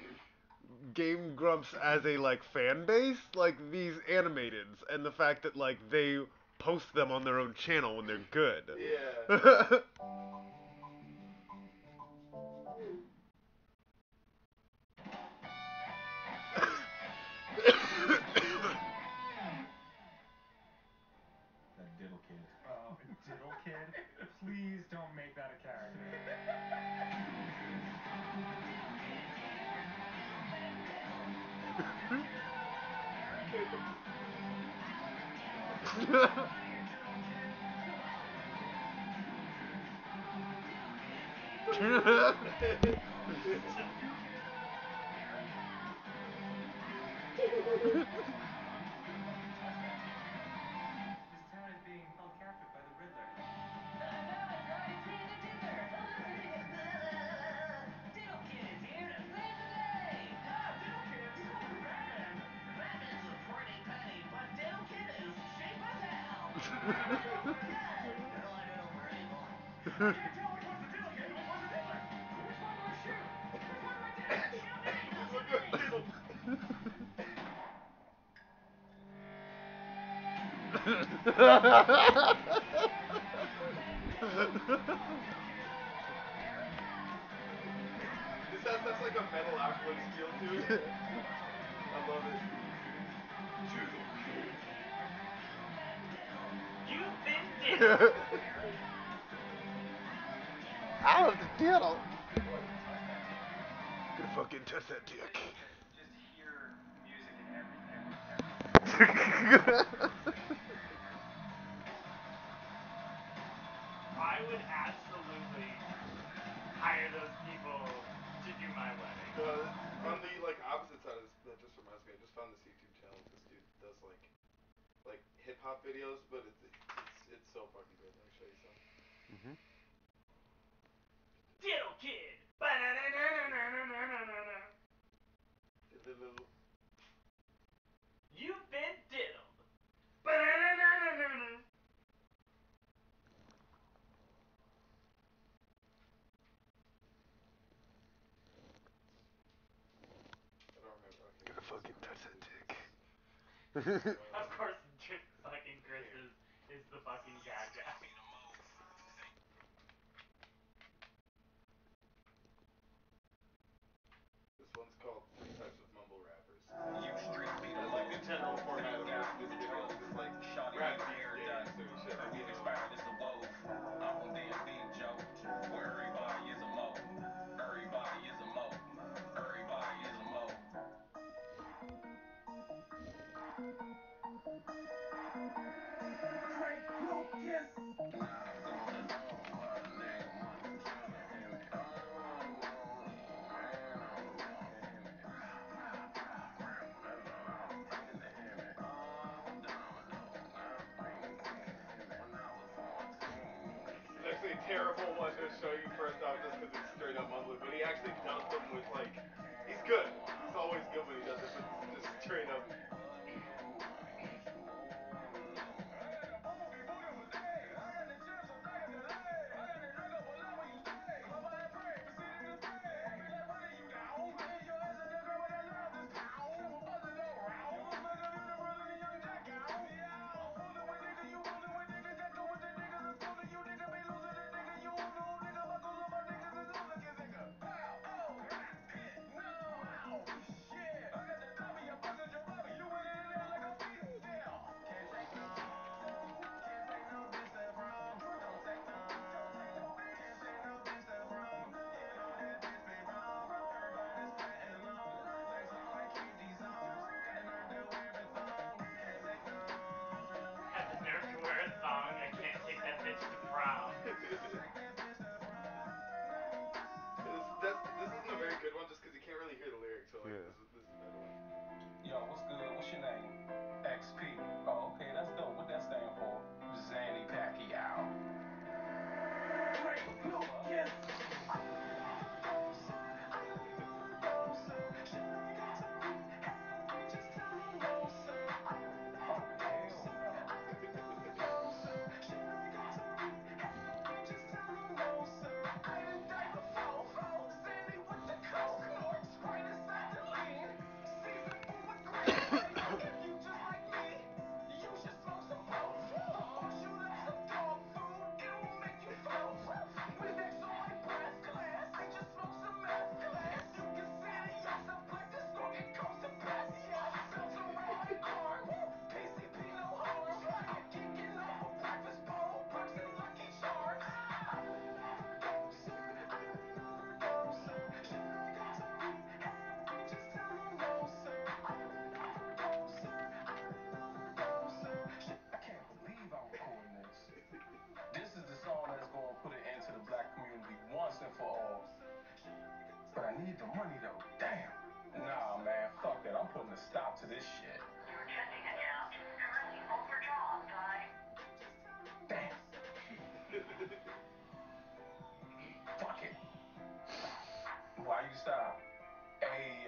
Game Grumps as a, like, fan base. Like, these animateds and the fact that, like, they post them on their own channel when they're good. Yeah. That diddle kid. Oh, diddle kid? Please don't make that a character. This town is being held captive by the Riddler. Diddle Kid is here to save the day! Ah, Diddle Kid? He's supposed to be Batman! Batman's a pretty penny, but Diddle Kid is cheap as hell! I diddle for good! No, I diddle for evil. I can't tell which one's the Diddle Kid and which one's the Diddler! Which one do I shoot? Which one do I diddle? Shoot me! No, shoot me! This has such like a Metal Alchemist feel to it. I love it. You've been diddled. Out of the diddle. Gonna fucking touch that dick. Just hear music in everything. I would absolutely hire those people to do my wedding. On the like opposite side of this, that just reminds me. I just found this YouTube channel. This dude does like hip hop videos, but it's so fucking good. Let me show you some. Diddle Kid. You've been diddled. I don't remember. Okay, Gonna fucking touch that dick. Of course, fucking Chris is the fucking bad guy. This one's called 3 Types of Mumble Rappers. That's like the general format of this video. It's just like rap beats, games, or shit like that. It's actually a terrible one to show you first off just because it's straight up mumbling, but he actually does them with like, he's good. He's always good when he does it, but just straight up. need the money though. Damn. Nah, man, fuck that. I'm putting a stop to this shit. Your checking account is currently overdrawn by... Damn. Fuck it. Why you stop? Hey,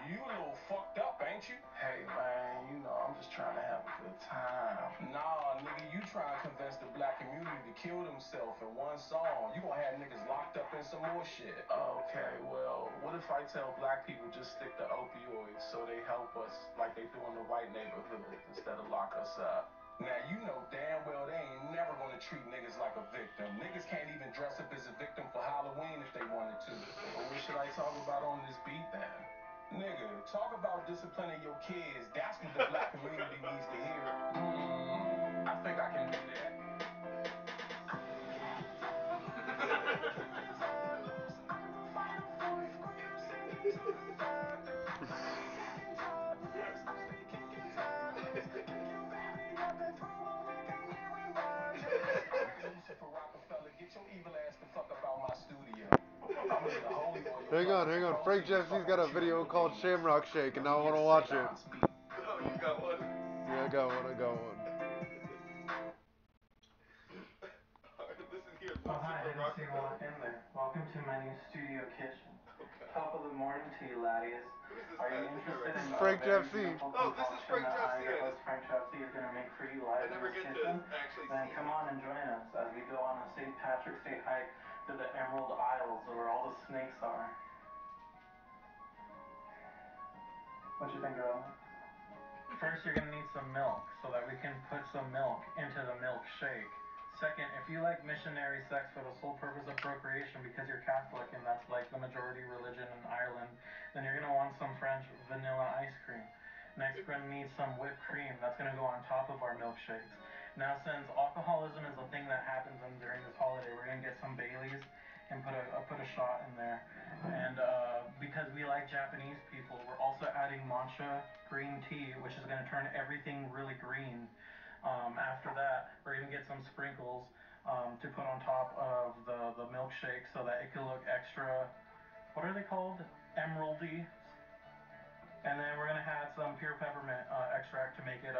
you a little fucked up, ain't you? Hey, man, you know, I'm just trying to have a good time. Nah, nigga, you trying to convince the black community to kill themselves in one song. You gonna have niggas locked up in some more shit. Okay, well, what if I tell black people just stick to opioids so they help us like they do in the white neighborhood instead of lock us up? Now, you know damn well they ain't never gonna treat niggas like a victim. Niggas can't even dress up as a victim for Halloween if they wanted to. Well, what should I talk about on this beat then? Nigga, talk about disciplining your kids. That's what the black community needs to hear. I think I can do that. Hang on. Frank Jesse's got a video called Shamrock Shake, and now I want to watch it. Oh, you got one? Yeah, I got one. Alright, listen here. Oh, hi, I didn't see you walk in there. Welcome to my new studio kitchen. Okay. Top of the morning to you, laddies. Are you interested in Frank Jeffsey. Oh, this is Frank Jeffsey. Frank Jeffsey is going to make for you live in his kitchen? Then come on and join us as we go on a St. Patrick's Day hike to the Emerald Isles where all the snakes are. What you think, girl? First, you're going to need some milk so that we can put some milk into the milkshake. Second, if you like missionary sex for the sole purpose of procreation because you're Catholic and that's like the majority religion in Ireland, then you're going to want some French vanilla ice cream. Next, we're going to need some whipped cream. That's going to go on top of our milkshakes. Now, since alcoholism is a thing that happens during this holiday, we're going to get some Baileys and put a shot in there. And because we like Japanese people, we're also adding matcha green tea, which is going to turn everything really green. After that, we're going to get some sprinkles to put on top of the milkshake so that it can look extra, what are they called? Emeraldy. And then we're going to add some pure peppermint extract to make it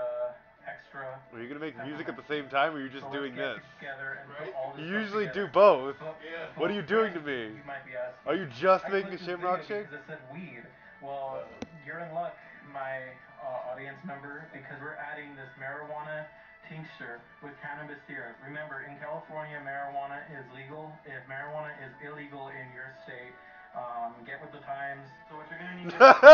extra. Are you going to make music at the same time, or are you just doing this? Right? You usually do both. Yeah. What are you doing to me? You might be asking. Are you just making a Shamrock Shake? Because it said weed. Well, you're in luck, my audience member, because we're adding this marijuana tincture with cannabis syrup. Remember, in California, marijuana is legal. If marijuana is illegal in your state, get with the times. So what you're gonna need is inside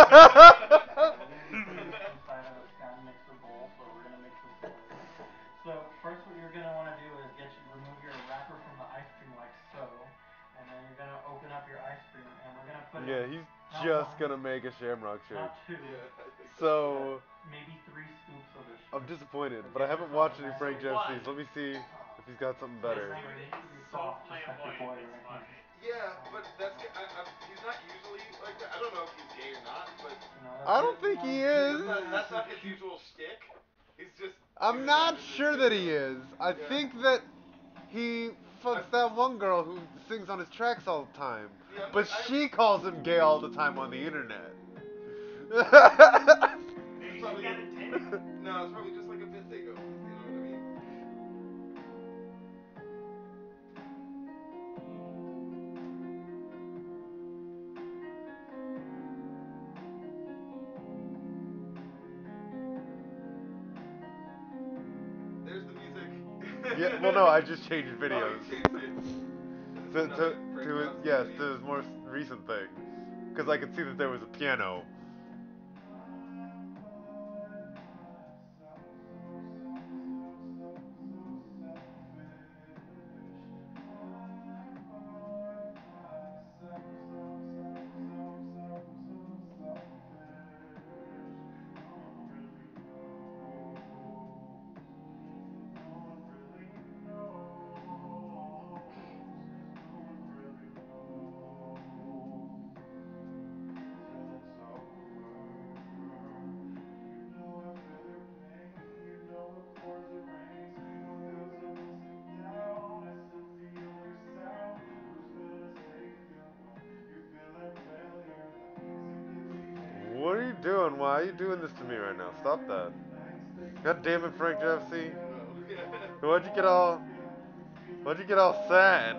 of a stand mixer bowl. So we're gonna mix this together. So first, what you're gonna want to do is remove your wrapper from the ice cream like so, and then you're gonna open up your ice cream, and we're gonna put. Yeah, he's just gonna make a Shamrock Shake. Not two. So maybe 3 scoops of this. I'm disappointed, but I haven't watched any Frank Jesse's. Let me see if he's got something better. So flamboyant, it's funny. Yeah, but he's not usually like that. I don't know if he's gay or not, but I don't think he is. That's not his usual shtick. He's just. I'm not sure that he is. I think that he fucks that one girl who sings on his tracks all the time. Yeah, but she calls him gay all the time on the internet. It's probably, no, it's probably just like a bit they go. You know what I mean? There's the music. Yeah, well, no, I just changed videos. Oh, you changed it. To his more recent thing. Because I could see that there was a piano. you doing? Why are you doing this to me right now? Stop that. God damn it, Frank Jeffsey. Why'd you get all sad?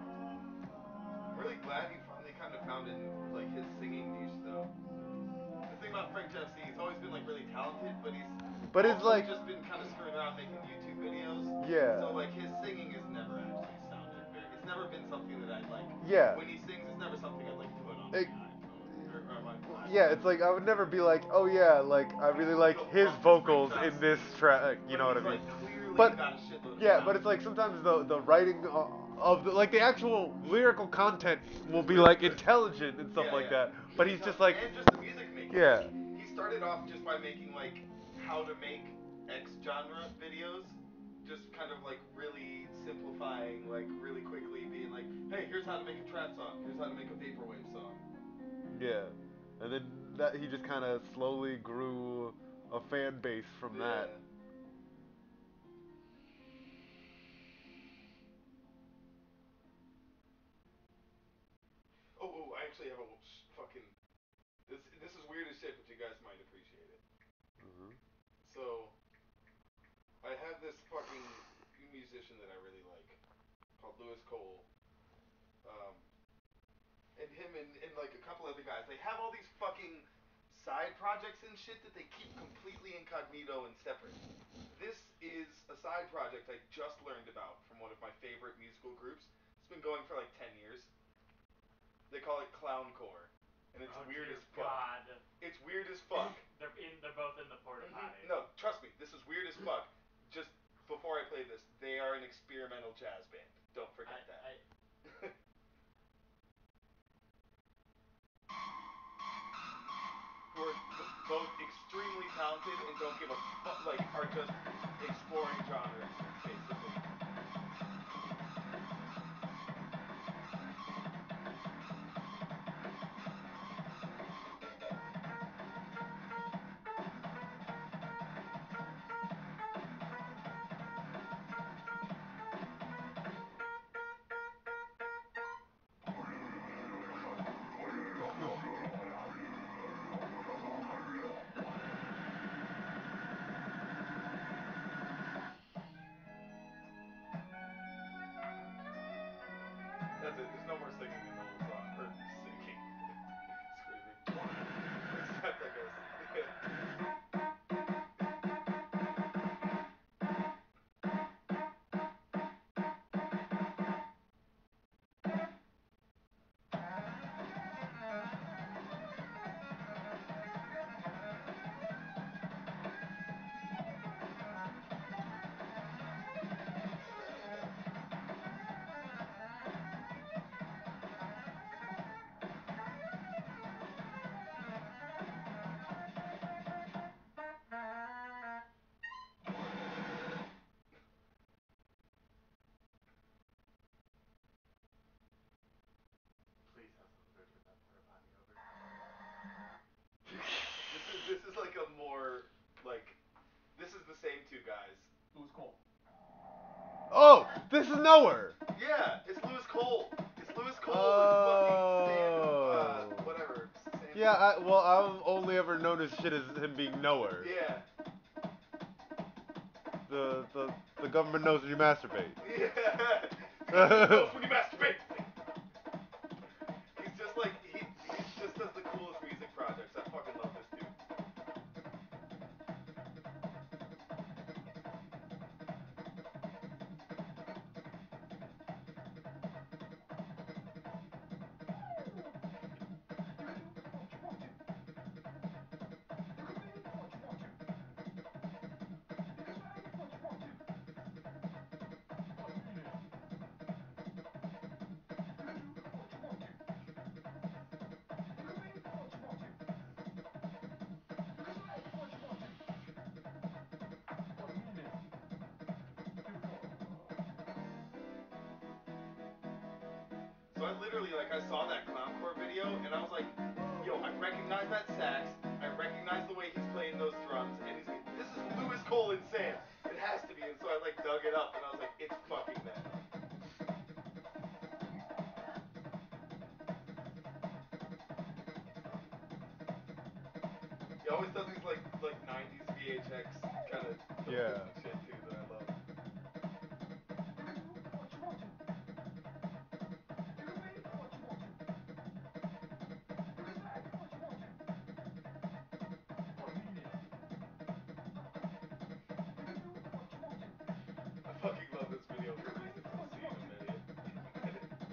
I'm really glad he finally kind of found like his singing niche though. The thing about Frank Jeffsey, he's always been like really talented, but he's it's also like, just been kind of screwing around making YouTube videos. yeah. So like his singing has never actually sounded very. It's never been something that I'd like. Yeah. When he sings, it's never something I'd like put on It- my iPhone or on my iPod. Yeah, it's like I would never be like, oh yeah, like I really like his vocals in this track. You know what I mean? But yeah, but it's like sometimes the writing of the like the actual lyrical content will be like intelligent and stuff like that. But he's just like, and just the music making. yeah. He started off just by making like how to make X genre videos, just kind of like really simplifying, like really quickly being like, hey, here's how to make a trap song. Here's how to make a vaporwave song. Yeah, and then that he just kind of slowly grew a fan base from that. Oh, I actually have a fucking. This is weird as shit, but you guys might appreciate it. So, I have this fucking musician that I really like, called Louis Cole. And him and like a couple other guys, they have all these fucking side projects and shit that they keep completely incognito and separate. This is a side project I just learned about from one of my favorite musical groups. It's been going for like 10 years. They call it Clowncore. And it's weird as fuck. God. It's weird as fuck. They're both in the porta potty. No, trust me, this is weird as fuck. Just before I play this, they are an experimental jazz band. Don't forget that. Who are both extremely talented and don't give a fuck, like, are just exploring genres, basically. That's it. There's no more singing in the whole song. Or singing. Screaming. Except, I guess. Please have some food with that porta potty over. This is like a more, like, this is the same two guys. Louis Cole. Oh, this is Nowhere. Yeah, it's Louis Cole. It's Louis Cole Oh. with fucking Sam, whatever. Sam. Yeah, well, I've only ever known his shit as him being Nowhere. Yeah. The government knows when you masturbate. Yeah. The government knows when you masturbate. He's just like, he just does the coolest music projects. I fucking love this dude. So I literally, like, I saw that Clowncore video, and I was like, yo, I recognize that sax, I recognize the way he's playing those drums, and he's like, this is Louis Cole and Sam. It has to dug it up, and I was like, it's fucking that. He always does these like 90s VHX kind of Yeah. shit too that I love. I fucking love this video for reasons we'll see in a minute.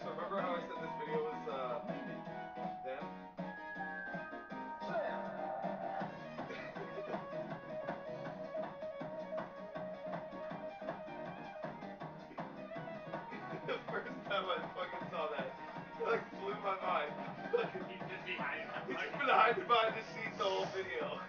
So remember how I said this video was them? The first time I fucking saw that, it like blew my mind. He's been behind that. He's been hiding behind the scenes the whole video.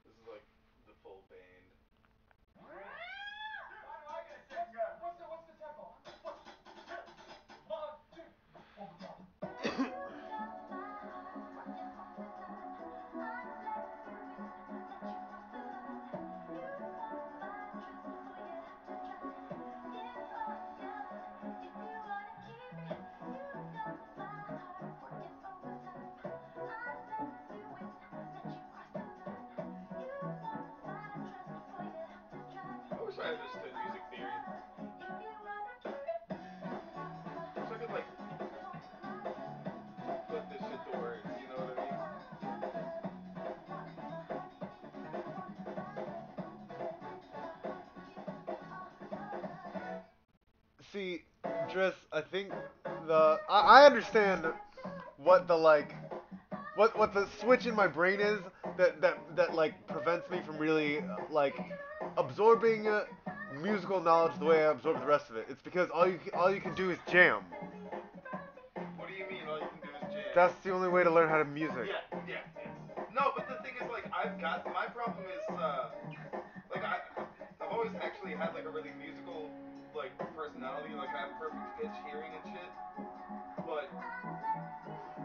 This is like the full band. What's the tempo? 1, 2, overdrive. I wish I understood music theory. I wish I could like put this shit to words, you know what I mean? See, Driss, I think I understand what the like what the switch in my brain is that like prevents me from really like absorbing musical knowledge the way I absorb the rest of it. It's because all you can do is jam. What do you mean all you can do is jam? That's the only way to learn how to music. Yeah. No, but the thing is like my problem is like I've always actually had like a really musical like personality, like I have perfect pitch hearing and shit. But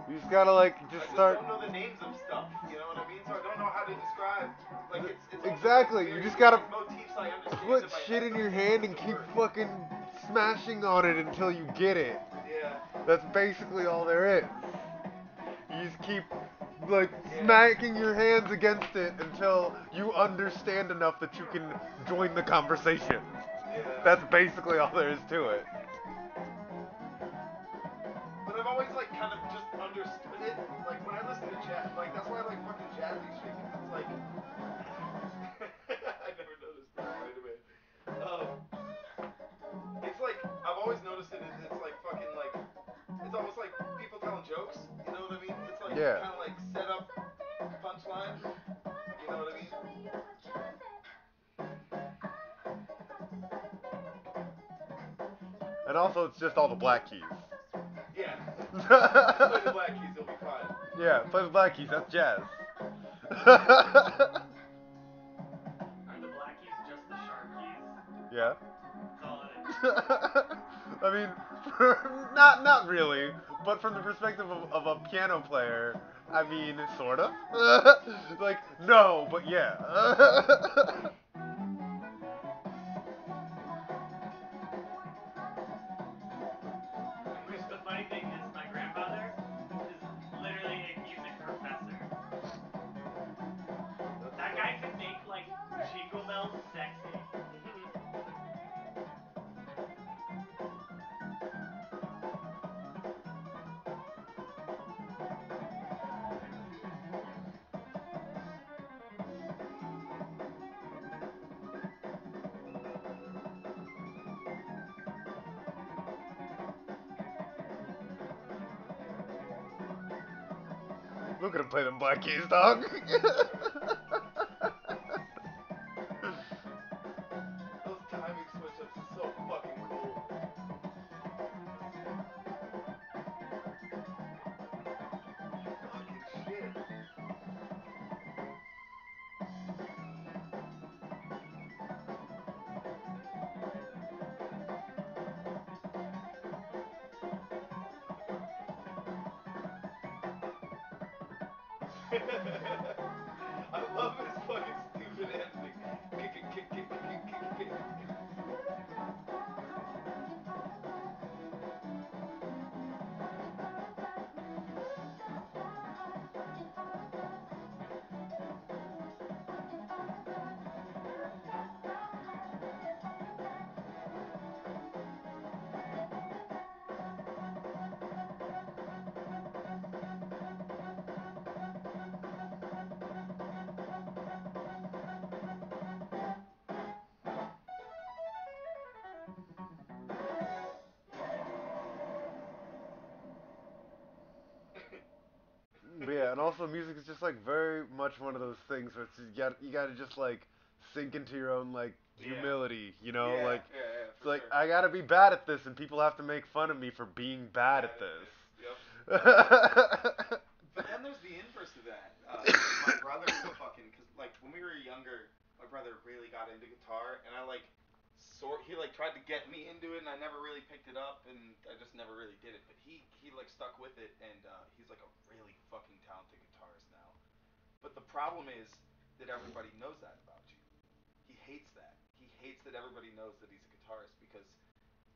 You just gotta like I just start. don't know the names of stuff, you know what I mean? So I don't know how to describe like it's Exactly. You just gotta motifs I understand put in my shit head, in your but hand can't and put keep to words. fucking smashing on it until you get it. Yeah. That's basically all there is. You just keep like smacking your hands against it until you understand enough that you can join the conversation. Yeah. That's basically all there is to it. But I've always like kind of just understood it. Like when I listen to jazz, like that's why I like fucking jokes. You know what I mean? It's like Yeah. kind of like set up punchline. You know what I mean? And also, it's just all the black keys. Yeah. Just play the black keys, you'll be fine. Yeah, play the black keys. That's jazz. Aren't the black keys just the sharp keys? Yeah. That's all it is. I mean, not really, but from the perspective of a piano player, I mean, sort of. Like, no, but yeah. The funny thing is, my grandfather is literally a music professor. That guy can make, like, jingle bells sexy. Look at him play them black keys, dog. Those timing switch-ups are so fucking cool. Fucking shit. I love his fucking stupid ending. Kick. But yeah, and also music is just like very much one of those things where it's, you gotta just like sink into your own like humility, you know, like it's like I gotta be bad at this, and people have to make fun of me for being bad at this. Yep. But then there's the inverse of that. My brother fucking, cause like when we were younger, my brother really got into guitar, and he like tried to get me into it, and I never really picked it up, and I just never really did it. But he like stuck with it, and he's like a really fucking talented guitarist now. But the problem is that everybody knows that about you. He hates that. He hates that everybody knows that he's a guitarist, because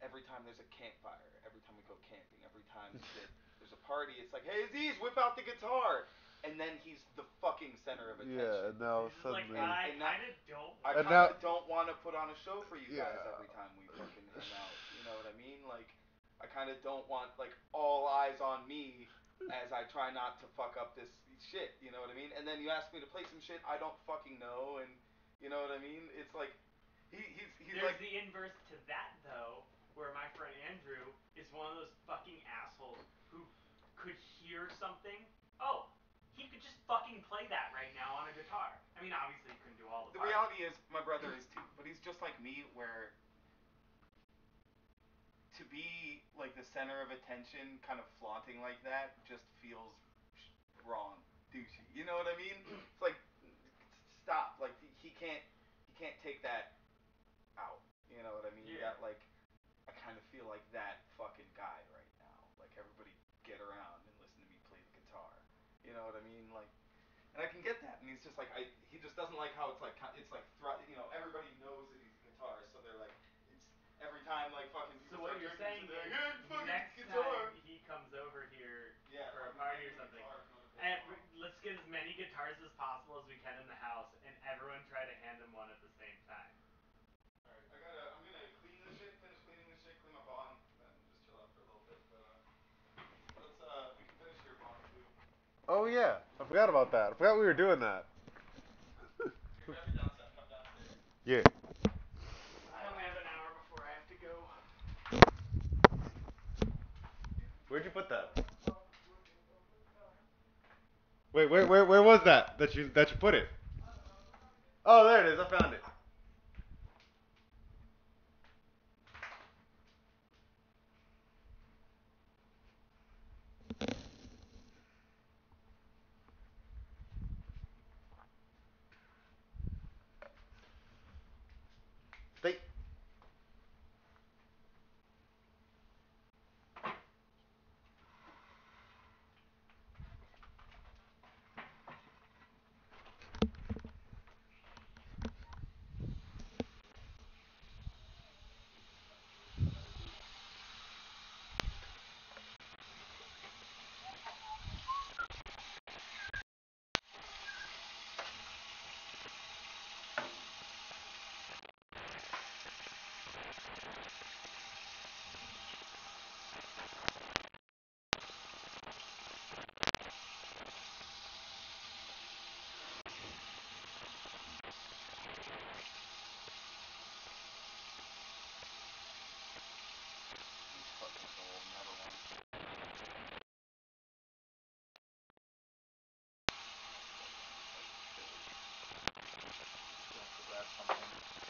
every time there's a campfire, every time we go camping, every time that there's a party, it's like, hey Aziz, whip out the guitar. And then he's the fucking center of attention. Yeah, and now suddenly. Like, I kind of don't. I kind of don't want to put on a show for you guys every time we fucking hang out. You know what I mean? Like, I kind of don't want like all eyes on me as I try not to fuck up this shit. You know what I mean? And then you ask me to play some shit I don't fucking know, and you know what I mean? It's like he's There's like the inverse to that though, where my friend Andrew is one of those fucking assholes who could hear something. Oh, he could just fucking play that right now on a guitar. I mean, obviously he couldn't do all the parts. The reality is, my brother is too, but he's just like me, where to be like the center of attention, kind of flaunting like that, just feels wrong, douchey. You know what I mean? It's like, stop. Like he can't take that out. You know what I mean? Yeah. That like, I kind of feel like that fucking guy right now. Like everybody get around and listen to me play the guitar. You know what I mean? Like, and I can get that. And he's just like, he just doesn't like how it's like you know, everybody knows that he's a guitarist, so they're like, it's every time like fucking So people what start you're drinking, saying they're is, like, hey, fucking next guitar. time he comes over here for a fucking party or play the something, guitar, come to play and along. let's get as many guitars as possible as we can in the house, and everyone try to hand him one at the same time. Alright, I'm gonna clean this shit, finish cleaning this shit, clean my bong, and then just chill out for a little bit. But we can finish your bong too. Oh yeah, I forgot about that. I forgot we were doing that. Here, grab your downstairs, come downstairs. Yeah. I only have an hour before I have to go. Where'd you put that? Wait, where was that you put it? Oh, there it is. I found it. Stay.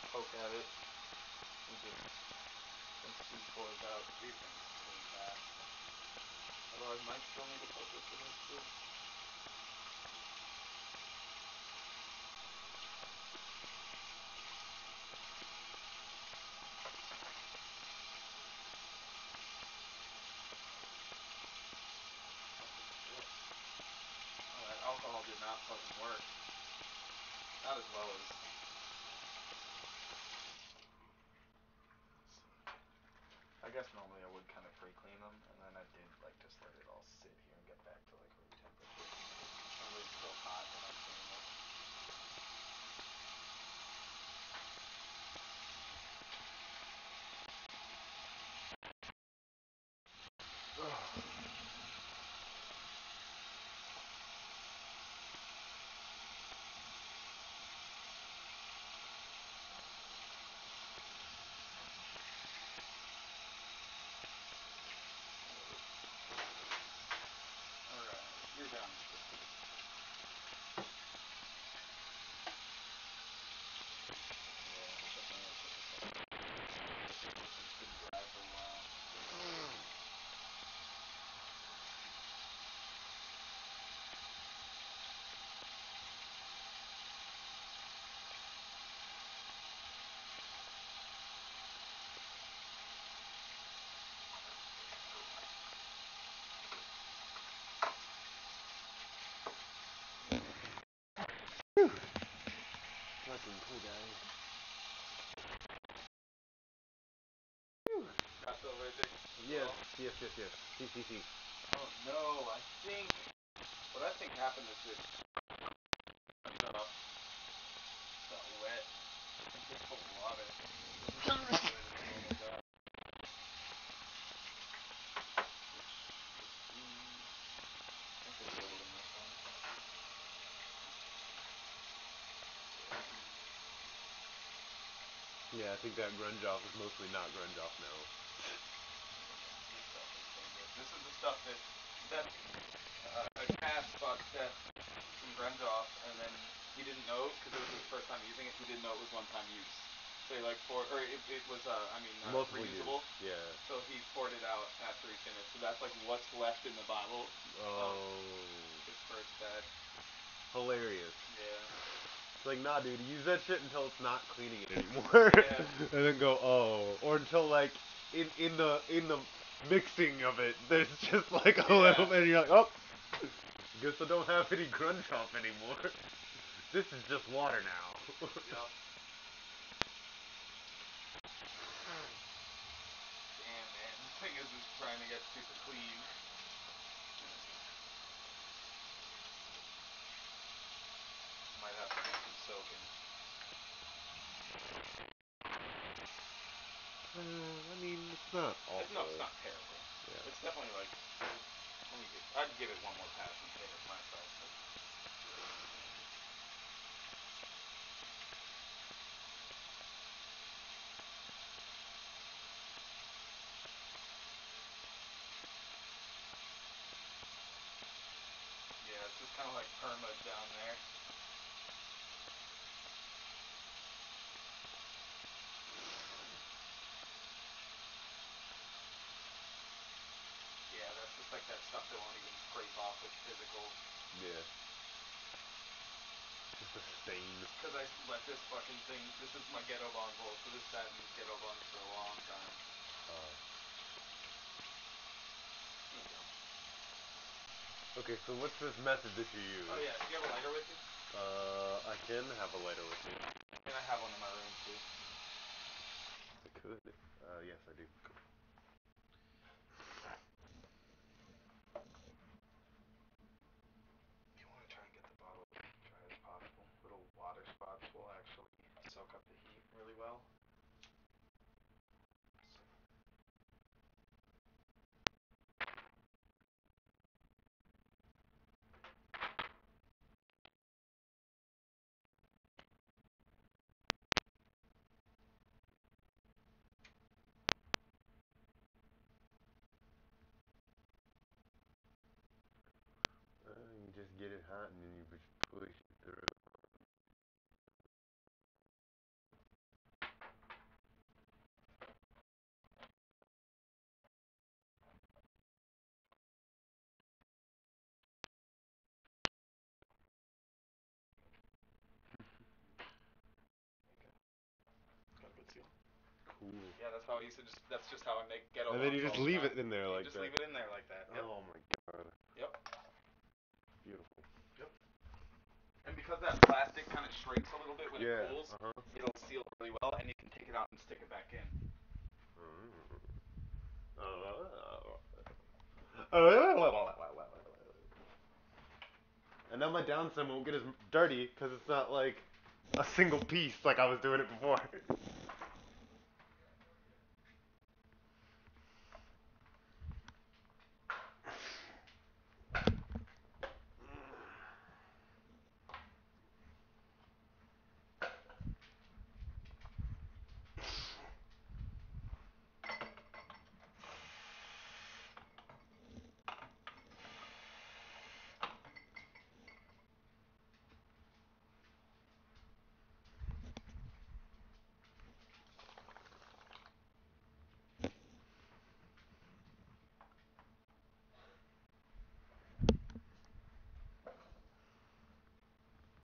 Poke at it and just C4 out defense really fast. Otherwise, Mike still need to focus for this too. Oh, that alcohol did not fucking work. Not as well as. I guess normally I would kind of pre-clean them, and then I did like just let it all sit here and get back to like room temperature. Normally it's still hot when I clean this. You're done. Fucking cool guy. Got the right thing? Yes. C. Oh no, I think what I think happened is it got wet and hit the water. Yeah, I think that grunge off is mostly not grunge off now. This is the stuff that a cast bought Seth some grunge off, and then he didn't know because it was his first time using it. He didn't know it was one-time use. So he like it was reusable. Yeah. So he poured it out after he finished. So that's like what's left in the bottle. His first batch. Hilarious. Yeah. It's like, nah, dude, use that shit until it's not cleaning it anymore. Yeah. And then go, or until like in the mixing of it, there's just like a little bit, and you're like, oh, guess I don't have any grunge off anymore. This is just water now. Yep. Damn, man, this thing isn't trying to get super clean. Might have to do some soaking. I mean, it's not awful. No, it's not terrible. Yeah. It's definitely like, I'd give it one more pass and finish myself. But. Yeah, just kind of like perma down there. Yeah, that's just like that stuff that won't even scrape off with physical. Yeah. Just a stain. Because I let this fucking thing, this is my ghetto bond bowl, so this sat in these ghetto bonds for a long time. Oh. There you go. Okay, so what's this method that you use? Oh yeah, do you have a lighter with you? I can have a lighter with me. And I have one in my room too. I could. Yes, I do. You want to try and get the bottle as dry as possible. Little water spots will actually soak up the heat really well. You just get it hot and then you just push it through. Got a good seal. Cool. Yeah, that's how I used to just, that's just how I make ghetto And then you bonds just all the leave time. it in there like just that. leave it in there like that. Yep. Oh my god. Yep. Beautiful. Yep. And because that plastic kind of shrinks a little bit when it cools, it'll seal really well, and you can take it out and stick it back in. And now my downstem won't get as dirty because it's not like a single piece like I was doing it before.